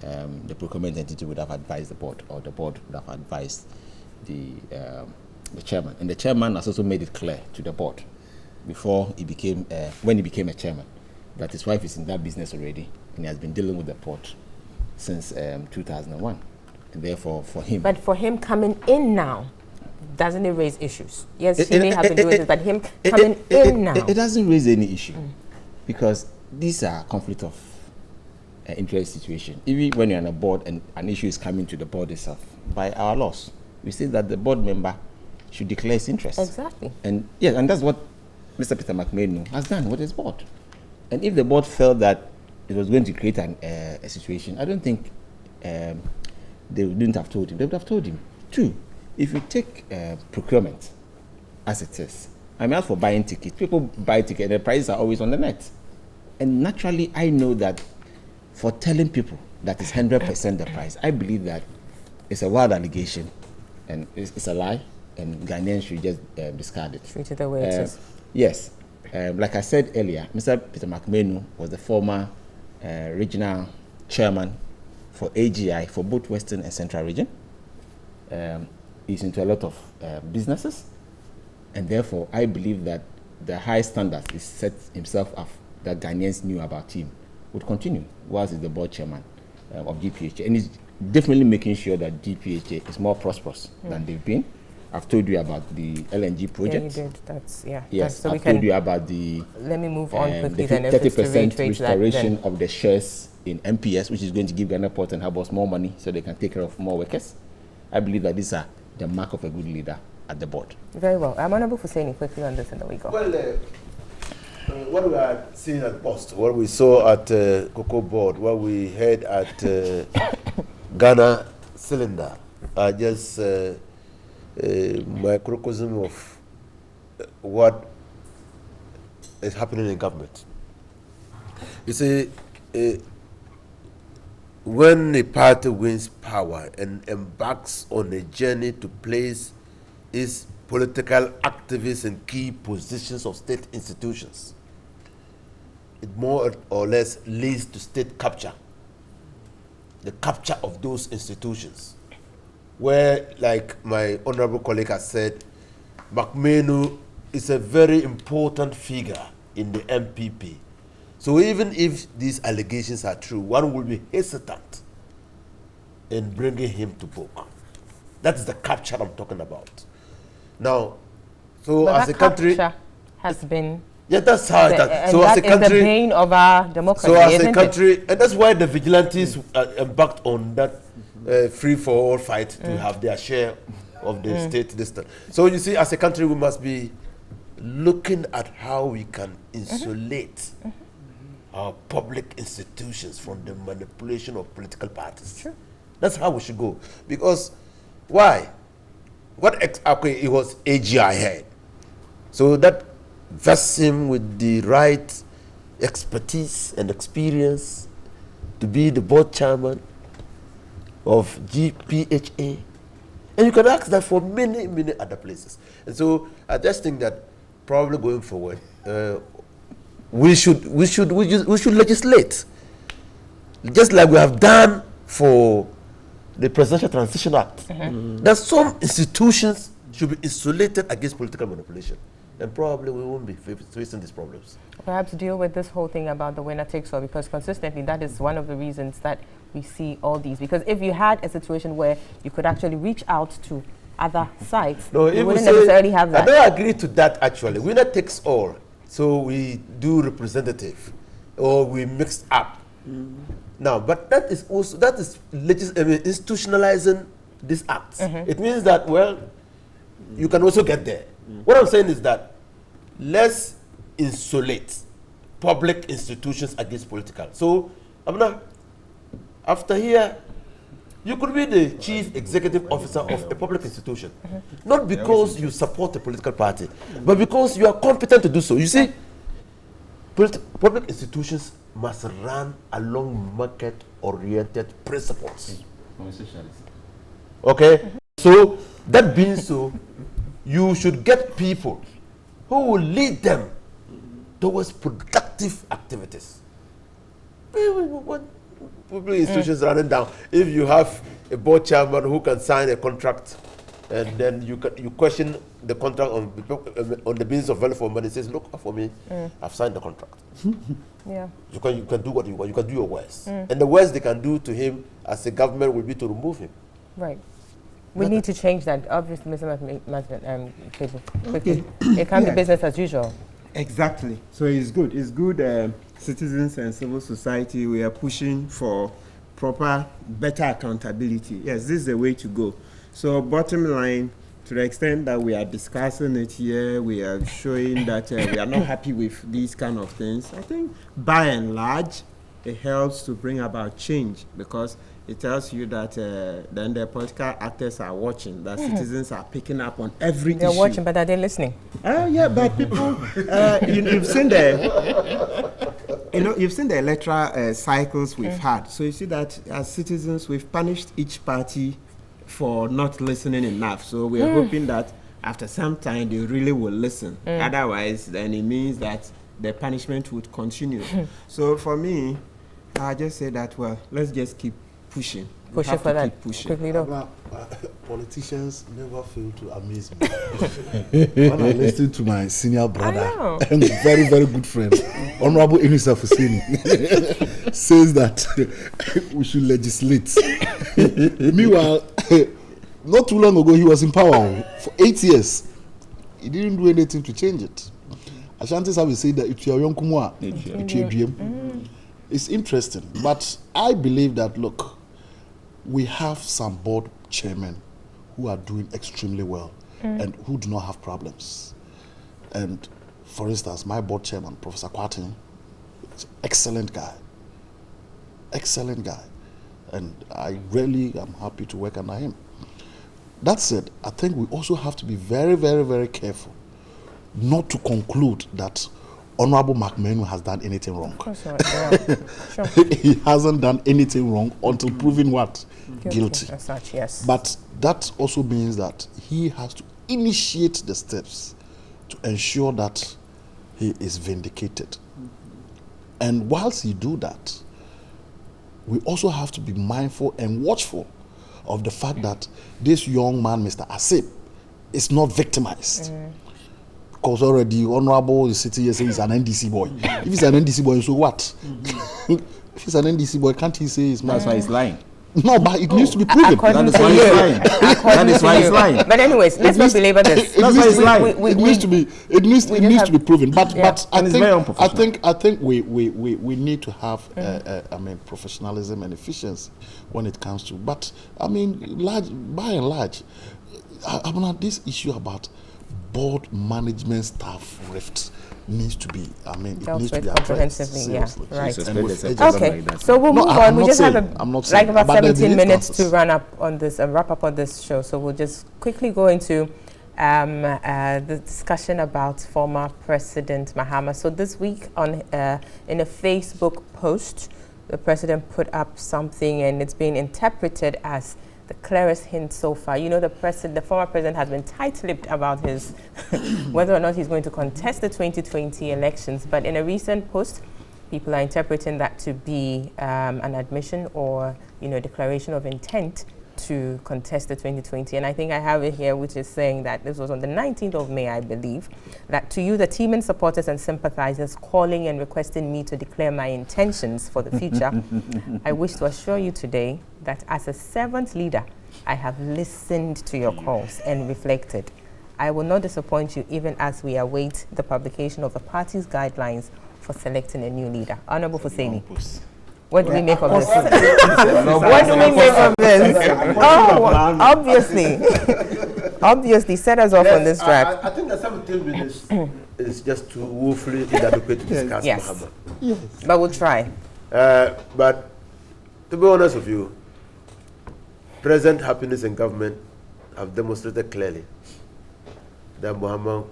the procurement entity would have advised the board, or the board would have advised the chairman. And the chairman has also made it clear to the board before he became, when he became a chairman, that his wife is in that business already, and he has been dealing with the port since 2001. And therefore, for him... But for him coming in now, doesn't it raise issues? Yes, he may have been doing it, but him coming in now... It doesn't raise any issue, because these are conflict of interest situation. Even when you're on a board and an issue is coming to the board itself, by our laws, we say that the board member should declare his interest. Exactly. And yes, and that's what Mr. Peter McMahon has done with his board. And if the board felt that it was going to create a situation, I don't think they wouldn't have told him. They would have told him. Two, if you take procurement as it is, I mean, as for buying tickets, people buy tickets, the prices are always on the net. And naturally, I know that for telling people that it's 100% the price, I believe that it's a wild allegation and it's a lie, and Ghanaians should just discard it. Treat it the way it is. Yes. Like I said earlier, Mr. Peter McMahon was the former regional chairman for AGI for both Western and Central region. He's into a lot of businesses, and therefore I believe that the high standards he set himself up that Ghanaians knew about him would continue whilst he's the board chairman of GPHA. And he's definitely making sure that GPHA is more prosperous than they've been. I've told you about the LNG project. Yeah, you did. That's, yeah. Yes, so I've told you about the... Let me move on quickly the then. 30% restoration of the shares in MPS, which is going to give Ghana Port and Harbours more money so they can take care of more workers. I believe that these are the mark of a good leader at the board. Very well. I'm Honourable Hussaini, quickly on this, and then we go. Well, what we are seeing at Post, what we saw at Cocoa Board, what we heard at Ghana Cylinder are just microcosm of what is happening in government. You see, when a party wins power and embarks on a journey to place its political activists in key positions of state institutions, it more or less leads to state capture, the capture of those institutions, where, like my honorable colleague has said, McMahon is a very important figure in the MPP. So even if these allegations are true, one will be hesitant in bringing him to book. That is the capture I'm talking about. Now, so but as a country, has been. Yeah, that's how it is. So as a country, the bane of our democracy. So as a country, and that's why the vigilantes embarked on that free-for-all fight to have their share of the state this. So you see, as a country, we must be looking at how we can insulate our public institutions from the manipulation of political parties. Sure. That's how we should go. Because why? What exactly it was AGI had. So that vests him with the right expertise and experience to be the board chairman of GPHA. And you can ask that for many, many other places. And so I just think that probably going forward, we should legislate, just like we have done for the Presidential Transition Act. That some institutions should be insulated against political manipulation, and probably we won't be facing these problems. Perhaps deal with this whole thing about the winner takes all, because consistently that is one of the reasons that we see all these. Because if you had a situation where you could actually reach out to other sites, you wouldn't necessarily have that. I don't agree to that actually. Winner takes all. So we do representative, or we mix up. Now, but that is also, that is institutionalizing this act. It means that, well, you can also get there. What I'm saying is that let's insulate public institutions against political. So, Abna, after here, you could be the chief executive officer of a public institution. Not because you support a political party, but because you are competent to do so. You see, public institutions must run along market-oriented principles. Okay? So, that being so, you should get people who will lead them towards productive activities. Public institutions running down. If you have a board chairman who can sign a contract, and then you question the contract on the basis of value for money, says, look for me, I've signed the contract. Yeah. You can do what you want. You can do your worst, and the worst they can do to him as a government will be to remove him. Right. We need to change that. Obviously, Mr. Quickly. It can't be business as usual. Exactly. So it's good. It's good. Citizens and civil society, we are pushing for proper, better accountability. Yes, this is the way to go. So bottom line, to the extent that we are discussing it here, we are showing that we are not happy with these kind of things. I think by and large, it helps to bring about change, because it tells you that then the political actors are watching, that citizens are picking up on every issue. They're watching, but are they listening? Yeah, but people, you've seen the electoral cycles we've had. So you see that as citizens, we've punished each party for not listening enough. So we're hoping that after some time, they really will listen. Otherwise, then it means that the punishment would continue. So for me, I just say that, well, let's just keep pushing. Pushing for that. Quickly, though. Politicians never fail to amaze me. When I listen to my senior brother and very, very good friend, Honorable Inisa Fusini, says that we should legislate. Meanwhile, not too long ago, he was in power for 8 years. He didn't do anything to change it. Ashantis have said that it's your young kumwa, it's interesting, but I believe that, look, we have some board chairmen who are doing extremely well and who do not have problems. And for instance, my board chairman, Professor Kwatin, is an excellent guy. Excellent guy. And I really am happy to work under him. That said, I think we also have to be very, very, very careful not to conclude that Honorable McMahon has done anything wrong. Of course not. Yeah. Sure. He hasn't done anything wrong until proven what? Guilty. As such, yes. But that also means that he has to initiate the steps to ensure that he is vindicated. And whilst he do that, we also have to be mindful and watchful of the fact that this young man, Mr. Asip, is not victimized. Because already Honorable is sitting here saying he's an NDC boy. If he's an NDC boy, so what? If he's an NDC boy, can't he say he's not? That's why he's lying. No, but it needs to be proven. That is why he's lying. That is why he's lying. But anyways, let's not belabor this. It needs to be. It needs to be proven. But I think we need to have I mean, professionalism and efficiency when it comes to. But I mean, by and large, I'm not this issue about board management staff rifts needs to be, I mean, it needs to be addressed seriously. Yeah, right. Okay, like so we'll move on. We just have like about 17 minutes to run up on this and wrap up on this show. So we'll just quickly go into the discussion about former President Mahama. So this week on in a Facebook post, the president put up something, and it's been interpreted as the clearest hint so far. You know, the former president has been tight-lipped about his whether or not he's going to contest the 2020 elections. But in a recent post, people are interpreting that to be an admission or, you know, declaration of intent to contest the 2020. And I think I have it here, which is saying that this was on the 19th of May, I believe, that to you, the team and supporters and sympathizers calling and requesting me to declare my intentions for the future, I wish to assure you today that as a servant leader, I have listened to your calls and reflected. I will not disappoint you even as we await the publication of the party's guidelines for selecting a new leader. Honorable Hussaini. What do we make of this? What do we make of this? Oh, obviously. Obviously, set us off on this track. I think that 17 minutes is just too woefully inadequate to discuss. Yes. Yes. But we'll try. But to be honest with you, present happiness and government have demonstrated clearly that Muhammad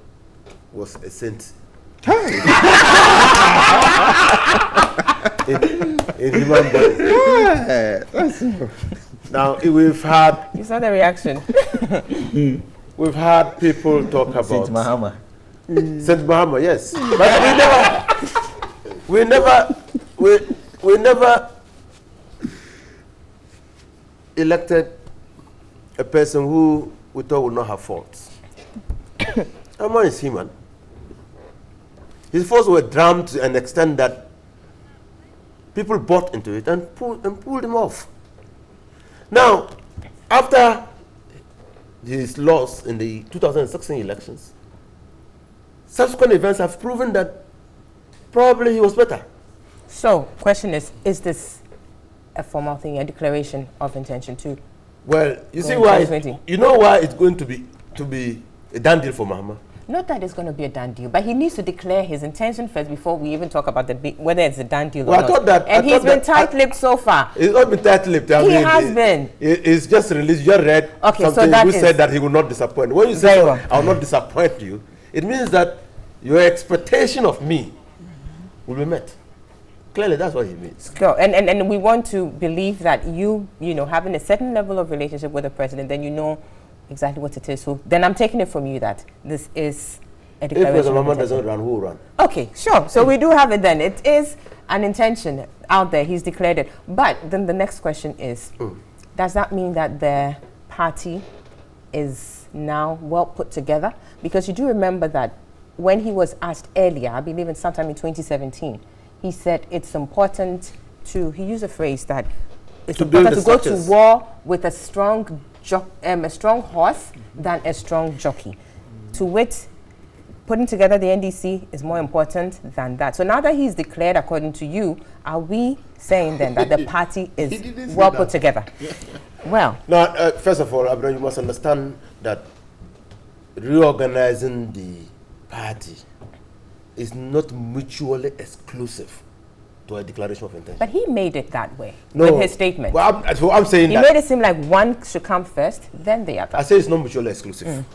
was a saint. in human body. Now we've had. You saw the reaction. We've had people talk about Saint Mahama. Saint Mahama, yes, but we never elected a person who we thought would not have faults. Mahama is human. His faults were drummed to an extent that people bought into it and pulled him off. Now, after his loss in the 2016 elections, subsequent events have proven that probably he was better. So, question is this a formal thing, a declaration of intention to? Well, you see why? You know why it's going to be a done deal for Mahama? Not that it's going to be a done deal, but he needs to declare his intention first before we even talk about whether it's a done deal or not. I thought that, and he's been tight-lipped so far. He's not been tight-lipped. He has been. It's just released. You read something which said that he will not disappoint. When you say, I will not disappoint you, it means that your expectation of me will be met. Clearly, that's what he means. Sure. And we want to believe that you know, having a certain level of relationship with the president, then you know exactly what it is. So then I'm taking it from you that this is a declaration. If the Mahama doesn't run, who will run? Okay, sure. So we do have it then. It is an intention out there. He's declared it. But then the next question is, does that mean that the party is now well put together? Because you do remember that when he was asked earlier, I believe in sometime in 2017, he said it's important to, he used a phrase that it's important to go to war with a strong horse than a strong jockey. To wit, putting together the NDC is more important than that. So now that he's declared, according to you, are we saying then that the party is well put together? Well. Now, first of all, Abraham, you must understand that reorganizing the party is not mutually exclusive to a declaration of intention. But he made it that way with his statement. Well, I'm saying he made it seem like one should come first, then the other. I say it's not mutually exclusive.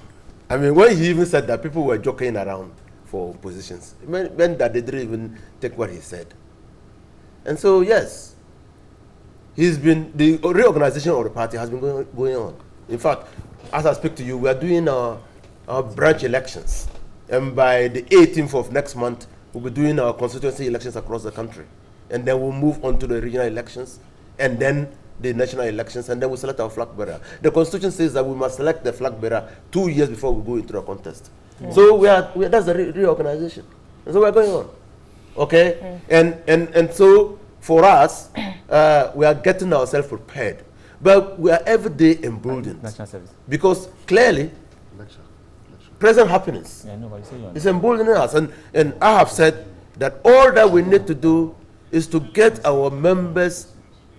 I mean, when he even said that people were joking around for positions, it meant that they didn't even take what he said. And so, yes, the reorganization of the party has been going on. In fact, as I speak to you, we are doing our branch elections. And by the 18th of next month, we'll be doing our constituency elections across the country. And then we'll move on to the regional elections, and then the national elections, and then we'll select our flag bearer. The Constitution says that we must select the flag bearer 2 years before we go into a contest. So that's the reorganization. And so we're going on. Okay? And so for us, we are getting ourselves prepared. But we are every day emboldened. Because clearly, present happiness is emboldening us. And I have said that all that we need to do is to get our members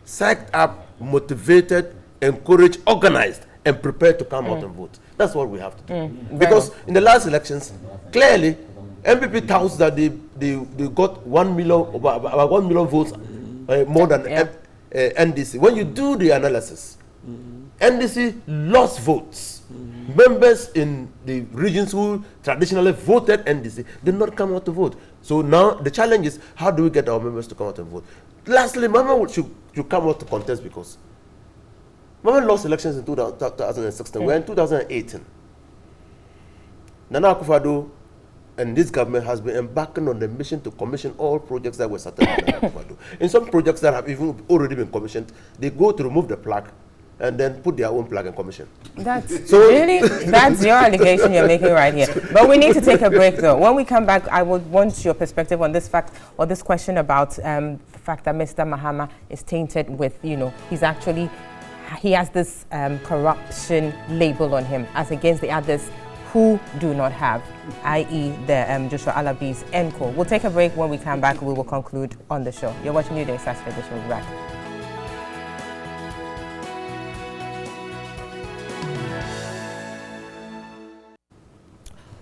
psyched up, motivated, encouraged, organized, and prepared to come out and vote. That's what we have to do. Because in the last elections, clearly, MPP touts that they got 1 million, about 1 million votes more than NDC. When you do the analysis, NDC lost votes. Members in the regions who traditionally voted NDC did not come out to vote. So now the challenge is, how do we get our members to come out and vote? Lastly, Mama should come out to contest, because Mama lost elections in 2016. We're in 2018. Nana Akufo-Addo and this government has been embarking on the mission to commission all projects that were started by Nana Akufo-Addo. In some projects that have even already been commissioned, they go to remove the plaque and then put their own plug and commission. That's that's your allegation you're making right here. But we need to take a break, though. When we come back, I would want your perspective on this fact, or this question about the fact that Mr. Mahama is tainted with, he has this corruption label on him, as against the others who do not have, i.e. the Joshua Alabi's ENCO. We'll take a break. When we come back, we will conclude on the show. You're watching Newday Saturday Edition. We'll be back.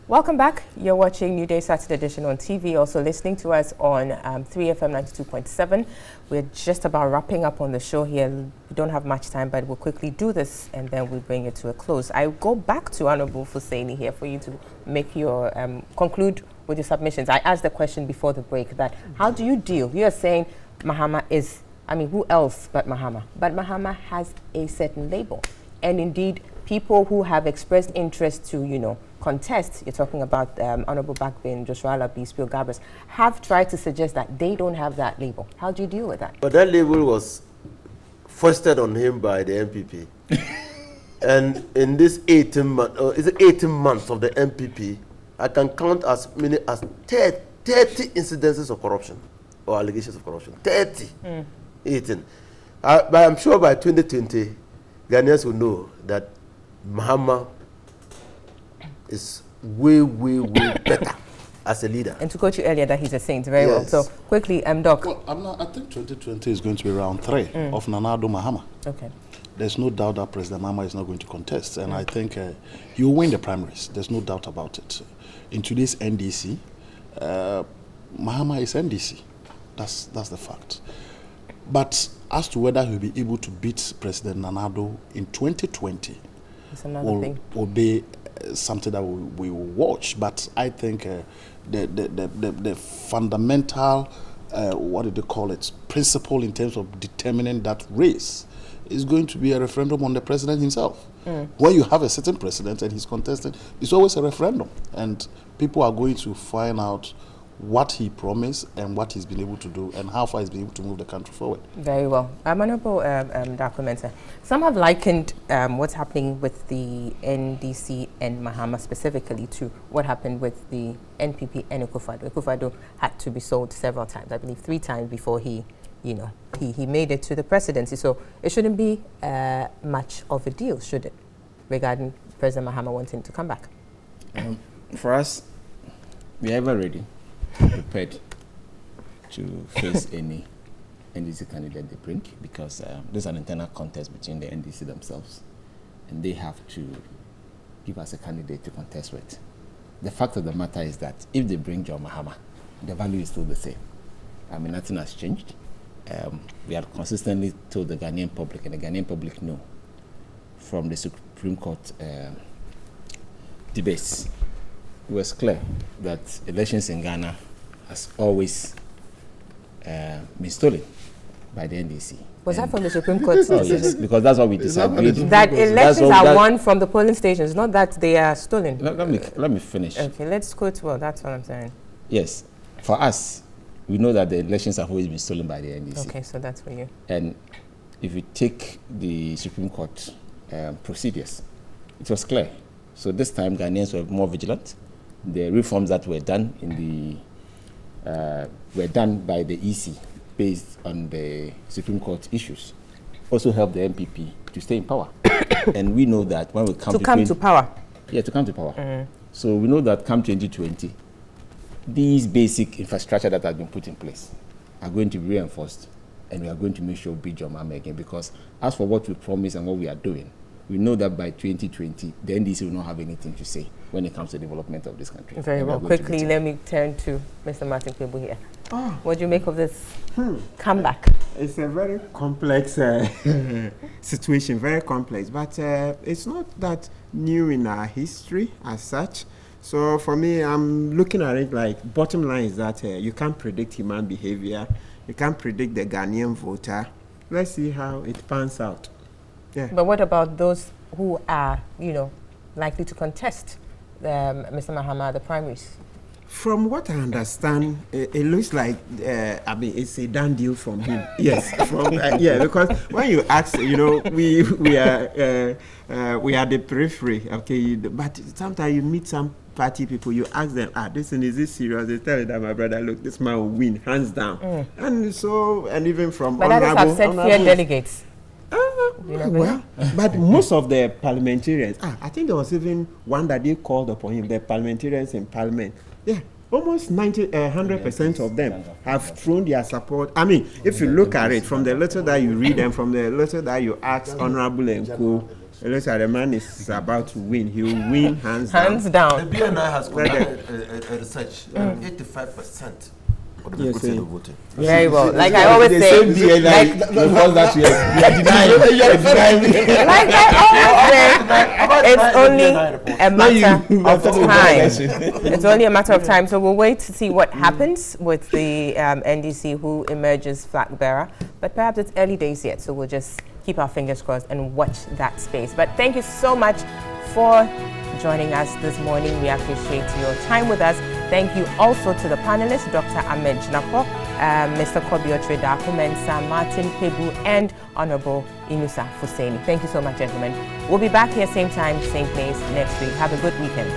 Welcome back. You're watching Newday Saturday Edition on TV, also listening to us on 3FM 92.7. We're just about wrapping up on the show here. We don't have much time, but we'll quickly do this and then we'll bring it to a close. I go back to Honorable Fussaini here for you to make your conclude with your submissions. I asked the question before the break that how do you deal? You are saying Mahama is, who else but Mahama? But Mahama has a certain label, and indeed people who have expressed interest to, contest, you're talking about Honorable Bakbin, Joshua Alabi, Spio Gabras, have tried to suggest that they don't have that label. How do you deal with that? But that label was foisted on him by the MPP. And in this 18 months of the MPP, I can count as many as 30 incidences of corruption or allegations of corruption. 30. 18. But I'm sure by 2020, Ghanaians will know that Mahama is way better as a leader. And to quote you earlier that he's a saint, very well. So quickly, Doc. Well, I think 2020 is going to be round 3 of Nana Addo Mahama. Okay. There's no doubt that President Mahama is not going to contest, and I think he will win the primaries. There's no doubt about it. In today's NDC, Mahama is NDC. That's the fact. But as to whether he'll be able to beat President Nana Addo in 2020, will be something that we will watch. But I think the fundamental, what do they call it, principle in terms of determining that race is going to be a referendum on the president himself. When you have a certain president and he's contesting, it's always a referendum. And people are going to find out what he promised and what he's been able to do and how far he's been able to move the country forward. Very well. Honorable Documenter, some have likened what's happening with the NDC and Mahama specifically to what happened with the NPP and Akufo-Addo. Akufo-Addo had to be sold several times, I believe 3 times before he made it to the presidency. So it shouldn't be much of a deal, should it, regarding President Mahama wanting to come back? For us, we are ever ready, prepared to face any NDC candidate they bring, because there's an internal contest between the NDC themselves, and they have to give us a candidate to contest with. The fact of the matter is that if they bring John Mahama, the value is still the same. Nothing has changed. We have consistently told the Ghanaian public, and the Ghanaian public know from the Supreme Court debates, it was clear that elections in Ghana has always been stolen by the NDC. Was that from the Supreme Court's decision? Yes, because that's what we disagreed. That elections are won from the polling stations, not that they are stolen. Let me finish. Okay, let's quote well, that's what I'm saying. Yes, for us, we know that the elections have always been stolen by the NDC. Okay, so that's for you. And if you take the Supreme Court procedures, it was clear. So this time, Ghanaians were more vigilant. the reforms that were done were done by the EC based on the Supreme Court issues also helped the MPP to stay in power. And we know that when we come to power. Yeah, to come to power. So we know that come 2020, these basic infrastructure that has been put in place are going to be reinforced, and we are going to make sure we beat John Mahama again, because as for what we promise and what we are doing, we know that by 2020, the NDC will not have anything to say when it comes to the development of this country. Very well. Quickly, let me turn to Mr. Martin Kwebu here. What do you make of this comeback? It's a very complex situation, very complex, but it's not that new in our history as such. So for me, I'm looking at it like, bottom line is that you can't predict human behavior. You can't predict the Ghanaian voter. Let's see how it pans out. Yeah. But what about those who are, likely to contest Mr. Mahama the primaries? From what I understand, it looks like it's a done deal from him. Yes, because when you ask, we are the periphery, okay. But sometimes you meet some party people, you ask them, is this serious? They tell you that, my brother, look, this man will win hands down. And even from but that has upset fear delegates. Well, but most of the parliamentarians, I think there was even one that they called upon him, the parliamentarians in parliament. Yeah, almost 100% of them have thrown their support. I mean, if you look at it from the letter that you read and from the letter that you ask Honorable and Co, it looks like the man is about to win. He will win hands down. The BNI has conducted a research, 85%. Very well. Like I always say, like it's only a matter of time. It's only a matter of time. So we'll wait to see what happens with the NDC who emerges flag bearer. But perhaps it's early days yet, so we'll just keep our fingers crossed and watch that space. But thank you so much for joining us this morning. We appreciate your time with us. Thank you also to the panelists, Dr. Ahmed Jnapo, Mr. Kobio Dakumensa, Martin Kwebu, and Honorable Inusa Fuseni. Thank you so much, gentlemen. We'll be back here same time, same place next week. Have a good weekend.